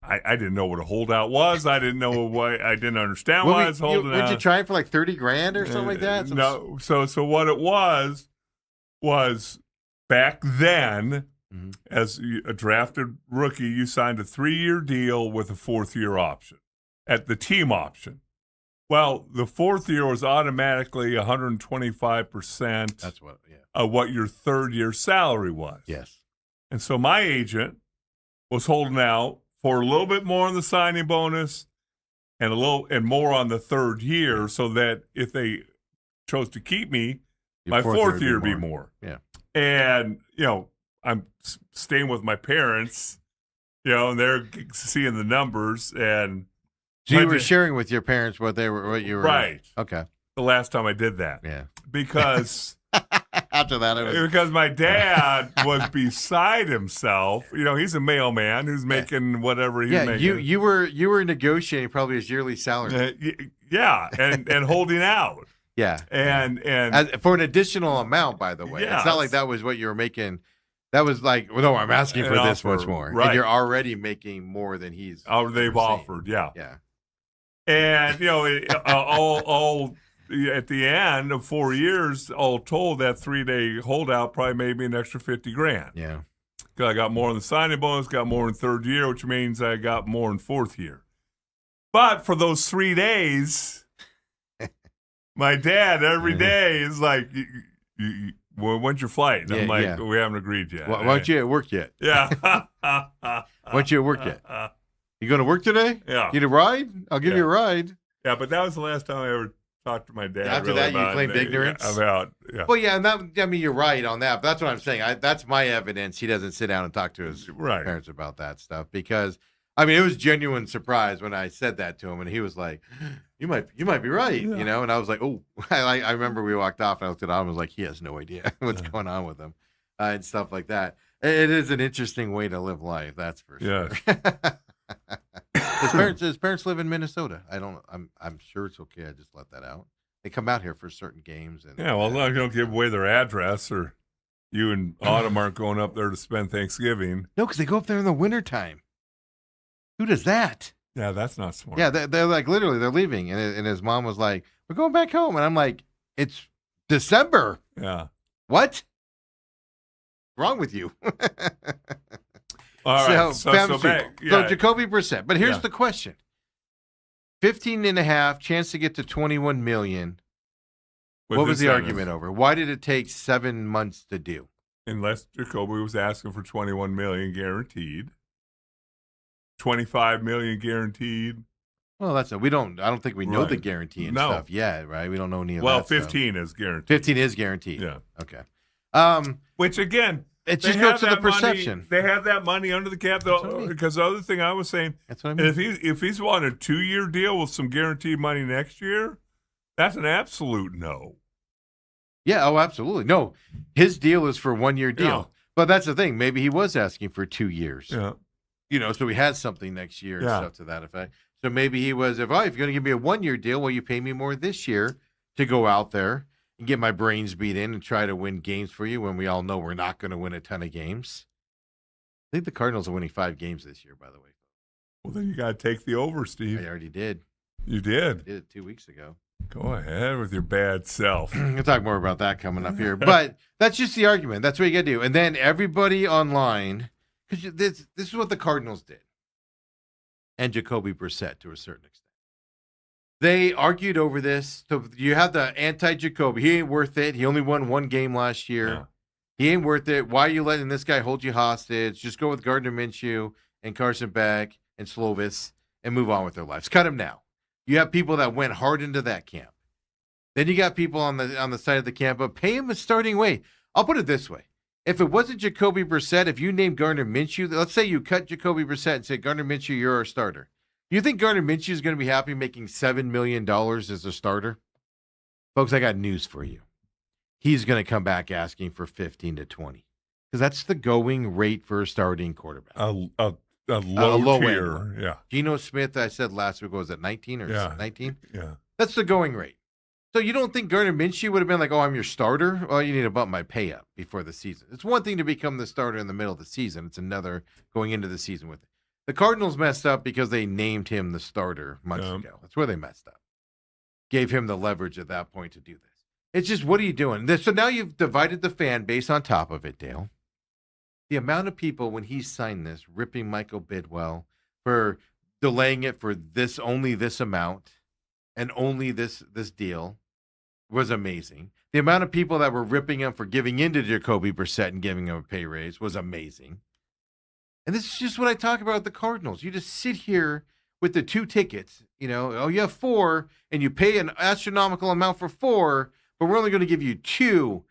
S2: I didn't know what a holdout was. I didn't know why. I didn't understand why I was holding out.
S1: Weren't you trying for like $30,000 or something like that?
S2: No. So what it was back then, as a drafted rookie, you signed a 3-year deal with a 4th-year option at the team option. Well, the fourth year was automatically 125%
S1: That's what. Yeah.
S2: of what your third year salary was.
S1: Yes.
S2: And so my agent was holding out for a little bit more on the signing bonus and more on the third year, so that if they chose to keep me,
S1: Your
S2: my fourth
S1: year
S2: year
S1: would
S2: would be more.
S1: Yeah.
S2: And, I'm staying with my parents, and they're seeing the numbers. And
S1: So you were sharing with your parents what you were.
S2: Right.
S1: Okay.
S2: The last time I did that.
S1: Yeah.
S2: Because
S1: after that, it was
S2: because my dad was beside himself. He's a mailman who's making whatever he's making.
S1: You were negotiating probably his yearly salary.
S2: Yeah, and holding out.
S1: Yeah.
S2: And
S1: for an additional amount, by the way.
S2: Yes.
S1: It's not like that was what you were making. That was like, well, no, I'm asking for this much more.
S2: Right.
S1: And you're already making more than he's
S2: they've offered, yeah.
S1: Yeah.
S2: And, all at the end of 4 years, all told, that 3-day holdout probably made me an extra $50,000.
S1: Yeah.
S2: Because I got more in the signing bonus, got more in third year, which means I got more in fourth year. But for those 3 days, my dad every day is like, well, when's your flight? And I'm like, we haven't agreed yet.
S1: Why aren't you at work yet?
S2: Yeah.
S1: Why aren't you at work yet? You going to work today?
S2: Yeah.
S1: Need a ride? I'll give you a ride.
S2: Yeah, but that was the last time I ever talked to my dad.
S1: After
S2: really
S1: that, you claimed ignorance?
S2: Yeah.
S1: Well, yeah, and you're right on that. But that's what I'm saying. That's my evidence. He doesn't sit down and talk to his parents about that stuff, because, it was genuine surprise when I said that to him, and he was like, "You might be right," And I was like, "Oh," I remember we walked off, and I looked at him and was like, "He has no idea what's going on with him," and stuff like that. It is an interesting way to live life, that's for sure.
S2: Yes.
S1: His parents live in Minnesota. I'm sure it's okay. I just let that out. They come out here for certain games. And
S2: as long as you don't give away their address, or you and Autumn aren't going up there to spend Thanksgiving.
S1: No, because they go up there in the wintertime. Who does that?
S2: Yeah, that's not smart.
S1: Yeah, they're like, literally, they're leaving. And his mom was like, "We're going back home." And I'm like, "It's December."
S2: Yeah.
S1: What? What's wrong with you?
S2: All right. So
S1: Jacoby Brissett. But here's the question. 15.5 chance to get to 21 million. What was the argument over? Why did it take 7 months to do?
S2: Unless Jacoby was asking for 21 million guaranteed. 25 million guaranteed.
S1: Well, I don't think we know the guarantee and stuff yet, right? We don't know any of that.
S2: Well, 15 is guaranteed.
S1: 15 is guaranteed.
S2: Yeah.
S1: Okay.
S2: Which again,
S1: it just goes to the perception.
S2: They have that money under the cap, though, because the other thing I was saying,
S1: that's what I mean.
S2: And if he's wanting a 2-year deal with some guaranteed money next year, that's an absolute no.
S1: Yeah, absolutely. No, his deal is for 1-year deal.
S2: Yeah.
S1: But that's the thing. Maybe he was asking for 2 years.
S2: Yeah.
S1: So he has something next year and stuff to that effect. So maybe he was, if you're going to give me a 1-year deal, well, you pay me more this year to go out there and get my brains beat in and try to win games for you, when we all know we're not going to win a ton of games. I think the Cardinals are winning 5 games this year, by the way.
S2: Well, then you got to take the over, Steve.
S1: I already did.
S2: You did?
S1: I did it 2 weeks ago.
S2: Go ahead with your bad self.
S1: We'll talk more about that coming up here. But that's just the argument. That's what you got to do. And then everybody online, because this is what the Cardinals did, and Jacoby Brissett to a certain extent. They argued over this. So you have the anti-Jacoby. He ain't worth it. He only won 1 game last year.
S2: Yeah.
S1: He ain't worth it. Why are you letting this guy hold you hostage? Just go with Gardner Minshew and Carson Beck and Slovis and move on with their lives. Cut him now. You have people that went hard into that camp. Then you got people on the side of the camp, but pay him a starting wage. I'll put it this way. If it wasn't Jacoby Brissett, if you named Gardner Minshew, let's say you cut Jacoby Brissett and said, Gardner Minshew, you're our starter. Do you think Gardner Minshew is going to be happy making $7 million as a starter? Folks, I got news for you. He's going to come back asking for 15 to 20, because that's the going rate for a starting quarterback.
S2: A low tier.
S1: End.
S2: Yeah.
S1: Geno Smith, I said last week, was it 19 or 19?
S2: Yeah.
S1: That's the going rate. So you don't think Gardner Minshew would have been like, "Oh, I'm your starter"? Well, you need to bump my pay up before the season. It's one thing to become the starter in the middle of the season. It's another going into the season with it. The Cardinals messed up because they named him the starter months ago. That's where they messed up. Gave him the leverage at that point to do this. It's just, what are you doing? So now you've divided the fan base on top of it, Dale. The amount of people, when he signed this, ripping Michael Bidwell for delaying it for only this amount. and only this deal was amazing. The amount of people that were ripping him for giving into Jacoby Brissett and giving him a pay raise was amazing. And this is just what I talk about with the Cardinals. You just sit here with the 2 tickets, you have 4 and you pay an astronomical amount for 4, but we're only going to give you 2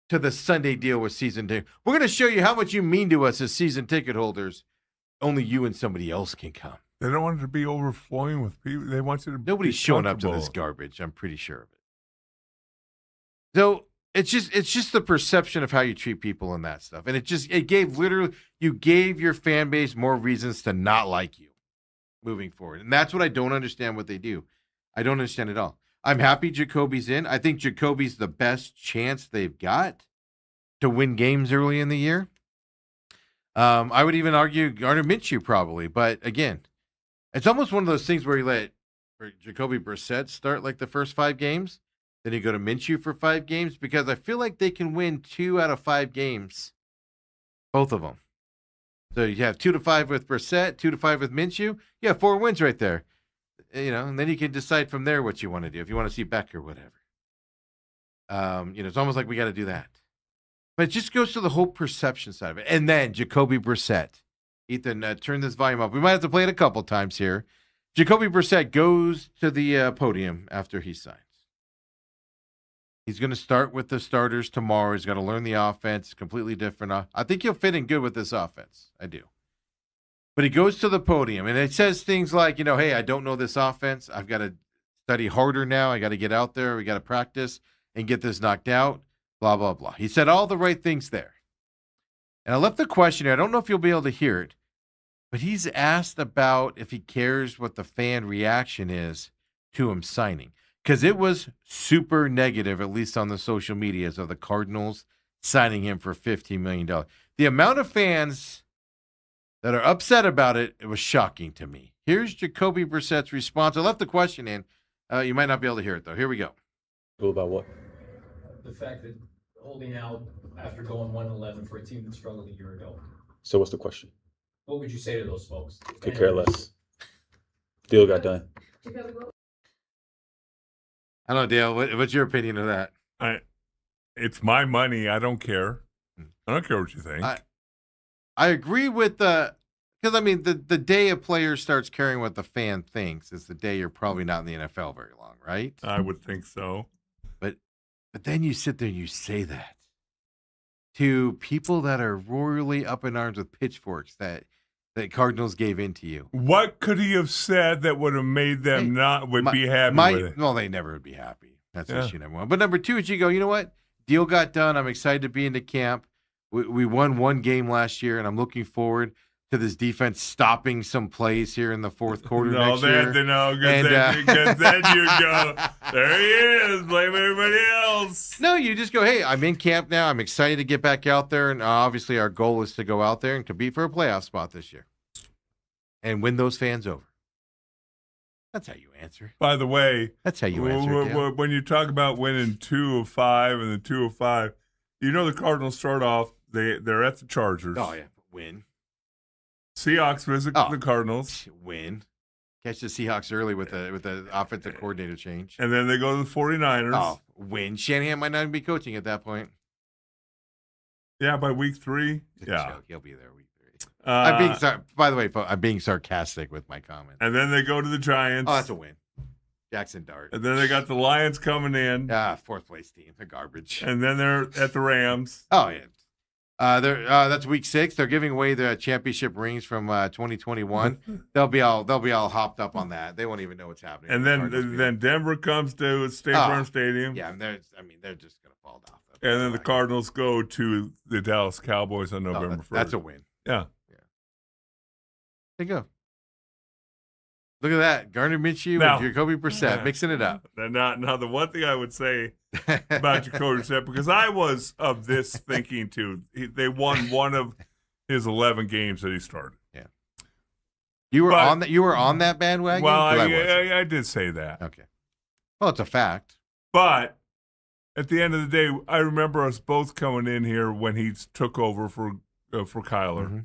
S1: to the Sunday deal with season ticket. We're going to show you how much you mean to us as season ticket holders. Only you and somebody else can come.
S2: They don't want it to be overflowing with people. They want you to
S1: Nobody's showing up to this garbage. I'm pretty sure of it. So it's just the perception of how you treat people and that stuff. And you gave your fan base more reasons to not like you moving forward. And that's what I don't understand what they do. I don't understand at all. I'm happy Jacoby's in. I think Jacoby's the best chance they've got to win games early in the year. I would even argue Gardner Minshew probably. But again, it's almost one of those things where you let Jacoby Brissett start like the first 5 games. Then you go to Minshew for 5 games because I feel like they can win 2 out of 5 games, both of them. So you have 2-5 with Brissett, 2-5 with Minshew. You have 4 wins right there, and then you can decide from there what you want to do if you want to see Beck or whatever. It's almost like we got to do that, but it just goes to the whole perception side of it. And then Jacoby Brissett, Ethan, turn this volume up. We might have to play it a couple times here. Jacoby Brissett goes to the podium after he signs. He's going to start with the starters tomorrow. He's got to learn the offense. Completely different. I think he'll fit in good with this offense. I do. But he goes to the podium, and it says things like, hey, I don't know this offense. I've got to study harder now. I got to get out there. We got to practice and get this knocked out, blah, blah, blah. He said all the right things there. And I left the question here. I don't know if you'll be able to hear it, but he's asked about if he cares what the fan reaction is to him signing. Because it was super negative, at least on the social medias, of the Cardinals signing him for $15 million. The amount of fans that are upset about it, it was shocking to me. Here's Jacoby Brissett's response. I left the question in. You might not be able to hear it, though. Here we go.
S3: About what?
S4: The fact that holding out after going 1-11 for a team that struggled a year ago.
S3: So what's the question?
S4: What would you say to those folks?
S3: Could care less. Deal got done.
S1: I don't know, Dale. What's your opinion of that?
S2: It's my money. I don't care. I don't care what you think.
S1: I agree with because the day a player starts caring what the fan thinks is the day you're probably not in the NFL very long, right?
S2: I would think so.
S1: But then you sit there and you say that to people that are royally up in arms with pitchforks that Cardinals gave in to you.
S2: What could he have said that would have made them be happy with it?
S1: Well, they never would be happy. That's issue number 1. But number 2 is you go, you know what? Deal got done. I'm excited to be in the camp. We won 1 game last year, and I'm looking forward to this defense stopping some plays here in the fourth quarter next year.
S2: Because then you go, there he is, blame everybody else.
S1: No, you just go, hey, I'm in camp now. I'm excited to get back out there, and obviously our goal is to go out there and compete for a playoff spot this year and win those fans over. That's how you answer.
S2: By the way,
S1: that's how you answer.
S2: When you talk about winning 2 of 5 and the 2 of 5, the Cardinals start off, they're at the Chargers.
S1: Oh, yeah, win.
S2: Seahawks visit the Cardinals.
S1: Win. Catch the Seahawks early with the offensive coordinator change.
S2: And then they go to the 49ers.
S1: Oh, win. Shanahan might not even be coaching at that point.
S2: Yeah, by week 3.
S1: Yeah. He'll be there week 3. By the way, I'm being sarcastic with my comment.
S2: And then they go to the Giants.
S1: Oh, that's a win. Jackson Dart.
S2: And then they got the Lions coming in.
S1: 4th place team. They're garbage.
S2: And then they're at the Rams.
S1: Oh, yeah. That's week 6. They're giving away the championship rings from 2021. They'll be all hopped up on that. They won't even know what's happening.
S2: And then Denver comes to State Farm Stadium.
S1: Yeah, they're just gonna fall down.
S2: And then the Cardinals go to the Dallas Cowboys on November 1st.
S1: That's a win.
S2: Yeah.
S1: There you go. Look at that. Gardner Minshew and Jacoby Brissett mixing it up.
S2: Now, the one thing I would say about Jacoby Brissett, because I was of this thinking too, they won 1 of his 11 games that he started.
S1: Yeah. You were on that. You were on that bandwagon.
S2: Well, I did say that.
S1: Okay. Well, it's a fact.
S2: But at the end of the day, I remember us both coming in here when he took over for Kyler.
S1: Mm-hmm.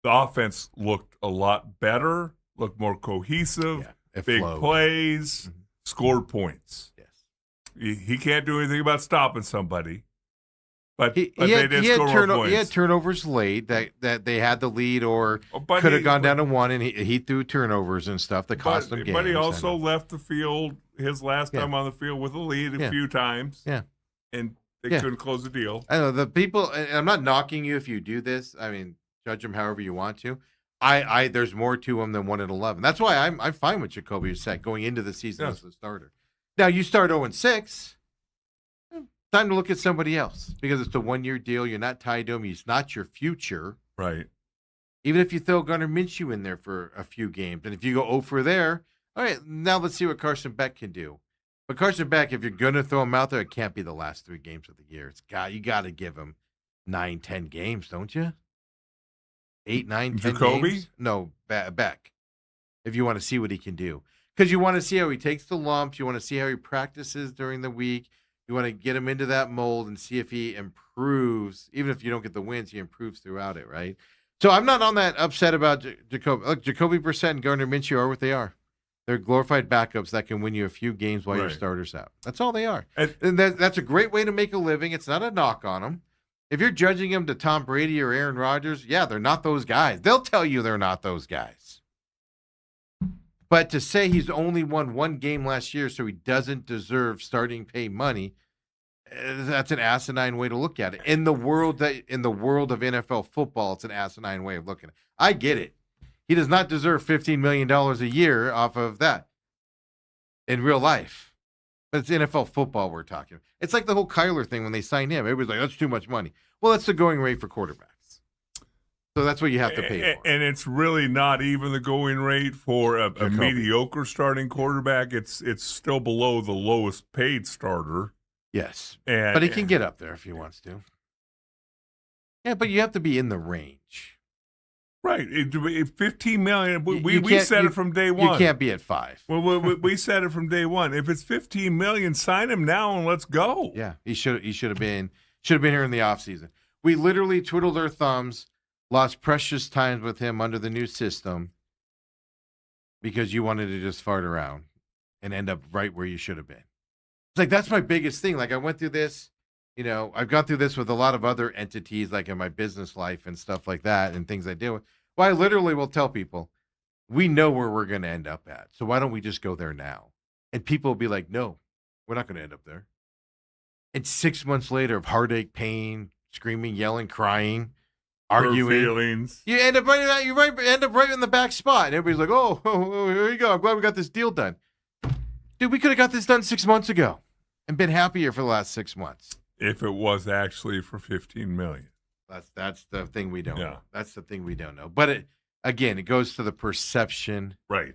S2: The offense looked a lot better. Looked more cohesive, big
S1: flowed.
S2: plays, scored points.
S1: Yes.
S2: He can't do anything about stopping somebody. But
S1: He
S2: they
S1: had,
S2: did
S1: he, had
S2: score more
S1: turno-
S2: points.
S1: he had turnovers late that they had the lead or
S2: But
S1: could have
S2: he-
S1: gone down to one, and he threw turnovers and stuff that cost them games.
S2: But he
S1: and-
S2: also left the field his last time on the field with a lead a few times.
S1: Yeah.
S2: And they couldn't close the deal.
S1: I know the people, and I'm not knocking you if you do this. I mean, judge them however you want to. There's more to them than 1-11. That's why I'm fine with Jacoby Brissett going into the season as the starter. Now you start 0-6. Time to look at somebody else because it's a 1-year deal. You're not tied to him. He's not your future.
S2: Right.
S1: Even if you throw Gunnar Minshew in there for a few games, and if you go 0 for there, all right, now let's see what Carson Beck can do. But Carson Beck, if you're going to throw him out there, it can't be the last 3 games of the year. You got to give him 9, 10 games, don't you? 8, 9, 10
S2: Jacoby?
S1: games? No, Beck. If you want to see what he can do. Because you want to see how he takes the lumps. You want to see how he practices during the week. You want to get him into that mold and see if he improves. Even if you don't get the wins, he improves throughout it, right? So I'm not on that upset about Jacoby. Look, Jacoby Brissett and Gardner Minshew are what they are. They're glorified backups that can win you a few games while your starter's out. That's all they are. And that's a great way to make a living. It's not a knock on them. If you're judging them to Tom Brady or Aaron Rodgers, yeah, they're not those guys. They'll tell you they're not those guys. But to say he's only won 1 game last year, so he doesn't deserve starting pay money, that's an asinine way to look at it. In the world of NFL football, it's an asinine way of looking at it. I get it. He does not deserve $15 million a year off of that in real life. But it's NFL football we're talking. It's like the whole Kyler thing when they signed him. Everybody's like, that's too much money. Well, that's the going rate for quarterbacks. So that's what you have to pay for.
S2: And it's really not even the going rate for a mediocre starting quarterback. It's still below the lowest paid starter.
S1: Yes. But he can get up there if he wants to. Yeah, but you have to be in the range.
S2: Right. 15 million. We said it from day one.
S1: You can't be at 5.
S2: Well, we said it from day one. If it's 15 million, sign him now and let's go.
S1: Yeah, he should have been here in the offseason. We literally twiddled our thumbs, lost precious times with him under the new system because you wanted to just fart around and end up right where you should have been. It's like that's my biggest thing. Like I went through this, I've gone through this with a lot of other entities, like in my business life and stuff like that, and things I deal with. Well, I literally will tell people, we know where we're going to end up at, so why don't we just go there now? And people will be like, no, we're not going to end up there. And 6 months later of heartache, pain, screaming, yelling, crying, arguing,
S2: feelings.
S1: you end up end up right in the back spot, and everybody's like, oh, here you go. I'm glad we got this deal done. Dude, we could have got this done 6 months ago and been happier for the last 6 months.
S2: If it was actually for 15 million.
S1: That's the thing we don't know.
S2: Yeah.
S1: That's the thing we don't know. But it goes to the perception.
S2: Right.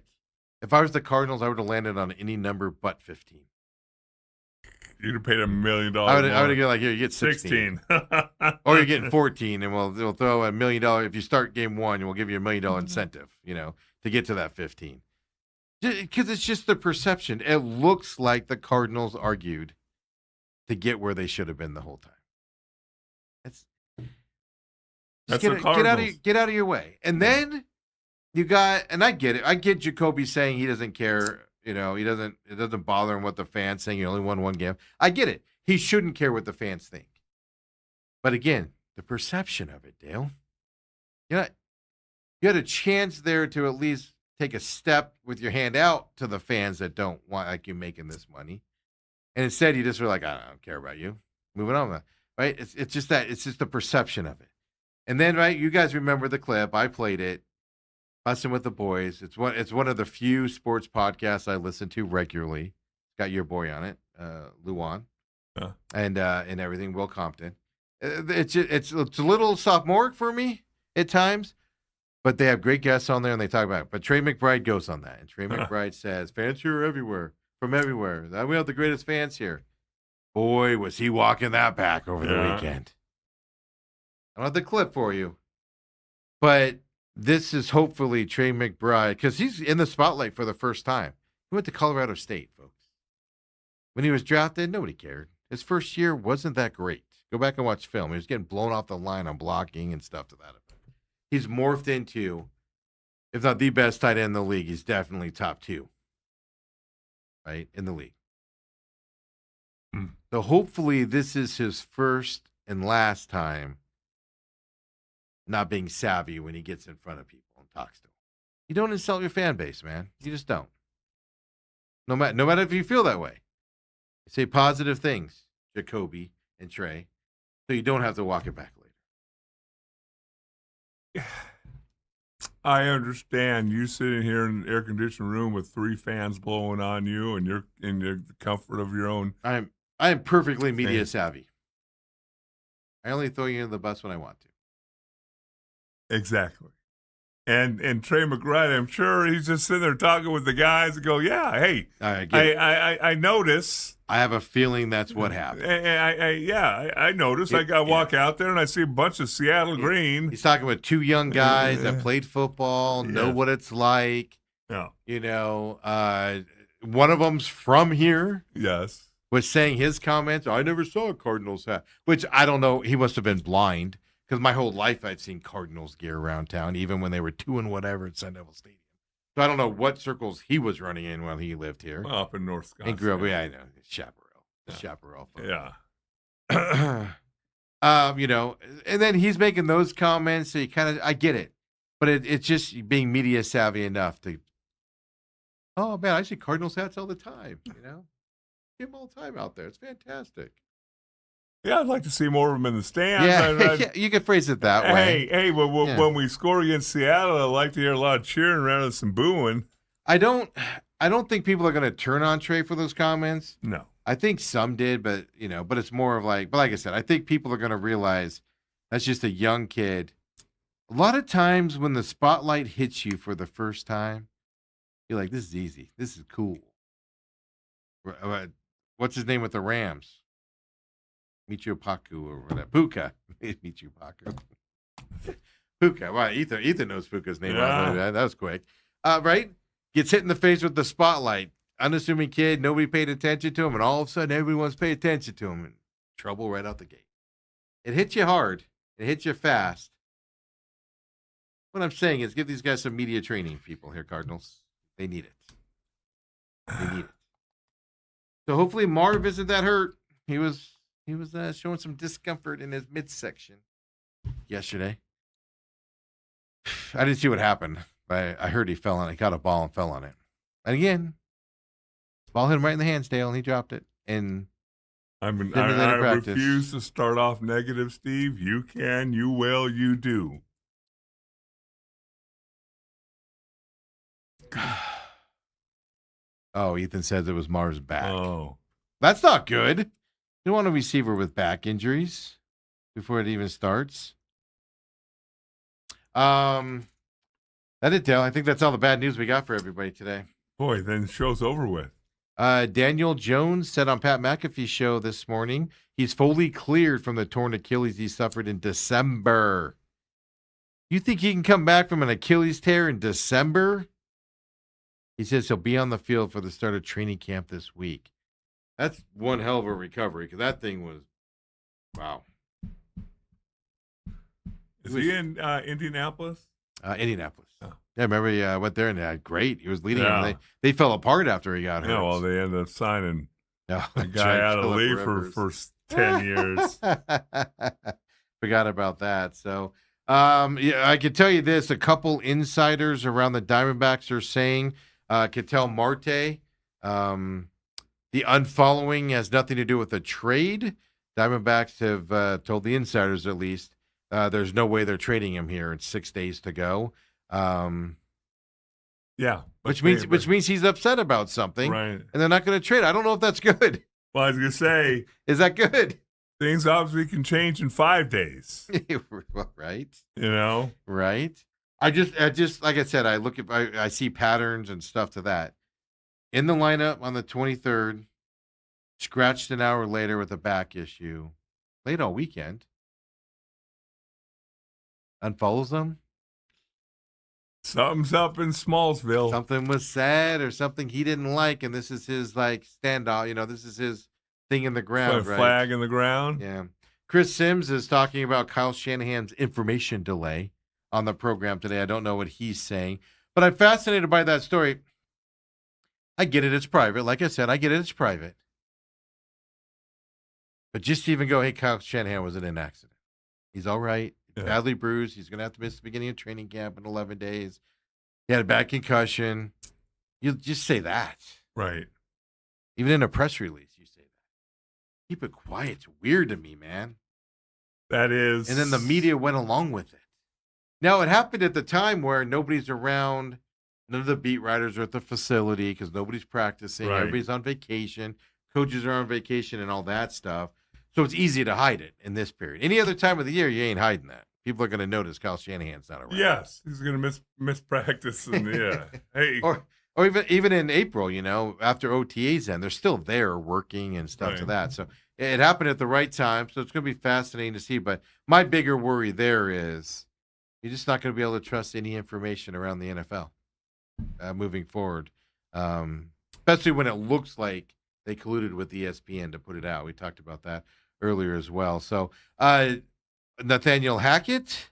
S1: If I was the Cardinals, I would have landed on any number but 15.
S2: You'd have paid $1 million.
S1: I would have been like, here, you get 16. Or you're getting 14, and we'll throw $1 million. If you start game 1, we'll give you $1 million incentive, to get to that 15. Because it's just the perception. It looks like the Cardinals argued to get where they should have been the whole time.
S2: That's the Cardinals.
S1: Get out of your way. And then you got, and I get it. I get Jacoby saying he doesn't care. It doesn't bother him what the fans saying. He only won 1 game. I get it. He shouldn't care what the fans think. But again, the perception of it, Dale. You had a chance there to at least take a step with your hand out to the fans that don't want like you making this money. And instead, you just were like, I don't care about you. Moving on, right? It's just the perception of it. And then, right, you guys remember the clip. I played it, Bussin' with the Boys. It's one of the few sports podcasts I listen to regularly. It's got your boy on it, Luan, and everything, Will Compton. It's a little sophomoric for me at times, but they have great guests on there and they talk about it. But Trey McBride goes on that, and Trey McBride says, fans here are everywhere, from everywhere. We have the greatest fans here. Boy, was he walking that back over the weekend. I don't have the clip for you, but this is hopefully Trey McBride, because he's in the spotlight for the first time. He went to Colorado State, folks. When he was drafted, nobody cared. His first year wasn't that great. Go back and watch film. He was getting blown off the line on blocking and stuff to that effect. He's morphed into, if not the best tight end in the league, he's definitely top 2. right, in the league.
S2: Hmm.
S1: So hopefully this is his first and last time not being savvy when he gets in front of people and talks to them. You don't insult your fan base, man. You just don't. No matter if you feel that way. Say positive things, Jacoby and Trey, so you don't have to walk it back later.
S2: I understand you sitting here in an air-conditioned room with 3 fans blowing on you, and you're in the comfort of your own.
S1: I am perfectly media savvy. I only throw you in the bus when I want to.
S2: Exactly. And Trey McBride, I'm sure he's just sitting there talking with the guys and go, yeah, hey, I notice.
S1: I have a feeling that's what happened.
S2: I notice. I walk out there and I see a bunch of Seattle green.
S1: He's talking with 2 young guys that played football, know what it's like.
S2: Yeah.
S1: You know, one of them's from here.
S2: Yes.
S1: Was saying his comments, I never saw a Cardinals hat, which I don't know. He must have been blind because my whole life I'd seen Cardinals gear around town, even when they were 2 and whatever at Sun Devil Stadium. So I don't know what circles he was running in while he lived here.
S2: Well, up in North Wisconsin.
S1: And grew up, I know, Chaparral. Chaparral.
S2: Yeah.
S1: You know, and then he's making those comments. So you I get it, but it's just being media savvy enough to. Oh man, I see Cardinals hats all the time. You know, see them all the time out there. It's fantastic.
S2: Yeah, I'd like to see more of them in the stands.
S1: Yeah, you can phrase it that way.
S2: Hey, when we score against Seattle, I'd like to hear a lot of cheering rather than some booing.
S1: I don't think people are going to turn on Trey for those comments.
S2: No.
S1: I think some did, but it's more of like I said, I think people are going to realize that's just a young kid. A lot of times when the spotlight hits you for the first time, you're like, this is easy. This is cool. What's his name with the Rams? Michio Paku or whatever. Puka. Michio Paku. Puka. Wow, Ethan knows Puka's name.
S2: Yeah.
S1: That was quick. Right? Gets hit in the face with the spotlight. Unassuming kid. Nobody paid attention to him. And all of a sudden, everyone's paying attention to him. And trouble right out the gate. It hits you hard. It hits you fast. What I'm saying is give these guys some media training, people here, Cardinals. They need it. They need it. So hopefully Marv isn't that hurt. He was showing some discomfort in his midsection yesterday. I didn't see what happened, but I heard he fell on it. He got a ball and fell on it. And again, ball hit him right in the hands, Dale, and he dropped it. And
S2: I refuse to start off negative, Steve. You can, you will, you do.
S1: Oh, Ethan says it was Marv's back.
S2: Oh.
S1: That's not good. You don't want a receiver with back injuries before it even starts. That it, Dale. I think that's all the bad news we got for everybody today.
S2: Boy, then the show's over with.
S1: Daniel Jones said on Pat McAfee's show this morning he's fully cleared from the torn Achilles he suffered in December. You think he can come back from an Achilles tear in December? He says he'll be on the field for the start of training camp this week. That's one hell of a recovery because that thing was, wow.
S2: Is he in Indianapolis?
S1: Indianapolis.
S2: Oh.
S1: Yeah, remember he went there and had great. He was leading them. They fell apart after he got hurt.
S2: Yeah, well, they ended up signing
S1: a
S2: guy out of the league for 10 years.
S1: Forgot about that. So, I can tell you this. A couple insiders around the Diamondbacks are saying, Ketel Marte, the unfollowing has nothing to do with the trade. Diamondbacks have told the insiders, at least, there's no way they're trading him here. It's 6 days to go.
S2: Yeah,
S1: which means he's upset about something,
S2: right?
S1: And they're not going to trade. I don't know if that's good.
S2: Well, I was going to say,
S1: is that good?
S2: Things obviously can change in 5 days,
S1: right?
S2: You know,
S1: right? I just like I said, I see patterns and stuff to that. In the lineup on the 23rd, scratched an hour later with a back issue, played all weekend. Unfollows them.
S2: Something's up in Smallsville.
S1: Something was said or something he didn't like, and this is his standoff. This is his thing in the ground, right?
S2: Flag in the ground.
S1: Yeah. Chris Sims is talking about Kyle Shanahan's information delay on the program today. I don't know what he's saying, but I'm fascinated by that story. I get it. It's private. Like I said, I get it. It's private. But just to even go, hey, Kyle Shanahan was in an accident. He's all right.
S2: Yeah.
S1: Badly bruised. He's going to have to miss the beginning of training camp in 11 days. He had a bad concussion. You just say that.
S2: Right.
S1: Even in a press release, you say that. Keep it quiet. It's weird to me, man.
S2: That is.
S1: And then the media went along with it. Now, it happened at the time where nobody's around. None of the beat writers are at the facility because nobody's practicing.
S2: Right.
S1: Everybody's on vacation. Coaches are on vacation and all that stuff. So it's easy to hide it in this period. Any other time of the year, you ain't hiding that. People are going to notice Kyle Shanahan's not around.
S2: Yes, he's going to miss practice. And yeah. Hey.
S1: Or even in April, after OTAs end, they're still there working and stuff to that. So it happened at the right time. So it's going to be fascinating to see. But my bigger worry there is you're just not going to be able to trust any information around the NFL moving forward, especially when it looks like they colluded with ESPN to put it out. We talked about that earlier as well. So Nathaniel Hackett,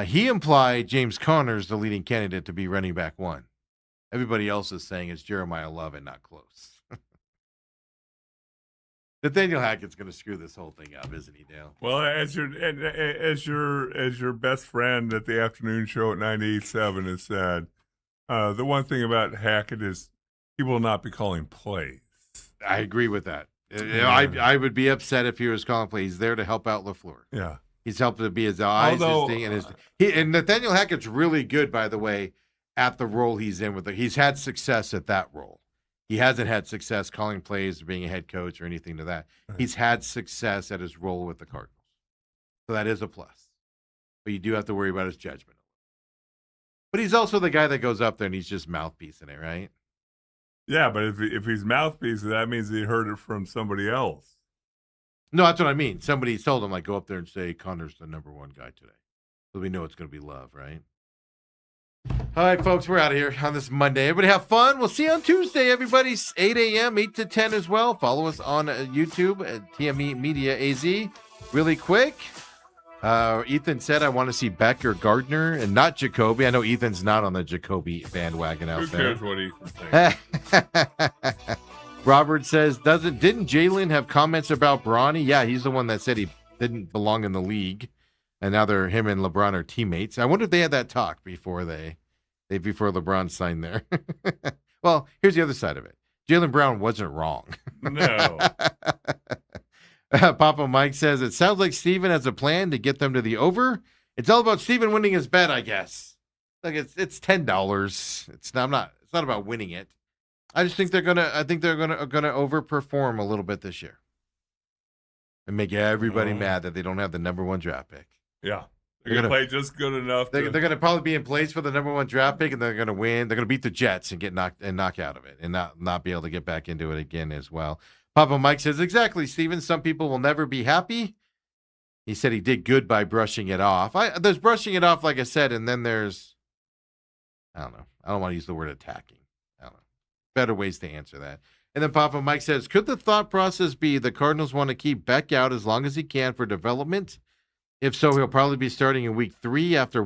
S1: he implied James Conner's the leading candidate to be running back one. Everybody else is saying it's Jeremiah Love and not close. Nathaniel Hackett's going to screw this whole thing up, isn't he, Dale?
S2: Well, as your best friend at the afternoon show at 98.7 has said, the one thing about Hackett is he will not be calling plays.
S1: I agree with that. I would be upset if he was calling plays. He's there to help out LaFleur.
S2: Yeah.
S1: He's helped to be his eyes, his thing, and Nathaniel Hackett's really good, by the way, at the role he's in with he's had success at that role. He hasn't had success calling plays or being a head coach or anything to that.
S2: Right.
S1: He's had success at his role with the Cardinals. So that is a plus. But you do have to worry about his judgment. But he's also the guy that goes up there and he's just mouthpiecing it, right?
S2: Yeah, but if he's mouthpiece, that means he heard it from somebody else.
S1: No, that's what I mean. Somebody told him, like, go up there and say Connor's the number one guy today. So we know it's going to be Love, right? All right, folks, we're out of here on this Monday. Everybody have fun. We'll see you on Tuesday, everybody. 8 a.m., 8 to 10 as well. Follow us on YouTube at TME Media AZ. Really quick, Ethan said, I want to see Beck or Gardner and not Jacoby. I know Ethan's not on the Jacoby bandwagon out there.
S2: Who cares what Ethan thinks?
S1: Robert says, didn't Jalen have comments about Bronny? Yeah, he's the one that said he didn't belong in the league. And now him and LeBron are teammates. I wonder if they had that talk before before LeBron signed there. Well, here's the other side of it. Jaylen Brown wasn't wrong.
S2: No.
S1: Papa Mike says, it sounds like Steven has a plan to get them to the over. It's all about Steven winning his bet, I guess. Like it's $10. It's not about winning it. I just think they're gonna overperform a little bit this year. And make everybody mad that they don't have the number one draft pick.
S2: Yeah. They're going to play just good enough.
S1: They're going to probably be in place for the number one draft pick, and they're going to win. They're going to beat the Jets and knock out of it and not be able to get back into it again as well. Papa Mike says, exactly, Steven. Some people will never be happy. He said he did good by brushing it off. There's brushing it off, like I said, and then there's, I don't know. I don't want to use the word attacking. I don't know. Better ways to answer that. And then Papa Mike says, could the thought process be the Cardinals want to keep Beck out as long as he can for development? If so, he'll probably be starting in week 3 after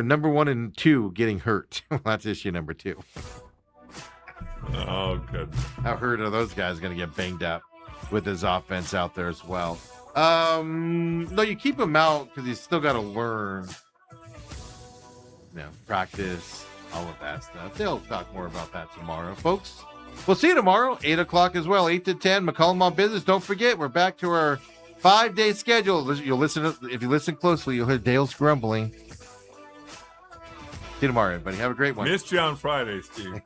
S1: number 1 and 2 getting hurt. That's issue number 2.
S2: Oh, good.
S1: How hurt are those guys going to get banged up with his offense out there as well? No, you keep him out because he's still got to learn, practice, all of that stuff. They'll talk more about that tomorrow, folks. We'll see you tomorrow, 8 o'clock as well, 8 to 10. McCollum on Business. Don't forget, we're back to our 5-day schedule. If you listen closely, you'll hear Dale's grumbling. See you tomorrow, everybody. Have a great one.
S2: Missed you on Friday, Steve.